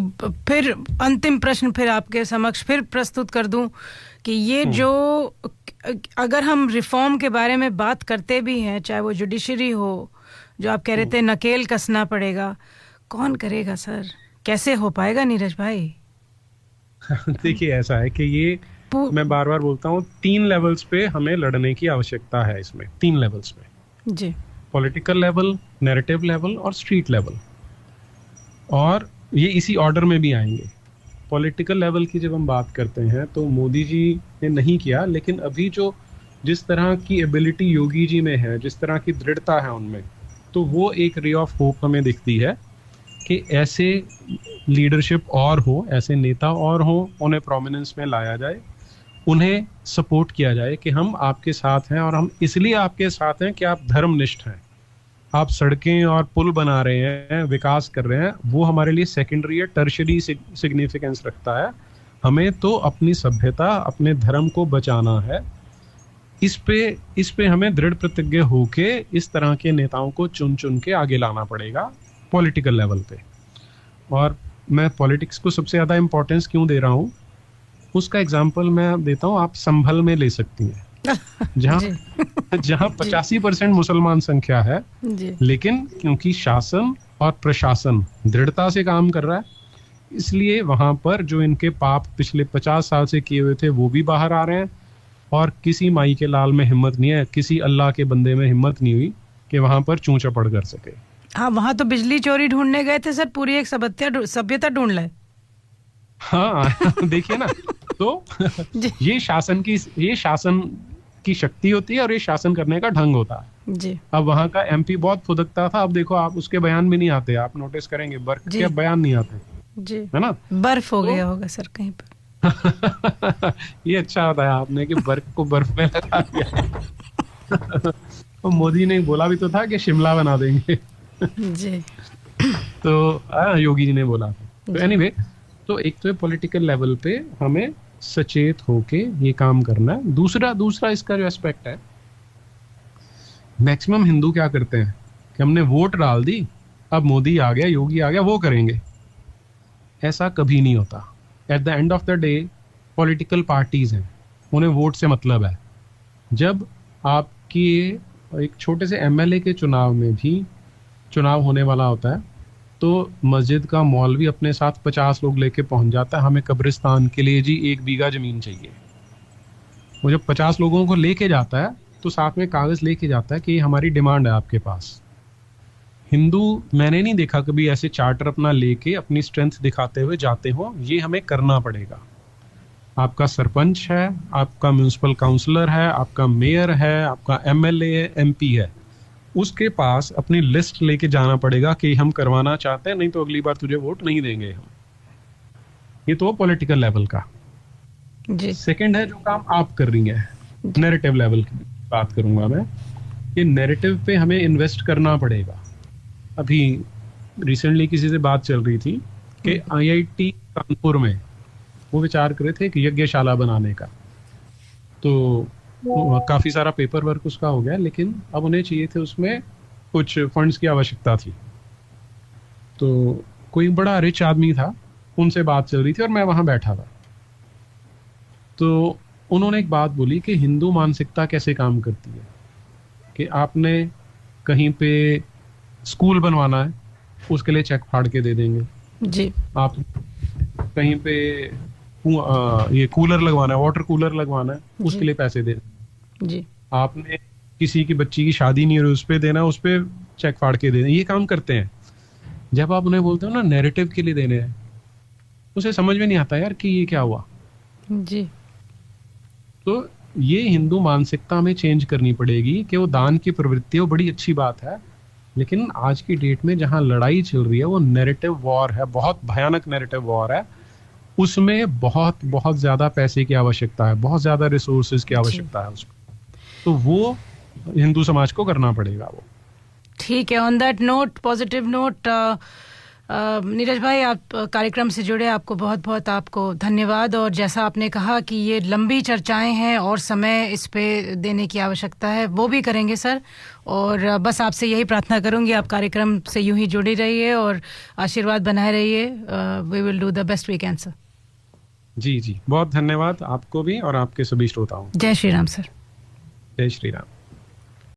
फिर अंतिम प्रश्न फिर आपके समक्ष फिर प्रस्तुत कर दूं कि ये जो, अगर हम रिफॉर्म के बारे में बात करते भी हैं, चाहे वो जुडिशरी हो, जो आप कह रहे थे नकेल कसना पड़ेगा, कौन करेगा सर? कैसे हो पाएगा नीरज भाई? देखिए, ऐसा है कि ये मैं बार बार बोलता हूँ 3 लेवल्स पे हमें लड़ने की आवश्यकता है इसमें, 3 लेवल्स पे, जी पॉलिटिकल लेवल, नैरेटिव लेवल और स्ट्रीट लेवल। और ये इसी ऑर्डर में भी आएंगे। पॉलिटिकल लेवल की जब हम बात करते हैं तो मोदी जी ने नहीं किया, लेकिन अभी जो जिस तरह की एबिलिटी योगी जी में है, जिस तरह की दृढ़ता है उनमें, तो वो एक रे ऑफ होप हमें दिखती है कि ऐसे लीडरशिप और हो, ऐसे नेता और हो, उन्हें प्रोमिनेंस में लाया जाए, उन्हें सपोर्ट किया जाए कि हम आपके साथ हैं और हम इसलिए आपके साथ हैं कि आप धर्मनिष्ठ हैं। आप सड़कें और पुल बना रहे हैं, विकास कर रहे हैं, वो हमारे लिए सेकेंडरी है, टर्शरी सिग्निफिकेंस रखता है। हमें तो अपनी सभ्यता, अपने धर्म को बचाना है। इस पे हमें दृढ़ प्रतिज्ञ होके इस तरह के नेताओं को चुन चुन के आगे लाना पड़ेगा पॉलिटिकल लेवल पे। और मैं पॉलिटिक्स को सबसे ज़्यादा इम्पोर्टेंस क्यों दे रहा हूँ, उसका एग्जाम्पल मैं देता हूँ। आप संभल में ले सकती हैं, जहाँ 85% मुसलमान संख्या है, लेकिन क्योंकि शासन और प्रशासन दृढ़ता से काम कर रहा है, इसलिए वहां पर जो इनके पाप पिछले 50 साल से किए हुए थे वो भी बाहर आ रहे हैं। और किसी माई के लाल में हिम्मत नहीं है, किसी अल्लाह के बंदे में हिम्मत नहीं हुई कि वहां पर चूं चपड़ कर सके। हाँ, वहां तो बिजली चोरी ढूंढने गए थे सर, पूरी एक सभ्यता ढूंढ लाए। हाँ देखिए ना, तो ये शासन की शक्ति होती है और ये शासन करने का ढंग होता है जी। अब वहाँ का एमपी बहुत फुदकता था, अब देखो आप उसके बयान भी नहीं आते, आप नोटिस करेंगे बर्फ के बयान नहीं आते जी, है ना। बर्फ हो गया होगा सर कहीं पर। ये अच्छा बताया आपने कि बर्फ को बर्फ में लगा दिया। तो मोदी ने बोला भी तो था कि शिमला बना देंगे जी। तो योगी जी ने बोला था। तो एनीवे, तो एक तो पॉलिटिकल लेवल पे हमें सचेत होके ये काम करना है। दूसरा इसका जो एस्पेक्ट है, मैक्सिमम हिंदू क्या करते हैं कि हमने वोट डाल दी, अब मोदी आ गया, योगी आ गया, वो करेंगे। ऐसा कभी नहीं होता। At the end of the day political parties हैं, उन्हें वोट से मतलब है। जब आपकी एक छोटे से एमएलए के चुनाव में भी चुनाव होने वाला होता है, तो मस्जिद का मौलवी अपने साथ 50 लोग लेके पहुंच जाता है, हमें कब्रिस्तान के लिए जी 1 बीघा जमीन चाहिए। वो जब 50 लोगों को लेके जाता है तो साथ में कागज लेके जाता है कि ये हमारी डिमांड है आपके पास। हिंदू मैंने नहीं देखा कभी ऐसे चार्टर अपना लेके अपनी स्ट्रेंथ दिखाते हुए जाते हो। ये हमें करना पड़ेगा। आपका सरपंच है, आपका म्यूनिसिपल काउंसलर है, आपका मेयर है, आपका एमएलए है, एमपी है, उसके पास अपनी लिस्ट लेके जाना पड़ेगा कि हम करवाना चाहते हैं, नहीं तो अगली बार तुझे वोट नहीं देंगे हम। ये तो पॉलिटिकल लेवल का जी। सेकंड है जो काम आप कर रही हैं, नैरेटिव लेवल की बात करूंगा मैं। ये नैरेटिव पे हमें इन्वेस्ट करना पड़ेगा। अभी रिसेंटली किसी से बात चल रही थी कि आईआईटी कानपुर में वो विचार कर रहे थे कि यज्ञशाला बनाने का, तो काफी सारा पेपर वर्क उसका हो गया, लेकिन अब उन्हें चाहिए थे, उसमें कुछ फंड्स की आवश्यकता थी। तो कोई बड़ा रिच आदमी था, उनसे बात चल रही थी और मैं वहां बैठा था। तो उन्होंने एक बात बोली कि हिंदू मानसिकता कैसे काम करती है कि आपने कहीं पे स्कूल बनवाना है, उसके लिए चेक फाड़ के दे देंगे जी। आप कहीं पे ये कूलर लगवाना है, वाटर कूलर लगवाना है, उसके लिए पैसे दे जी। आपने किसी की बच्ची की शादी नहीं हो रही, उस पे देना, उस पे चेक फाड़ के देना, ये काम करते हैं। जब आप उन्हें बोलते हो ना नैरेटिव के लिए देने हैं, उसे समझ में नहीं आता यार कि ये क्या हुआ जी। तो ये हिंदू मानसिकता में चेंज करनी पड़ेगी कि वो दान की प्रवृत्ति, वो बड़ी अच्छी बात है, लेकिन आज की डेट में जहां लड़ाई चल रही है वो नैरेटिव वॉर है, बहुत भयानक नैरेटिव वॉर है। उसमें बहुत बहुत ज्यादा पैसे की आवश्यकता है, बहुत ज्यादा रिसोर्सेज की आवश्यकता है उसको, तो वो हिंदू समाज को करना पड़ेगा वो। ठीक है, on that note, positive note, Neeraj भाई आप कार्यक्रम से जुड़े, आपको बहुत बहुत आपको धन्यवाद। और जैसा आपने कहा कि ये लंबी चर्चाएं हैं और समय इस पे देने की आवश्यकता है, वो भी करेंगे सर। और बस आपसे यही प्रार्थना करूंगी आप कार्यक्रम से यूं ही जुड़ी रहिए और आशीर्वाद बनाए रहिए। We will do the best we can sir. जी जी, बहुत धन्यवाद आपको भी और आपके सभी श्रोताओं। जय श्री राम सर। जय श्री राम।